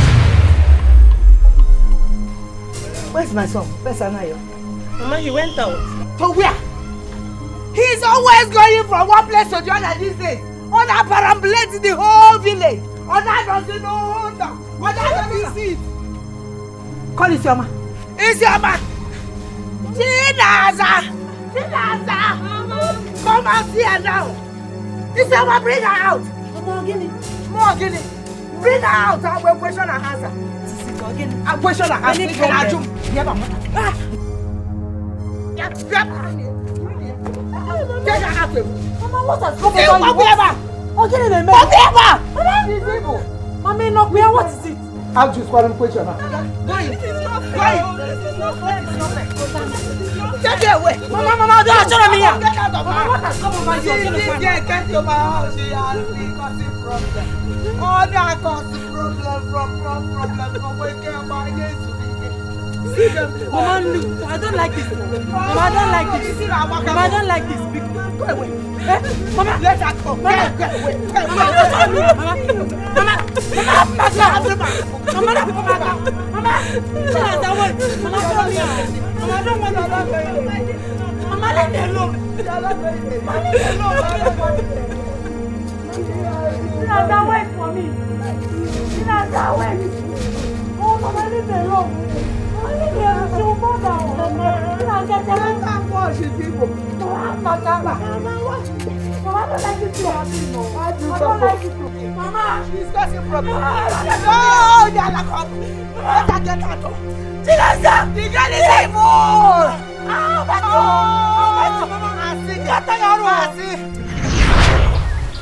Where's my son? Where's Anayo? Mama, he went out. To where? He's always going from one place to the other these days. On a perambulates the whole village. On that doesn't know. On that doesn't see it. Call Isioma. Isioma! Chinaza! Come out here now. Isioma, bring her out. More Guinea. Bring her out. I will question her answer. I question her answer. Get her out. Mama, what has come over you? Mommy, knock me out. What is it? I'll just question her. Get her away. Mama, don't show me here. Get out of my house. Get to my house. She has been causing problem. All that causing problem from waking up my days to Mama, look, I don't like this. Mama, I don't like this. Mama, I don't like this. Go away. Mama, let her go. Get away. Mama, let me alone. Wait for me. Wait. Oh, Mama, leave me alone. Mama, she's causing problem. No, they are not coming. Let her get out. Chinaza, the girl is evil.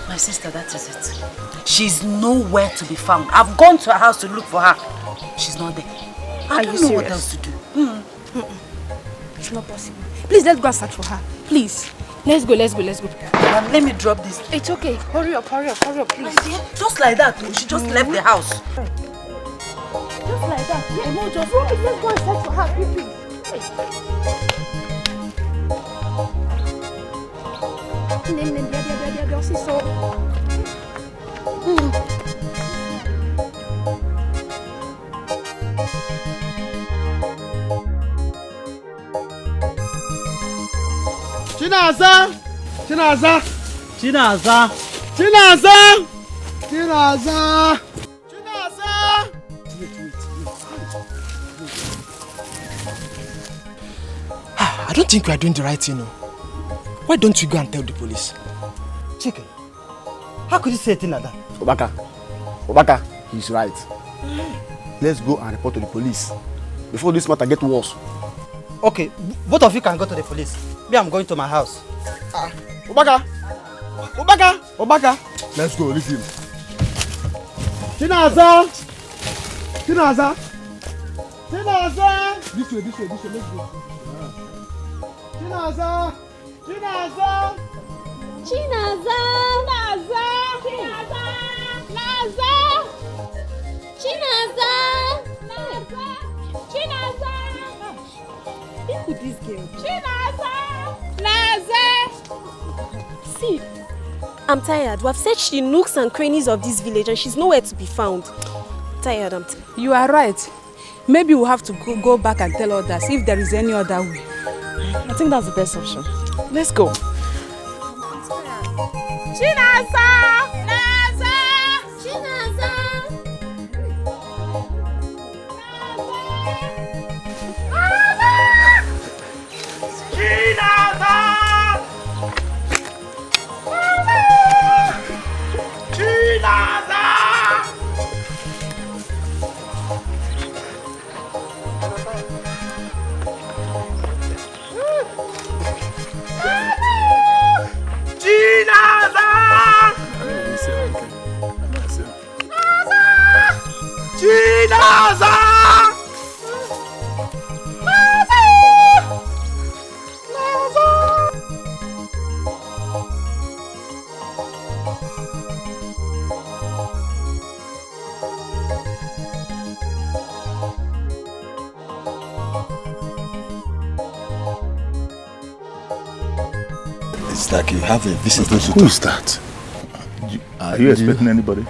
My sister, that is it. She's nowhere to be found. I've gone to her house to look for her. She's not there. I don't know what else to do. It's not possible. Please, let's go and search for her. Please. Let's go. Let me drop this. It's okay. Hurry up, please. Just like that, she just left the house. Just like that. Yeah, no, just let's go and search for her, quickly. I don't think we are doing the right thing. No. Why don't you go and tell the police? Chicken, how could you say a thing like that? Obaka, he's right. Let's go and report to the police before this matter gets worse. Okay, both of you can go to the police. Me, I'm going to my house. Obaka, Obaka. Let's go, leave him. Chinaza! This way, let's go. Chinaza! Who this girl? See, I'm tired. We have searched the nooks and crannies of this village and she's nowhere to be found. Tired, I'm tired. You are right. Maybe we'll have to go back and tell others if there is any other way. I think that's the best option. Let's go. It's like you have a visitor. Who's that? Are you expecting anybody?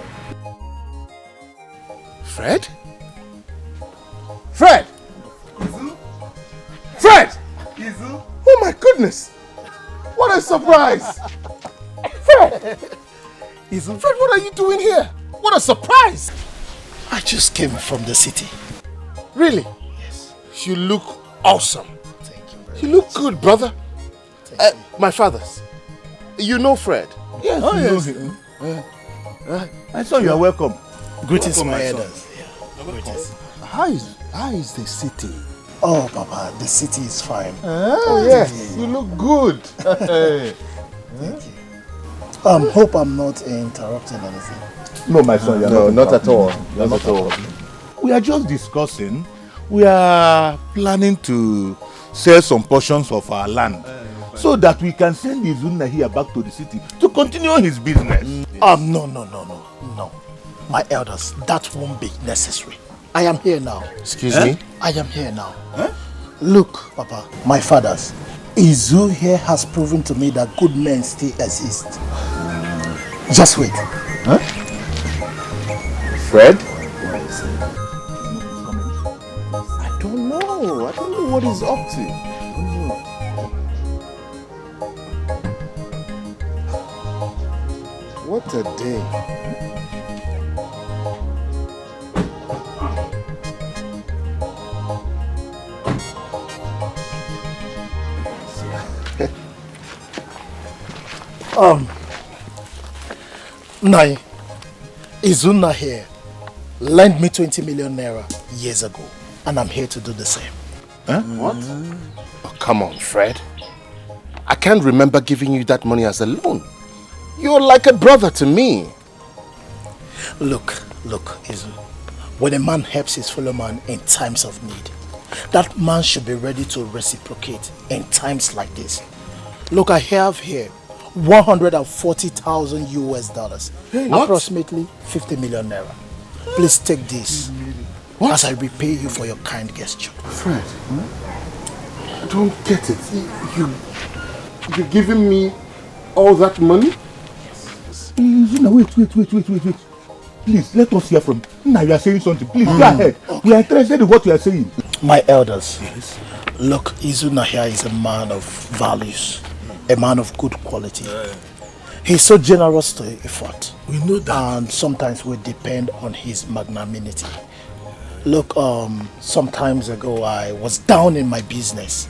Fred? Fred! Oh my goodness! What a surprise! Fred! Fred, what are you doing here? What a surprise! I just came from the city. Really? Yes. You look awesome. Thank you very much. You look good, brother. My father's. You know Fred? Yes, oh, yes. Know him. My son, you are welcome. Greetings, welcome, my elders. Greetings. How is the city? Oh, Papa, the city is fine. Oh, yes. You look good. Thank you. Hope I'm not interrupting anything. No, my son, you are no, not at all. Not at all. We are just discussing. We are planning to sell some portions of our land so that we can send Izuna here back to the city to continue his business. No. My elders, that won't be necessary. I am here now. Excuse me? I am here now. Look, Papa, my fathers, Izu here has proven to me that good men still exist. Just wait. Fred? I don't know. I don't know what he's up to. What a day. Nai, Izuna here lent me 20 million naira years ago, and I'm here to do the same. What? Oh, come on, Fred. I can't remember giving you that money as a loan. You're like a brother to me. Look, Izu. When a man helps his fellow man in times of need, that man should be ready to reciprocate in times like this. Look, I have here 140,000 US dollars, approximately 50 million naira. Please take this as I repay you for your kind gesture. Fred, I don't get it. You're giving me all that money? Wait. Please, let us hear from you. Now you are saying something. Please, go ahead. Okay. We are interested in what you are saying. My elders, look, Izuna here is a man of values, a man of good quality. He's so generous to effort. We know that. And sometimes we depend on his magnanimity. Look, some times ago I was down in my business.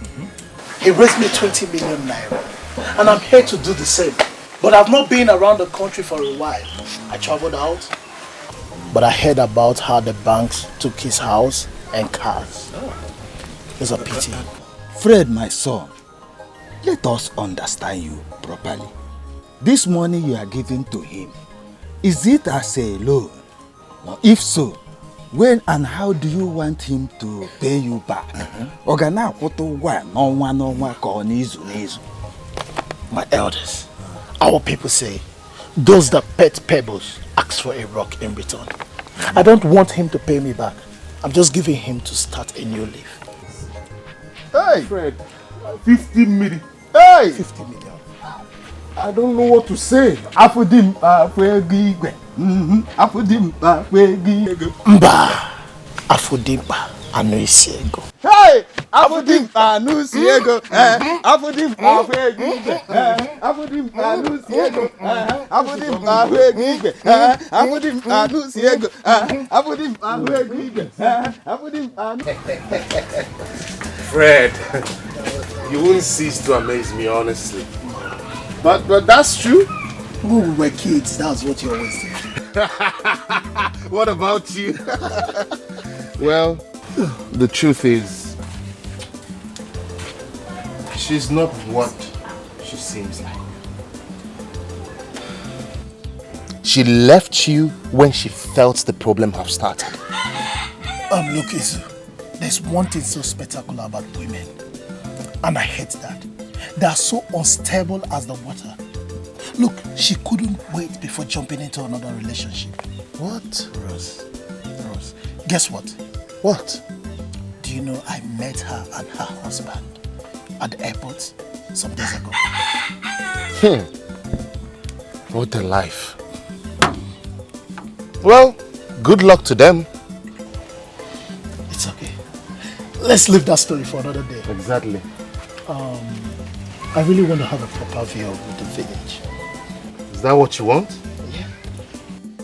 He raised me 20 million naira. And I'm here to do the same. But I've not been around the country for a while. I traveled out. But I heard about how the banks took his house and cars. It's a pity. Fred, my son, let us understand you properly. this money you are giving to him, is it as a loan? Now, if so, when and how do you want him to pay you back? My elders, our people say, those that pet pebbles ask for a rock in return. I don't want him to pay me back. I'm just giving him to start a new life. Hey, Fred, 50 million. Hey, 50 million. I don't know what to say. Afudim, Mba, Afudimba, Anuisiego. Hey, Afudim, Anuisiego. Afudim, Afudim, Afudim, Anuisiego. Afudim, Afudim, Afudim, Anuisiego. Afudim, Afudim, Afudim. Fred, you wouldn't cease to amaze me, honestly. But that's true. When we were kids, that's what you always did. What about you? Well, the truth is, she's not what she seems like. She left you when she felt the problem have started. Look, Izu, there's one thing so spectacular about women, and I hate that. They are so unstable as the water. Look, she couldn't wait before jumping into another relationship. What? Rose, guess what? What? Do you know I met her and her husband at the airport some days ago? What a life. Well, good luck to them. It's okay. Let's leave that story for another day. Exactly. I really want to have a proper view of the village. Is that what you want? Yeah.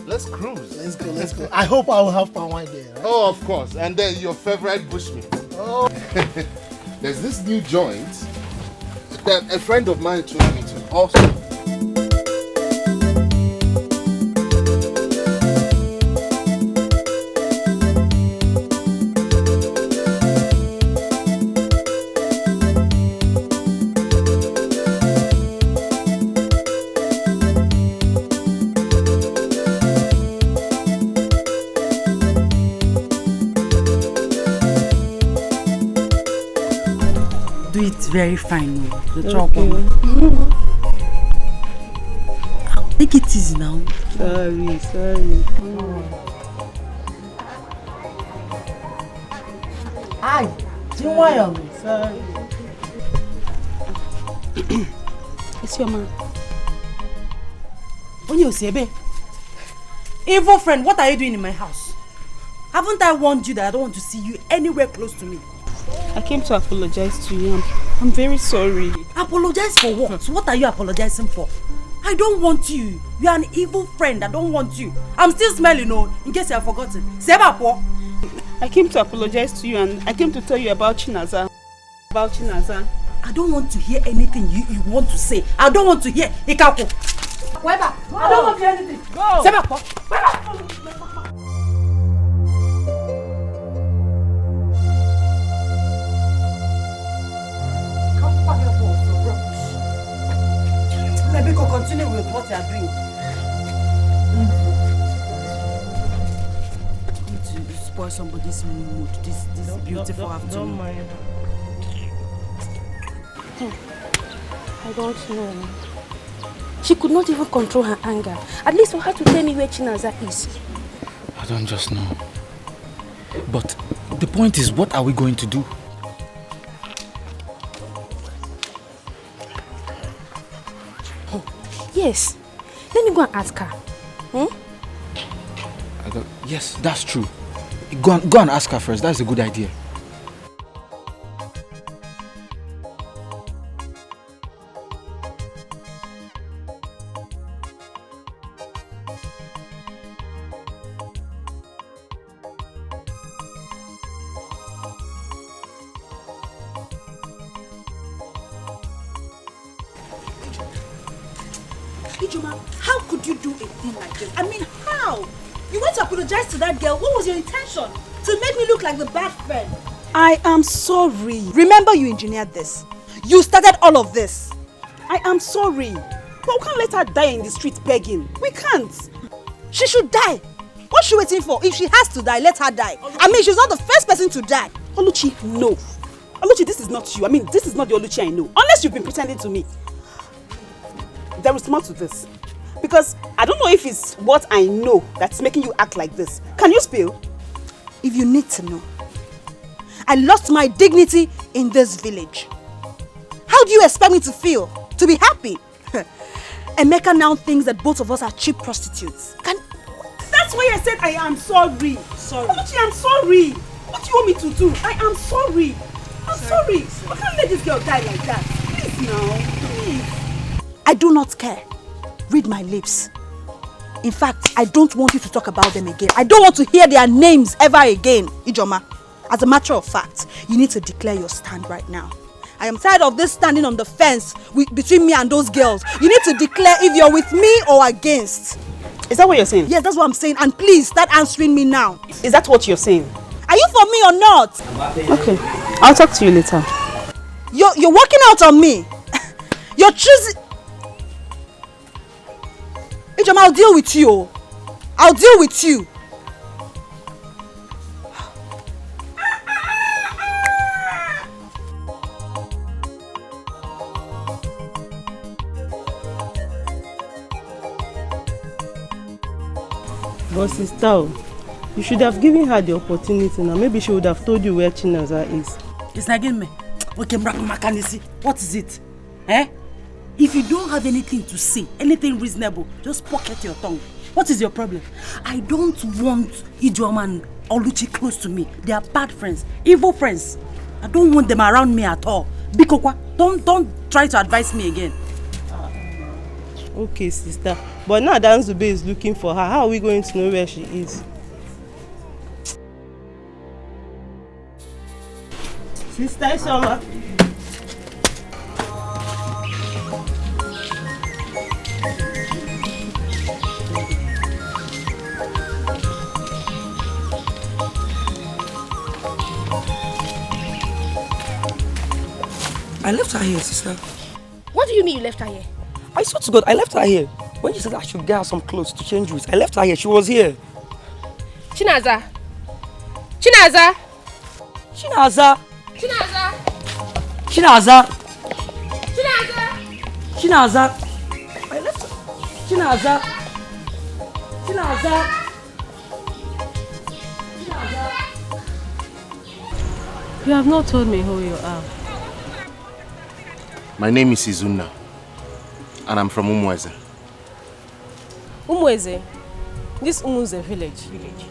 Let's cruise. Let's go. I hope I will have palm wine there. Right? Oh, of course. And then your favorite bushmeat. Oh. There's this new joint that a friend of mine took me to. Awesome. Very fine, the chocolate. Take it easy now. Sorry. Aye, sorry. It's your man. When you say, babe, evil friend, what are you doing in my house? Haven't I warned you that I don't want to see you anywhere close to me? I came to apologize to you. I'm very sorry. Apologize for what? What are you apologizing for? I don't want you. You are an evil friend. I don't want you. I'm still smelling, in case you have forgotten. I came to apologize to you and I came to tell you about Chinaza. I don't want to hear anything you want to say. I don't want to hear Ikaku. I don't want to hear anything. Go. Maybe continue with what you are doing. Need to spoil somebody's mood this beautiful afternoon. Don't mind. I don't know. She could not even control her anger. At least for her to tell me where Chinaza is. I don't just know. But the point is, what are we going to do? Yes. Let me go and ask her. Yes, that's true. Go and ask her first. That's a good idea. How could you do a thing like this? I mean, how? You went to apologize to that girl. What was your intention? To make me look like the bad friend? I am sorry. Remember, you engineered this. You started all of this. I am sorry. But we can't let her die in the street begging. We can't. She should die. What's she waiting for? If she has to die, let her die. I mean, she's not the first person to die. Oluchi, no. Oluchi, this is not you. I mean, this is not the Oluchi I know. Unless you've been pretending to me. There is more to this. Because I don't know if it's what I know that's making you act like this. Can you spill? If you need to know, I lost my dignity in this village. How do you expect me to feel? To be happy? Emeka now thinks that both of us are cheap prostitutes. That's why I said I am sorry. Sorry. Oluchi, I'm sorry. What do you want me to do? I am sorry. I'm sorry. I can't let this girl die like that. Please now. Please. I do not care. Read my lips. In fact, I don't want you to talk about them again. I don't want to hear their names ever again, Ijoma. As a matter of fact, you need to declare your stand right now. I am tired of this standing on the fence between me and those girls. You need to declare if you're with me or against. Is that what you're saying? Yes, that's what I'm saying. And please, start answering me now. Is that what you're saying? Are you for me or not? Okay. I'll talk to you later. You're working out on me. You're choosing... Ijoma, I'll deal with you. I'll deal with you. But sister, you should have given her the opportunity now. Maybe she would have told you where Chinaza is. It's again me. Okay, Makanisi. What is it? Eh? If you don't have anything to say, anything reasonable, just pocket your tongue. What is your problem? I don't want Ijoma and Oluchi close to me. They are bad friends, evil friends. I don't want them around me at all. Bikokwa, don't try to advise me again. Okay, sister. But now Danzube is looking for her. How are we going to know where she is? Sister Isoma. I left her here, sister. What do you mean you left her here? I swear to God, I left her here. When she said I should get her some clothes to change with, I left her here. She was here. Chinaza. Chinaza. Chinaza. Chinaza. Chinaza. Chinaza. Chinaza. I left her. Chinaza. Chinaza. Chinaza. You have not told me who you are. My name is Izuna, and I'm from Umweze. Umweze? This Umweze village?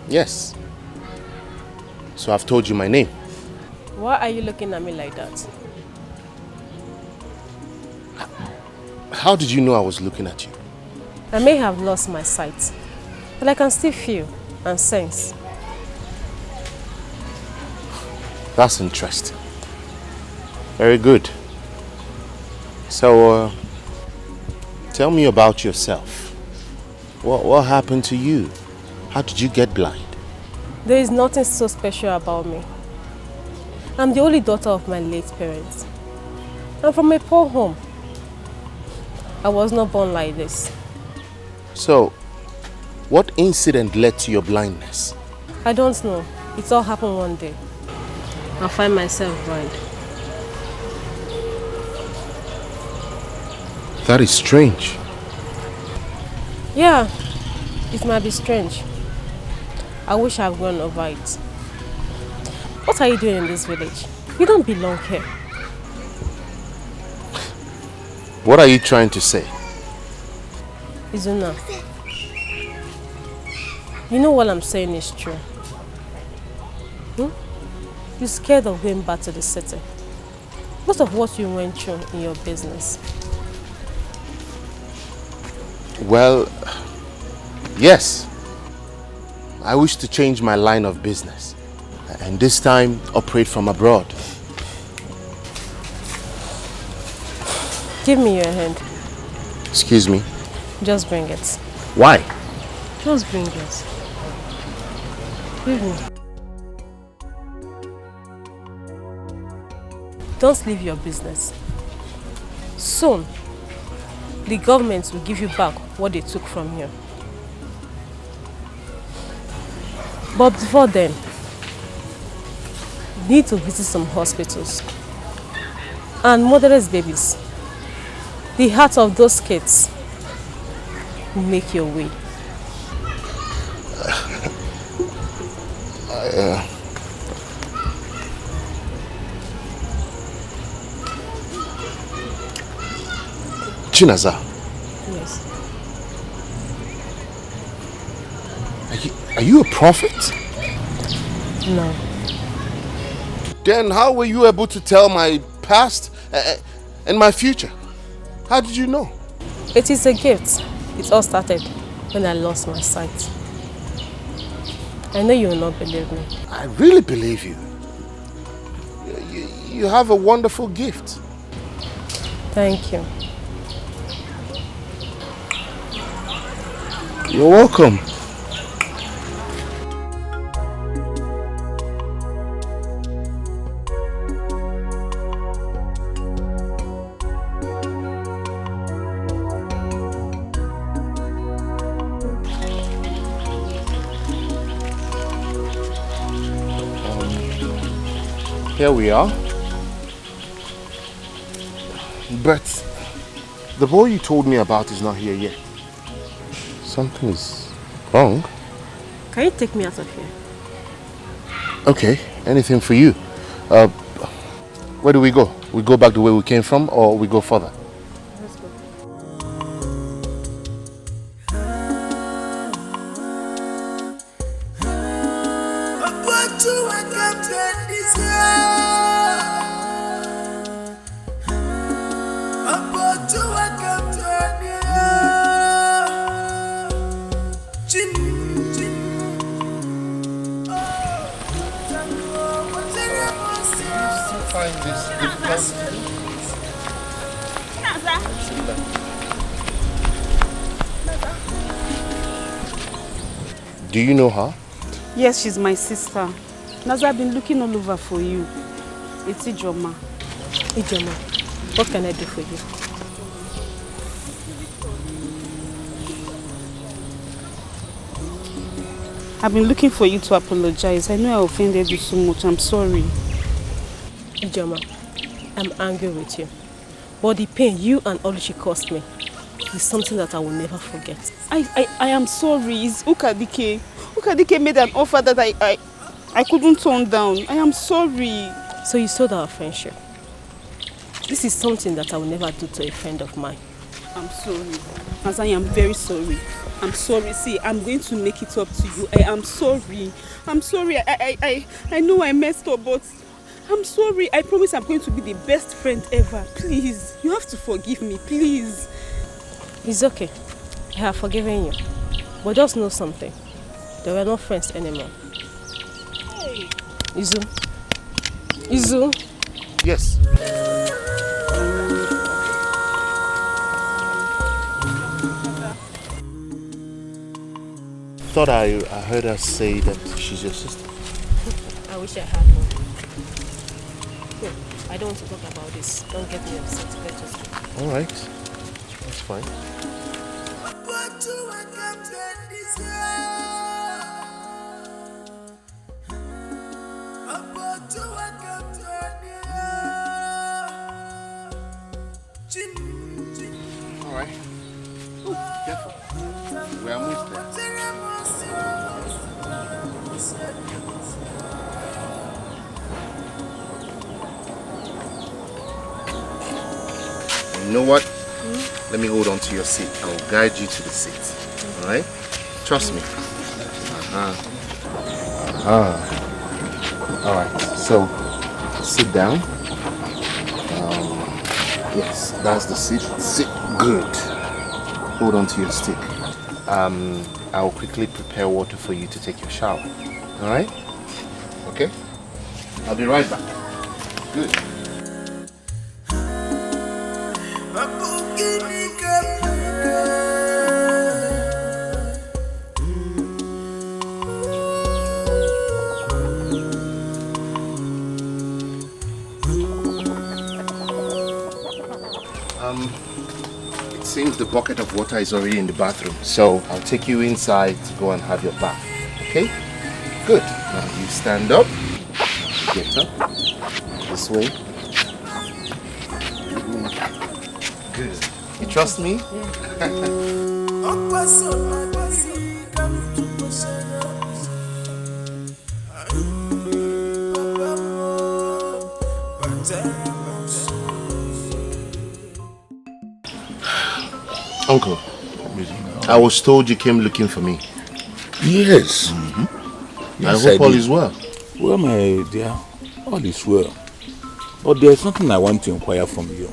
Yes. So I've told you my name. Why are you looking at me like that? How did you know I was looking at you? I may have lost my sight, but I can still feel and sense. That's interesting. Very good. So, tell me about yourself. What happened to you? How did you get blind? There is nothing so special about me. I'm the only daughter of my late parents. I'm from a poor home. I was not born like this. So, what incident led to your blindness? I don't know. It all happened one day. I'll find myself blind. That is strange. Yeah, it might be strange. I wish I've gone over it. What are you doing in this village? You don't belong here. What are you trying to say? Izuna, you know what I'm saying is true. You're scared of going back to the city because of what you went through in your business. Well, yes. I wish to change my line of business and this time operate from abroad. Give me your hand. Excuse me? Just bring it. Why? Just bring it. Give me. Don't leave your business. Soon, the government will give you back what they took from you. But before then, you need to visit some hospitals and motherless babies. The heart of those kids will make your way. Chinaza. Yes. Are you a prophet? No. Then how were you able to tell my past and my future? How did you know? It is a gift. It all started when I lost my sight. I know you will not believe me. I really believe you. You have a wonderful gift. Thank you. You're welcome. Here we are. But the boy you told me about is not here yet. Something is wrong. Can you take me out of here? Okay, anything for you. Where do we go? We go back the way we came from, or we go further? Let's go. Do you know her? Yes, she's my sister. Naza, I've been looking all over for you. It's Ijoma. Ijoma, what can I do for you? I've been looking for you to apologize. I know I offended you so much. I'm sorry. Ijoma, I'm angry with you. But the pain you and Oluchi caused me is something that I will never forget. I am sorry. It's Ukadike. Ukadike made an offer that I couldn't turn down. I am sorry. So you sold our friendship. This is something that I will never do to a friend of mine. I'm sorry. As I am very sorry. I'm sorry. See, I'm going to make it up to you. I am sorry. I'm sorry. I know I messed up, but I'm sorry. I promise I'm going to be the best friend ever. Please, you have to forgive me, please. It's okay. I have forgiven you. But just know something. They were not friends anymore. Hey. Izu. Izu. Yes. Thought I heard her say that she's your sister. I wish I had one. No, I don't want to talk about this. Don't get me upset. Let's just go. All right. That's fine. All right. Oh, careful. We are almost there. You know what? Let me hold on to your seat. I will guide you to the seat. All right? Trust me. All right. So, sit down. Yes, that's the seat. Sit good. Hold on to your stick. I will quickly prepare water for you to take your shower. All right? Okay? I'll be right back. Good. It seems the bucket of water is already in the bathroom, so I'll take you inside to go and have your bath. Okay? Good. Now you stand up. Get up. This way. Good. You trust me? Uncle, I was told you came looking for me. Yes. Yes, I hope all is well. Well, my dear, all is well. But there's something I want to inquire from you.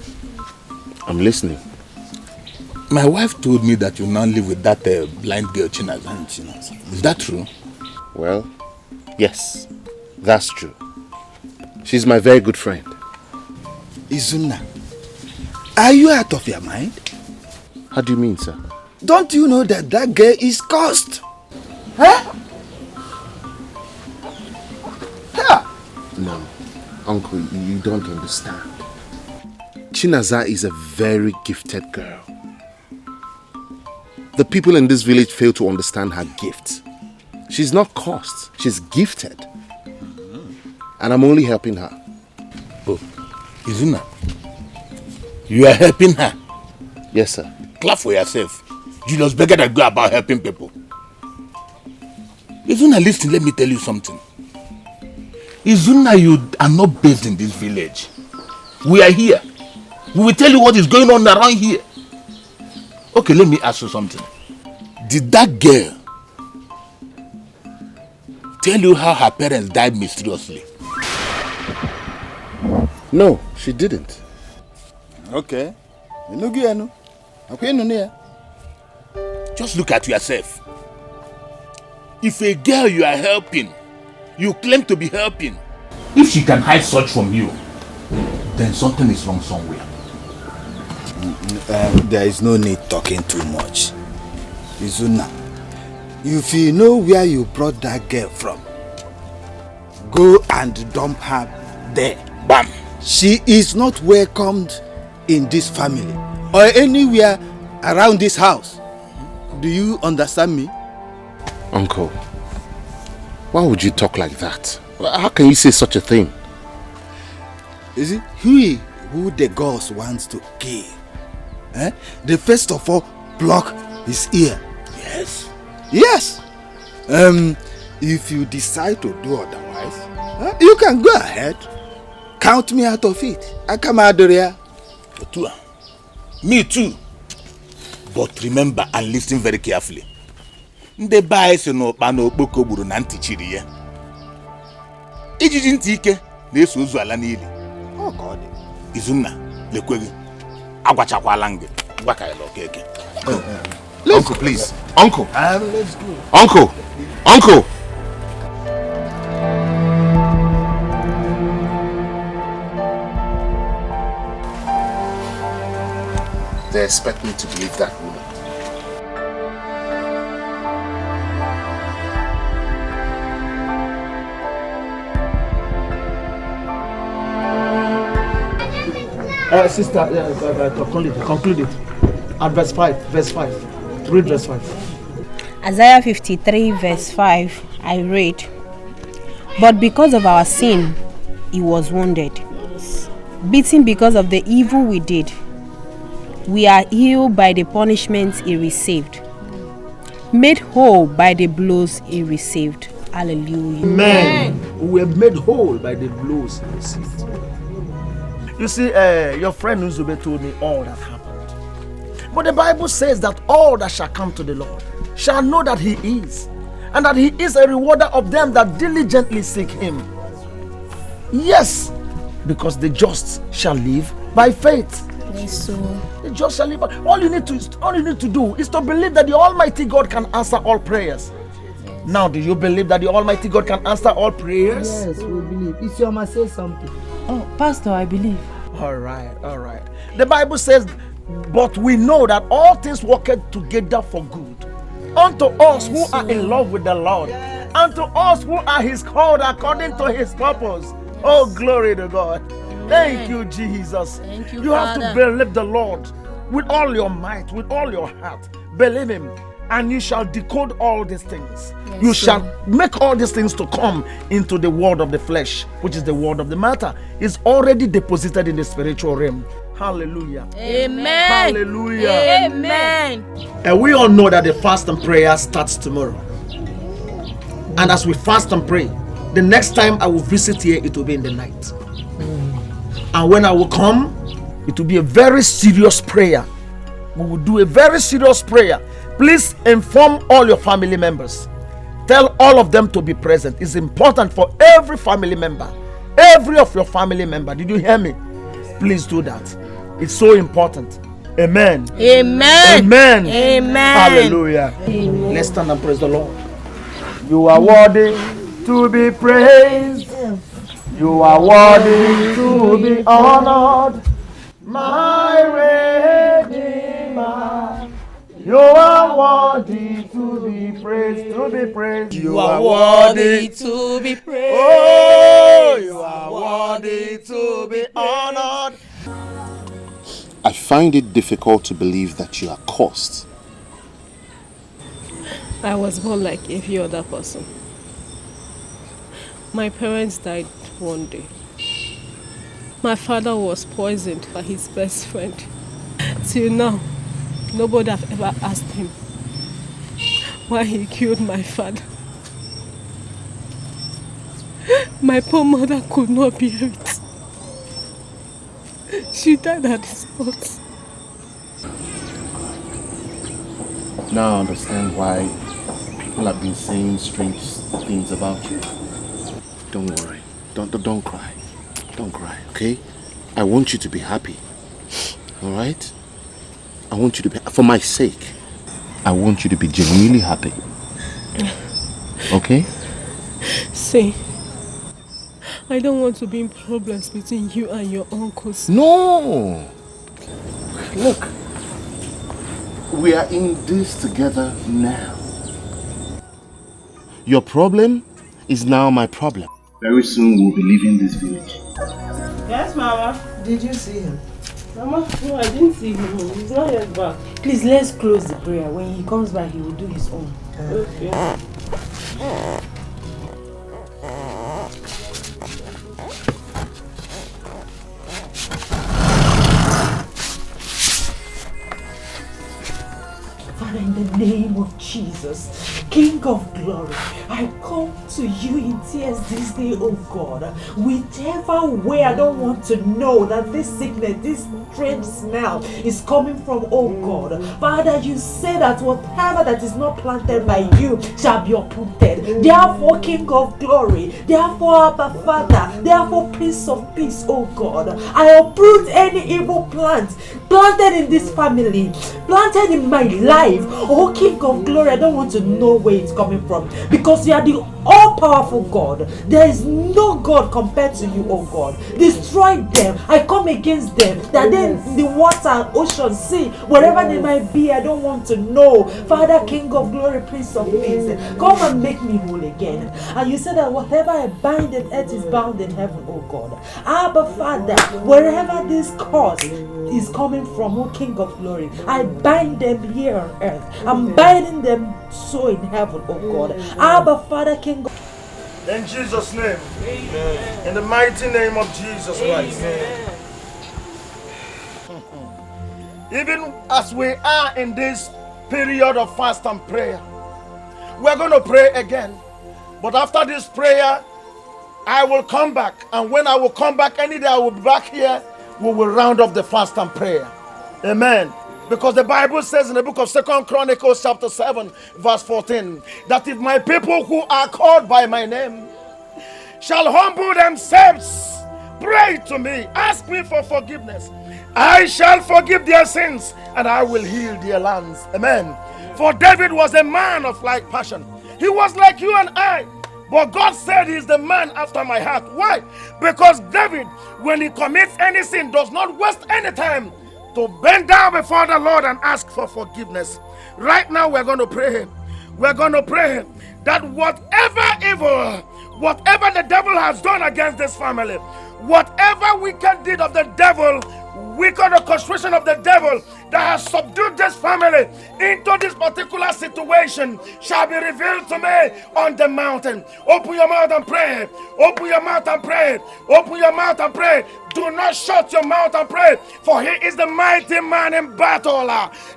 I'm listening. My wife told me that you now live with that blind girl, Chinaza. Is that true? Well, yes, that's true. She's my very good friend. Izuna, are you out of your mind? How do you mean, sir? Don't you know that that girl is cursed? Huh? Yeah. No, Uncle, you don't understand. Chinaza is a very gifted girl. The people in this village fail to understand her gift. She's not cursed, she's gifted. And I'm only helping her. Oh, Izuna, you are helping her? Yes, sir. Clap for yourself. Julius Beggar that go about helping people. Izuna, listen, let me tell you something. Izuna, you are not based in this village. We are here. We will tell you what is going on around here. Okay, let me ask you something. Did that girl tell you how her parents died mysteriously? No, she didn't. Okay. Just look at yourself. If a girl you are helping, you claim to be helping, if she can hide such from you, then something is wrong somewhere. There is no need talking too much. Izuna, if you know where you brought that girl from, go and dump her there. Bam! She is not welcomed in this family or anywhere around this house. Do you understand me? Uncle, why would you talk like that? How can you say such a thing? Is it he who the gods wants to kill? They first of all block his ear. Yes? Yes. If you decide to do otherwise, you can go ahead. Count me out of it. I come out there. Me too. But remember and listen very carefully. Ndị bae si n'ụkpa okpoko gburu na ntị chiri ya. Ijiji ntị ike na-eso ozu ala n'ili. Oh God. Izunna, lekwe gị. Agwachakwala ngị. Gwa ka ịlọ keke. Uncle, please. Uncle. Let's go. Uncle. Uncle. They expect me to believe that woman. Sister, conclude it. At verse 5, Read verse 5. Isaiah 53 verse 5, I read, "But because of our sin, he was wounded, beaten because of the evil we did. We are healed by the punishment he received, made whole by the blows he received." Hallelujah. Amen. We were made whole by the blows he received. You see, your friend Nuzube told me all that happened. But the Bible says that all that shall come to the Lord shall know that he is, and that he is a rewarder of them that diligently seek him. Yes, because the just shall live by faith. Yes, so the just shall live by. All you need to do is to believe that the Almighty God can answer all prayers. Yes. Now, do you believe that the Almighty God can answer all prayers? Yes, we believe. Isioma, say something. Oh, Pastor, I believe. All right. The Bible says, "But we know that all things work together for good unto us who are in love with the Lord, unto us who are his called according to his purpose." Oh, glory to God. Thank you, Jesus. Thank you, You have to believe the Lord. with all your might, with all your heart. Believe him, and you shall decode all these things. Yes, You sir. shall make all these things to come into the word of the flesh, which is the word of the matter. It's already deposited in the spiritual realm. Hallelujah. Amen. Hallelujah. Amen. And we all know that the fast and prayer starts tomorrow. And as we fast and pray, the next time I will visit here, it will be in the night. And when I will come, it will be a very serious prayer. We will do a very serious prayer. Please inform all your family members. Tell all of them to be present. It's important for every family member. Every of your family member. Did you hear me? Please do that. It's so important. Amen. Amen. Amen. Amen. Hallelujah. Amen. Let's stand and praise the Lord. You are worthy to be praised. You are worthy to be honored. My Redeemer. You are worthy to be praised, to be praised. You are worthy to be praised. Oh, you are worthy to be honored. I find it difficult to believe that you are cursed. I was born like every other person. My parents died one day. My father was poisoned by his best friend. Till now, nobody have ever asked him why he killed my father. My poor mother could not bear it. She died at the spot. Now I understand why people have been saying strange things about you. Don't worry. Don't cry. Don't cry, okay? I want you to be happy. Alright? I want you to be, for my sake, I want you to be genuinely happy. Okay? See, I don't want to be in problems between you and your uncles. No! Look, we are in this together now. Your problem is now my problem. Very soon we'll be leaving this village. Yes, Mama. Did you see him? Mama, no, I didn't see him. He's not yet back. Please, let's close the prayer. When he comes back, he will do his own. Okay. Father, in the name of Jesus, King of glory, I come to you in tears this day, oh God. Whichever way, I don't want to know that this sickness, this strange smell is coming from, oh God. Father, you say that whatever that is not planted by you shall be uprooted. Therefore, King of glory, therefore, Abba Father, therefore, Prince of Peace, oh God, I uproot any evil plant planted in this family, planted in my life. Oh King of glory, I don't want to know where it's coming from, because you are the all-powerful God. There is no God compared to you, oh God. Destroy them. I come against them, that they in the water, ocean, sea, wherever they might be, I don't want to know. Father, King of glory, Prince of Peace, come and make me whole again. And you said that whatever I bind on earth is bound in heaven, oh God. Abba Father, wherever this cause is coming from, oh King of glory, I bind them here on earth. I'm binding them so in heaven, oh God. Abba Father, King of... In Jesus' name. Amen. In the mighty name of Jesus Christ. Amen. Even as we are in this period of fast and prayer, we're going to pray again. But after this prayer, I will come back. And when I will come back, any day I will be back here, we will round up the fast and prayer. Amen. Because the Bible says in the book of 2 Chronicles chapter 7 verse 14 that if my people who are called by my name shall humble themselves, pray to me, ask me for forgiveness, I shall forgive their sins and I will heal their lands. Amen. For David was a man of like passion. He was like you and I. But God said he's the man after my heart. Why? Because David, when he commits any sin, does not waste any time to bend down before the Lord and ask for forgiveness. Right now we're going to pray. We're going to pray that whatever evil, whatever the devil has done against this family, whatever wicked deed of the devil, wicked orchestration of the devil that has subdued this family into this particular situation shall be revealed to me on the mountain. Open your mouth and pray. Open your mouth and pray. Open your mouth and pray. Do not shut your mouth and pray, for he is the mighty man in battle,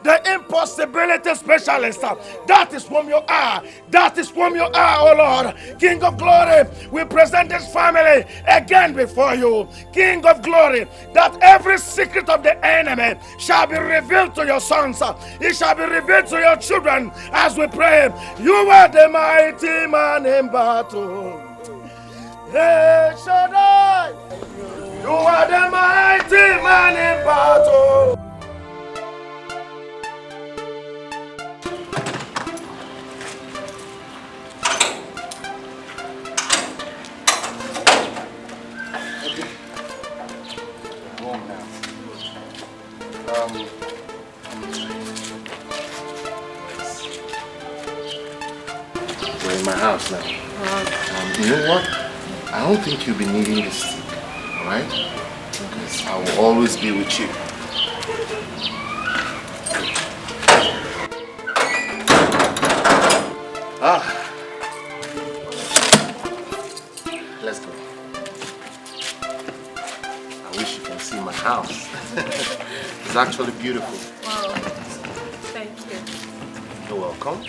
the impossibility specialist. That is whom you are. That is whom you are, oh Lord. King of glory, we present this family again before you. King of glory, that every secret of the enemy shall be revealed to your sons. It shall be revealed to your children as we pray. You are the mighty man in battle. Hey, Shaddai. You are the mighty man in battle. We're in my house now. You know what? I don't think you'll be needing this stick, alright? Because I will always be with you. Let's go. I wish you can see my house. It's actually beautiful. Wow. Thank you. You're welcome.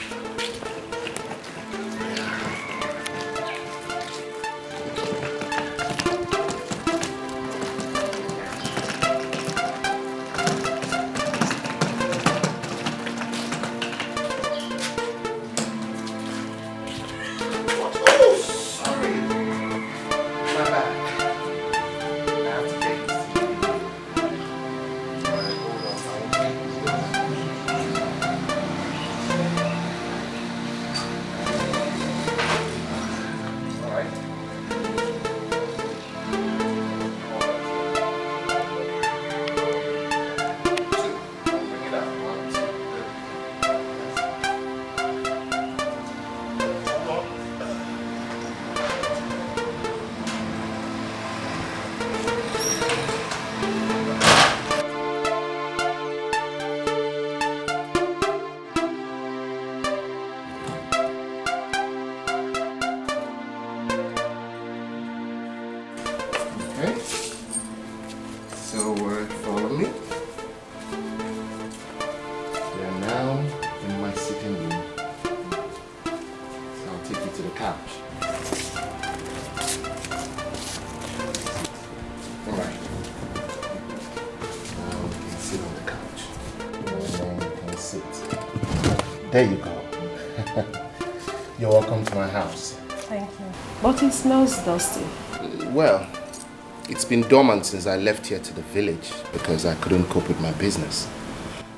There you go. You're welcome to my house. Thank you. But it smells dusty. Well, it's been dormant since I left here to the village because I couldn't cope with my business.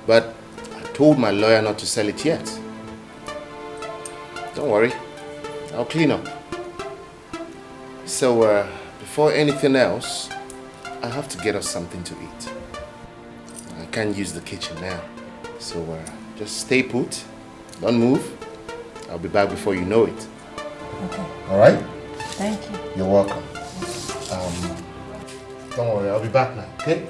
But I told my lawyer not to sell it yet. Don't worry, I'll clean up. So, before anything else, I have to get us something to eat. I can't use the kitchen now. So, just stay put. Don't move. I'll be back before you know it. Okay. All right? Thank you. You're welcome. Don't worry, I'll be back now, okay?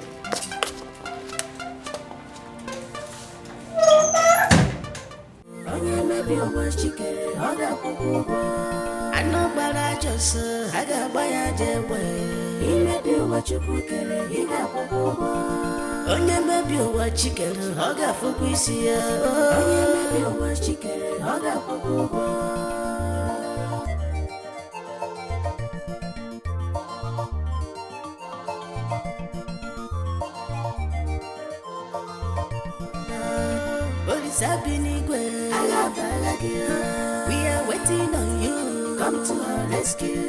Onye mebi ụwa chikere ọ ga-afụkwa isi ya. Onye mebi ụwa chikere ọ ga-afụkwa ụgwọ. Olisa bi n'igwe. We are waiting on you. Come to our rescue.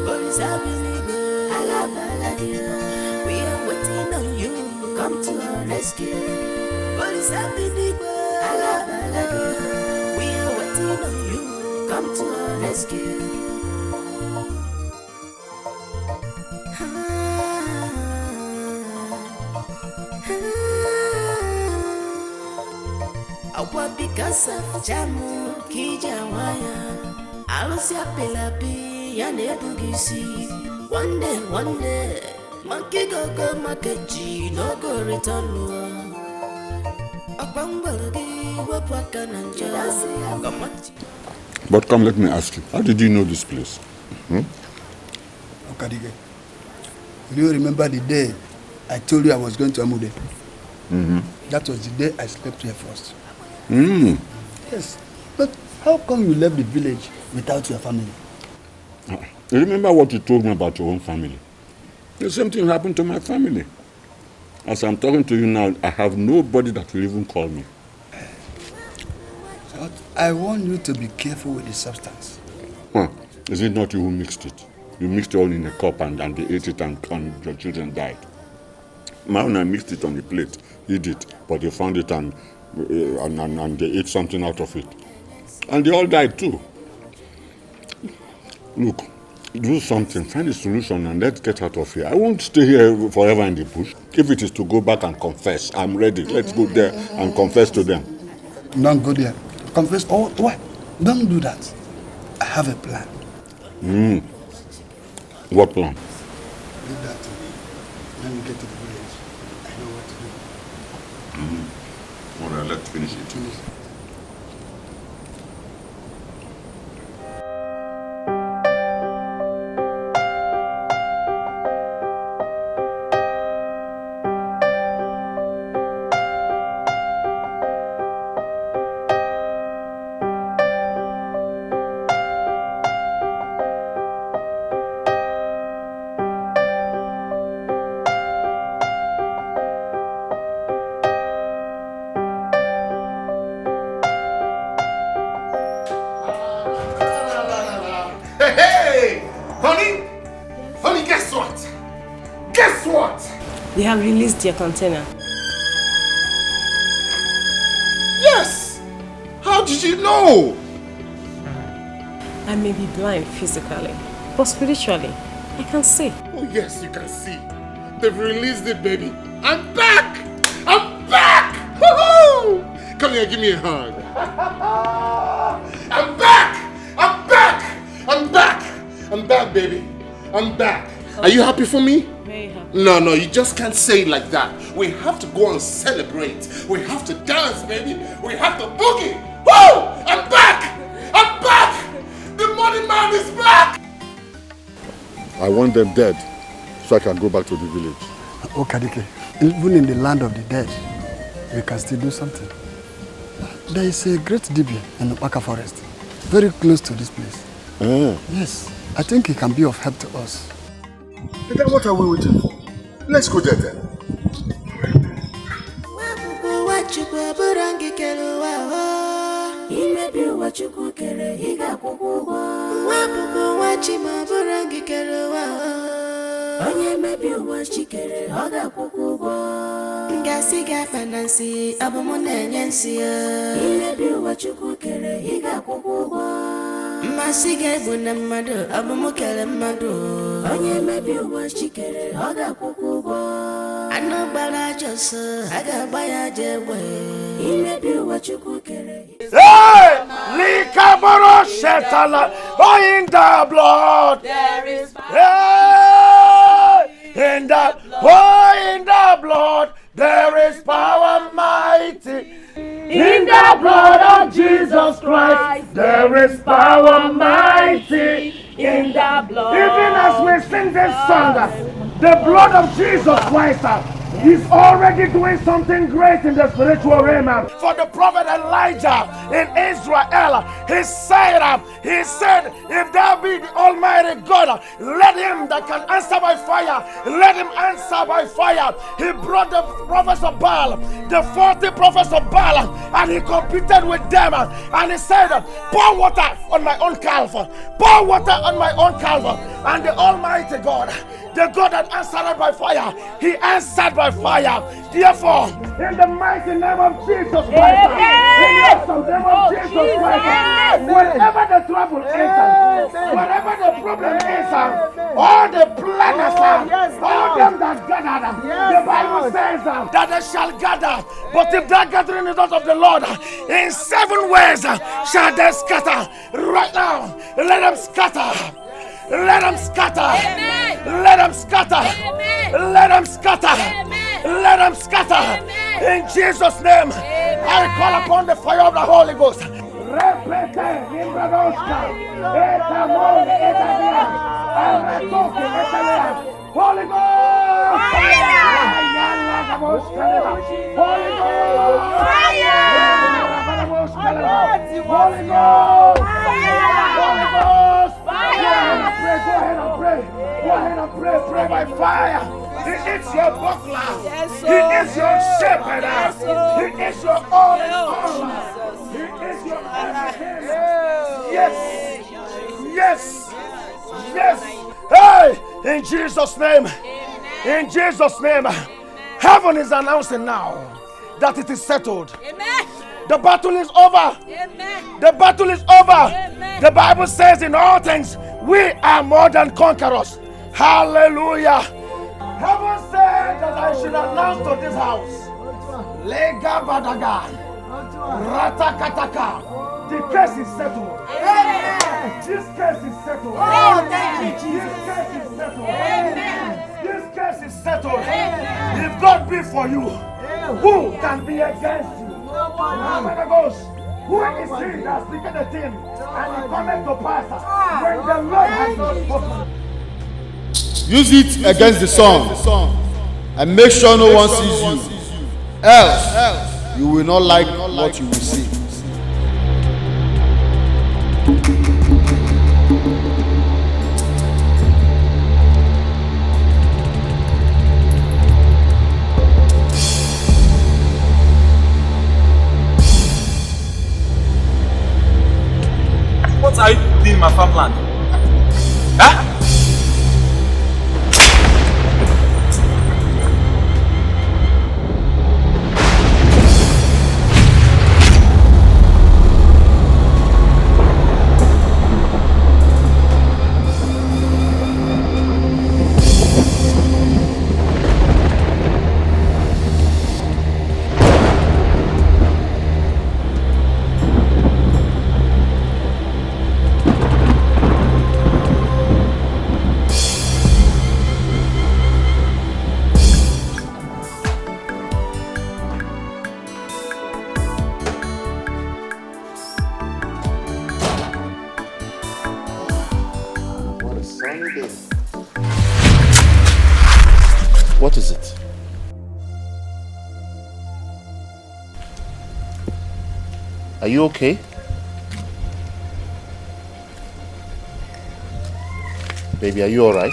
Olisa bi n'igwe. We are waiting on you. Come to our rescue. Police have been we are waiting on you. Come to our rescue. Awa because of jamu kijawaya. Alusia pelapi ya nebugisi. One day. Monkey go market G, no go return. But come, let me ask you, how did you know this place? Okadige, do you remember the day I told you I was going to Amude? That was the day I slept here first. Yes, but how come you left the village without your family? You remember what you told me about your own family? The same thing happened to my family. As I'm talking to you now, I have nobody that will even call me. But I want you to be careful with the substance. Is it not you who mixed it? You mixed it all in a cup and they ate it and your children died. Man, I mixed it on the plate, he did, but they found it and they ate something out of it. And they all died too. Look, do something, find a solution and let's get out of here. I won't stay here forever in the bush. If it is to go back and confess, I'm ready. Let's go there and confess to them. Don't go there. Confess? Oh, what? Don't do that. I have a plan. What plan? Leave that to me. When we get to the village, I know what to do. All right, let's finish it. They have released their container. Yes! How did you know? I may be blind physically, but spiritually, I can see. Oh yes, you can see. They've released it, baby. I'm back! I'm back! Woohoo! Come here, give me a hug. I'm back! I'm back! I'm back! I'm back, baby. I'm back. Are you happy for me? Very happy. No, you just can't say it like that. We have to go and celebrate. We have to dance, baby. We have to boogie. Woo! I'm back! I'm back! The money man is back! I want them dead so I can go back to the village. Oh, Kadike, even in the land of the dead, we can still do something. There is a great dibia in the Opaka forest, very close to this place. Yes, I think it can be of help to us. Then what are we waiting for? Let's go there then. Onye mebi ụwa chikere ọ ga-akwụkwọ ụgwọ. Ngasị ga-akpa na nsị abụ mụ na-enye nsị ya. Imebi ụwa Chukwu kere ị ga-akwụkwọ ụgwọ. Mmasị ga-egbu na mmadụ abụ mụ kere mmadụ. Onye mebi ụwa chikere ọ ga-akwụkwọ ụgwọ. Anụ gbara ajọ ọsọ a ga-agba ya ajọ egbe. Imebi ụwa Chukwu kere. Hey! Likaboro Shetala, oh in the blood. There is In the blood, there is power mighty. In the blood of Jesus Christ, there is power mighty. In the blood. Even as we sing this song, the blood of Jesus Christ is already doing something great in the spiritual realm. For the prophet Elijah in Israel, he said, if there be the Almighty God, let him that can answer by fire, let him answer by fire. He brought the prophets of Baal, the 40 prophets of Baal, and he competed with them. And he said, pour water on my own calf, pour water on my own calf. And the Almighty God, the God that answered by fire, he answered by fire. Therefore, in the mighty name of Jesus Christ, in the awesome name of Jesus Christ, wherever the trouble is, wherever the problem is, all the planners, all them that gathered, the Bible says that they shall gather. But if that gathering is not of the Lord, in 7 ways shall they scatter. Right now, let them scatter. Let them scatter. Amen. Let them scatter. Amen. Let them scatter. Amen. Let them scatter. Amen. In Jesus' name. Amen. I call upon the fire of the Holy Ghost. Repete, Nimbradoska, Etamon, Etania, Aratoke, Etalea. Holy Ghost! Fire! Holy Ghost! Fire! Holy Ghost! Fire! Go ahead and pray. Go ahead and pray. Pray by fire. He is your buckler. He is your shepherd. He is your all in all. He is your everything. Yes. Yes. Yes. Hey! In Jesus' name. In Jesus' name. Heaven is announcing now that it is settled. Amen. The battle is over. Amen. The battle is over. Amen. The Bible says in all things, we are more than conquerors. Hallelujah. Heaven said that I should announce to this house, Lega Badaga, Ratakataka, the case is settled. Amen. This case is settled. Oh, thank you, Jesus. This case is settled. Amen. This case is settled. Amen. If God be for you, who can be against you? Who is he that speaketh the thing and it cometh to pass when the Lord has not spoken? Use it against the sun and make sure no one sees you. Else, you will not like what you will see. What are you doing in my farmland? Huh? What is it? Are you okay? Baby, are you alright?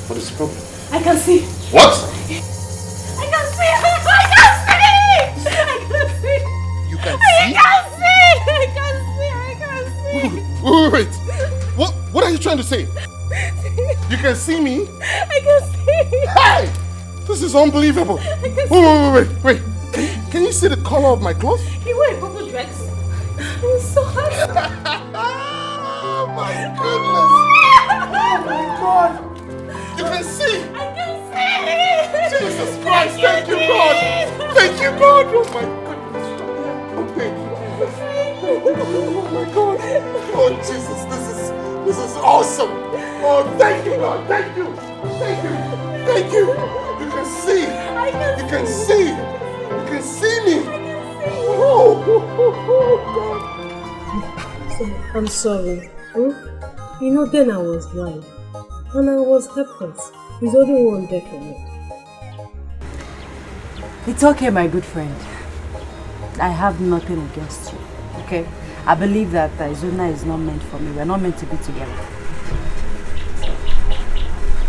What is the problem? I can see. What? I can see. I can see. I can see. You can see? I can see. I can see. Wait. What are you trying to say? You can see me? I can see. Hey! This is unbelievable. Wait. Can you see the color of my clothes? He wore a purple dress. It's so hot. Oh my goodness. Oh my God. You can see. I can see. Jesus Christ. Thank you, God. Thank you, God. Oh my goodness. Oh my God. Oh Jesus, this is awesome. Oh, thank you, God. Thank you. Thank you. Thank you. You can see. You can see. You can see me. Oh, God. I'm sorry. You know, then I was blind. And I was helpless. He's the only one there for me. It's okay, my good friend. I have nothing against you, okay? I believe that Izuna is not meant for me. We're not meant to be together.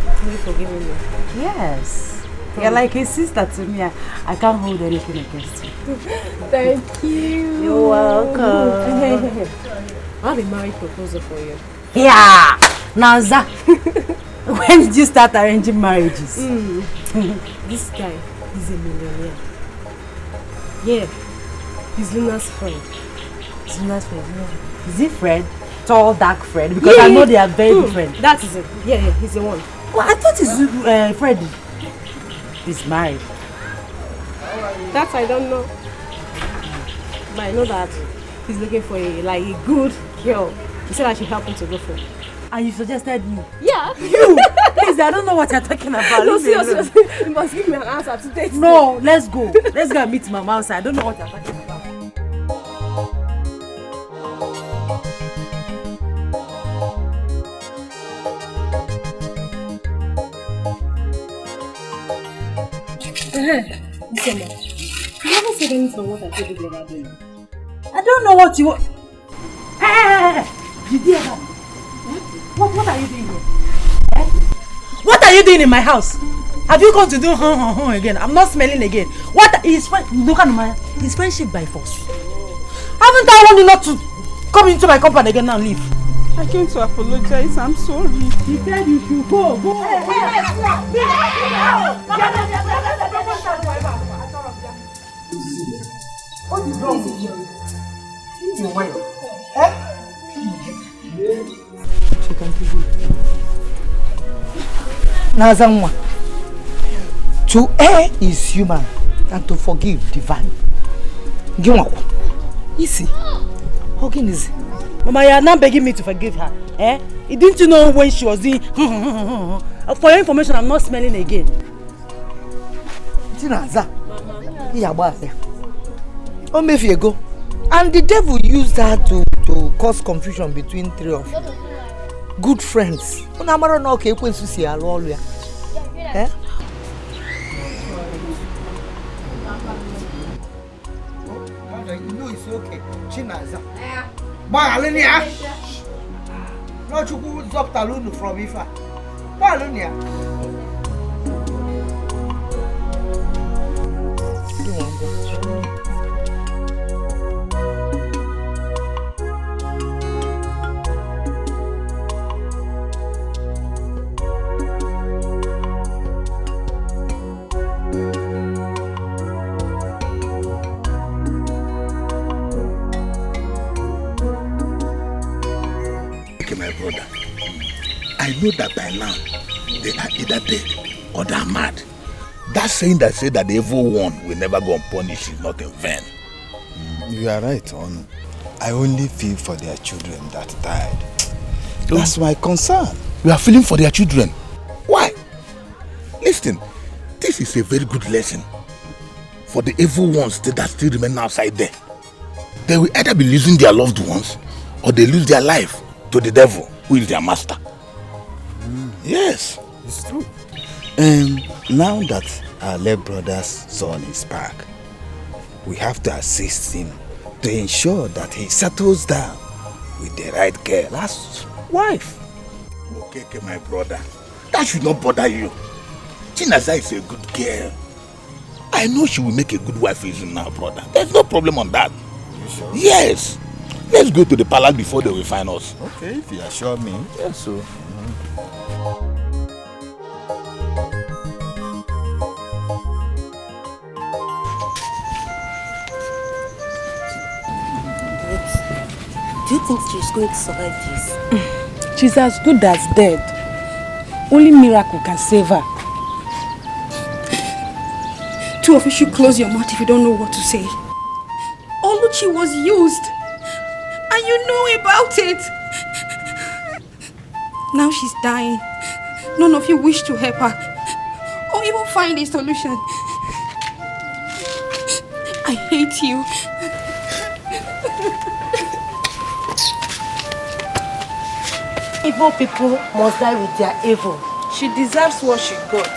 Are you forgiving me? Yes. You're like a sister to me. I can't hold anything against you. Thank you. You're welcome. I have a marriage proposal for you. Yeah! Now, when did you start arranging marriages? This guy is a millionaire. Yeah, he's Luna's friend. Luna's friend? Is he Fred? Tall, dark Fred? Because I know they are very different. That is it. Yeah, he's the one. Well, I thought it's Fred. He's married. That I don't know. But I know that he's looking for a good girl. He said I should help him to go for it. And you suggested me? Yeah. You? Please, I don't know what you're talking about. No, Leave me alone. seriously, you must give me an answer today. No, let's go. Let's go and meet Mama outside. I don't know what you're talking about. Listen, you haven't said anything on what I told you the other day. I don't know what you want. Hey! You did that? What are you doing here? What are you doing in my house? Have you gone to do again? I'm not smelling again. What is look at my his friendship by force? Haven't I warned you not to come into my compound again and leave? I came to apologize. I'm sorry. He said you should go. What is wrong with you? Your wife. She can be good. Nazamwa. To err is human and to forgive divine. Gimwako. Easy. Hugging is. Mama, you are not begging me to forgive her. Didn't you know when she was doing For your information, I'm not smelling again. Tinaza. Oh, maybe you go. And the devil used her to cause confusion between three of you. Good friends. Eh? You know it's okay. Chinaza. Balinia. No chuku zop talunu from Ifa. Balinia. My brother, I know that by now they are either dead or they are mad. That saying that said that the evil one will never go unpunished is not in vain. You are right, Onu. I only feel for their children that died. That's my concern. You are feeling for their children? Why? Listen, this is a very good lesson for the evil ones that still remain outside there. They will either be losing their loved ones or they lose their life to the devil, who is their master. Yes, it's true. Now that our late brother's son is back, we have to assist him to ensure that he settles down with the right girl as wife. Okay, my brother, that should not bother you. Chinaza is a good girl. I know she will make a good wife for you now, brother. There's no problem on that. You sure? Yes. Let's go to the palace before they will find us. Okay, if you assure me. Yes, so. Do you think she's going to survive this? She's as good as dead. Only miracle can save her. Two of you should close your mouth if you don't know what to say. Oluchi was used. And you know about it. Now she's dying. None of you wish to help her. Or even find a solution. I hate you. Evil people must die with their evil. She deserves what she got.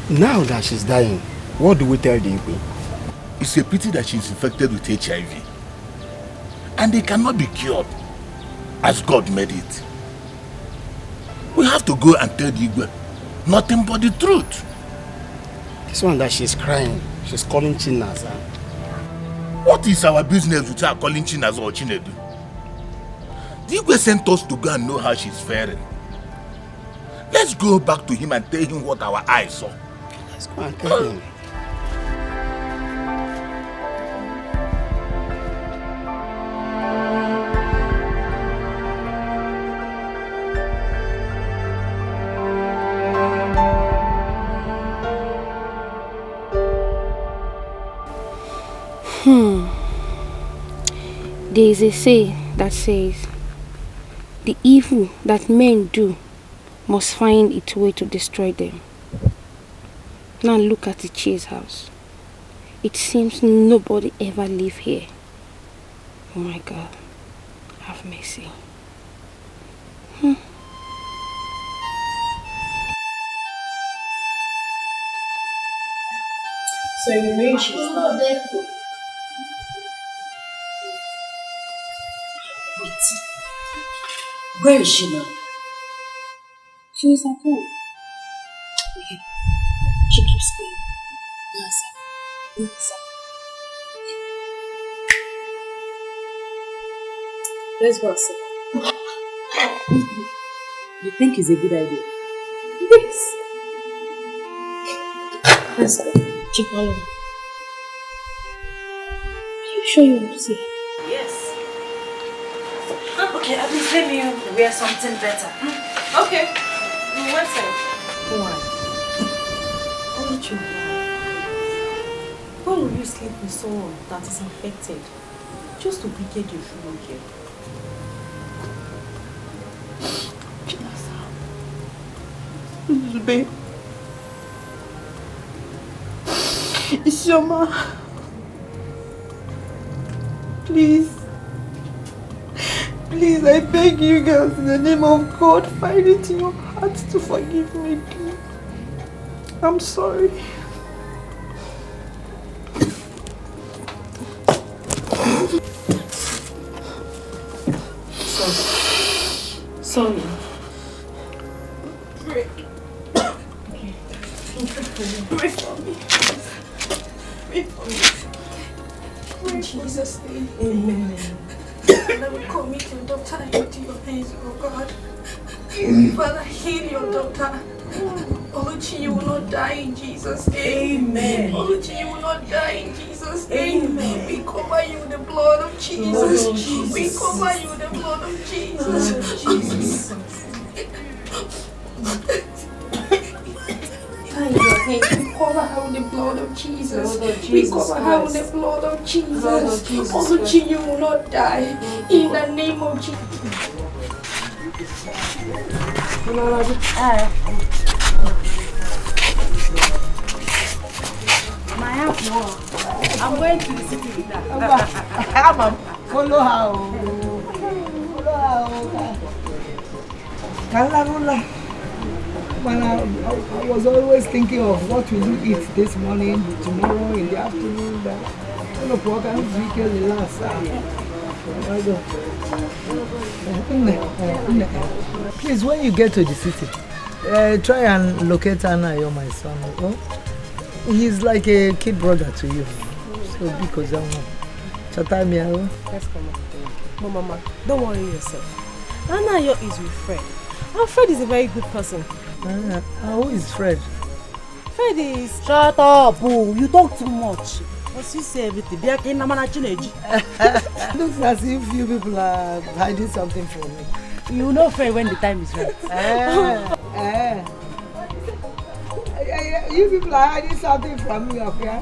Now that she's dying, what do we tell the Igwe? It's a pity that she's infected with HIV. And it cannot be cured as God made it. We have to go and tell the Igwe nothing but the truth. This one that she's crying, she's calling Chinaza. What is our business with her calling Chinaza or Chinedu? The Igwe sent us to go and know how she's faring. Let's go back to him and tell him what our eyes saw. Let's go and tell him. There is a say that says, the evil that men do must find its way to destroy them. Now look at the Chase house. It seems nobody ever live here. Oh my God, have mercy. So you mean she's not there? Where is she now? She is at home. She keeps screaming. Nasa. Let's go and sit. You think it's a good idea? Yes. Let's go. Chipalo. Are you sure you want to see her? Yes. Okay, at least let me wear something better. Okay. One second. Why? Only you. Why will you sleep with someone that is infected? Just to get your food okay. Babe. It's your ma. Please. Please, I beg you girls, in the name of God, find it in your hearts to forgive me, please. I'm sorry. Sorry. Pray. Pray for me. Pray for me. In Jesus' name. Amen. Let me commit your daughter into your hands, oh God. Father, heal your daughter. Oluchi, you will not die in Jesus' name. Amen. Oluchi, you will not die in Jesus' name. Amen. We cover you with the blood of Jesus. We cover you with the blood of Jesus. We cover her with the blood of Jesus. We cover her with the blood of Jesus. Oluchi, you will not die in the name of Jesus. I'm going to the city with that. Follow her. Well, I was always thinking of what will you eat this morning, tomorrow, in the afternoon. Please, when you get to the city, try and locate Anayo, my son. Oh? He's like a kid brother to you. So because Chatamia. Yes, Mama, don't worry yourself. Anayo is with Fred. And Fred is a very good person. Who is Fred? Fred is... Shut up, you talk too much. What's you say everything? Looks as if you people are hiding something from me. You know Fred when the time is right. You people are hiding something from me, okay?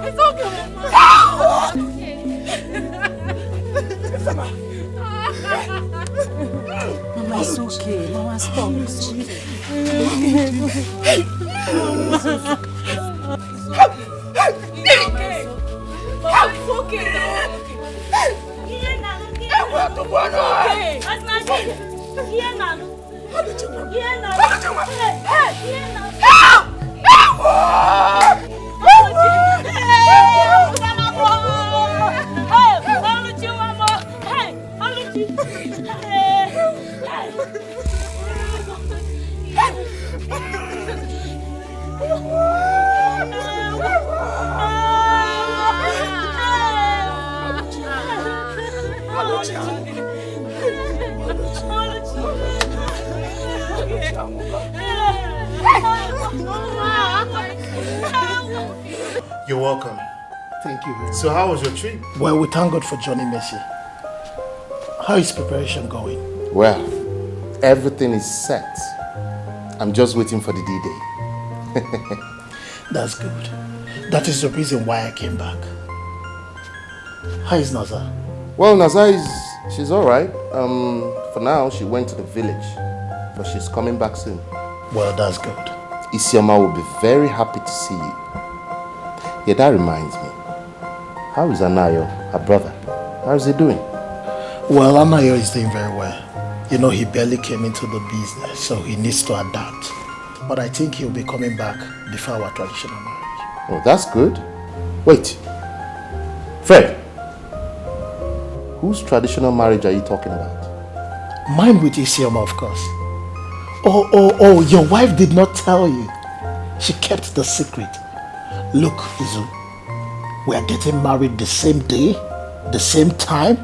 It's okay, Mama. It's okay. Mama, stop. It's okay. You're welcome. Thank you. So how was your trip? Well, we thank God for Johnny Mercy. How is preparation going? Well, everything is set. I'm just waiting for the D-Day. That's good. That is the reason why I came back. How is Naza? Well, Naza she's all right. For now, she went to the village, but she's coming back soon. Well, that's good. Isioma will be very happy to see you. Yeah, that reminds me. How is Anayo, her brother? How is he doing? Well, Anayo is doing very well. You know, he barely came into the business, so he needs to adapt. But I think he'll be coming back before our traditional marriage. Oh, that's good. Wait. Fred. Whose traditional marriage are you talking about? Mine with Isioma, of course. Oh, your wife did not tell you. She kept the secret. Look, Izu, we are getting married the same day, the same time,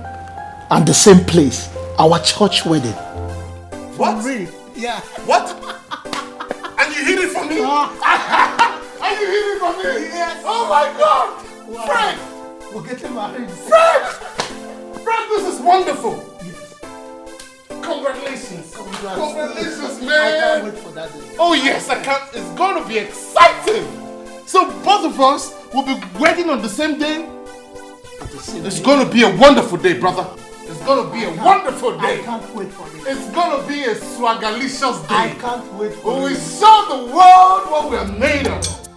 and the same place. Our church wedding. What? Yeah. What? And you hid it from me? And you hid it from me? Yes. Oh my God! Wow. Fred! We're getting married. Fred! Fred, this is wonderful! Yes. Congratulations! Congratulations, man! I can't wait for that day. Oh yes, I can't. It's going to be exciting! So both of us will be wedding on the same day? It's going to be a wonderful day, brother. It's going to be a wonderful day. I can't wait for it. It's going to be a swagalicious day. I can't wait for it. We show the world what we are made of.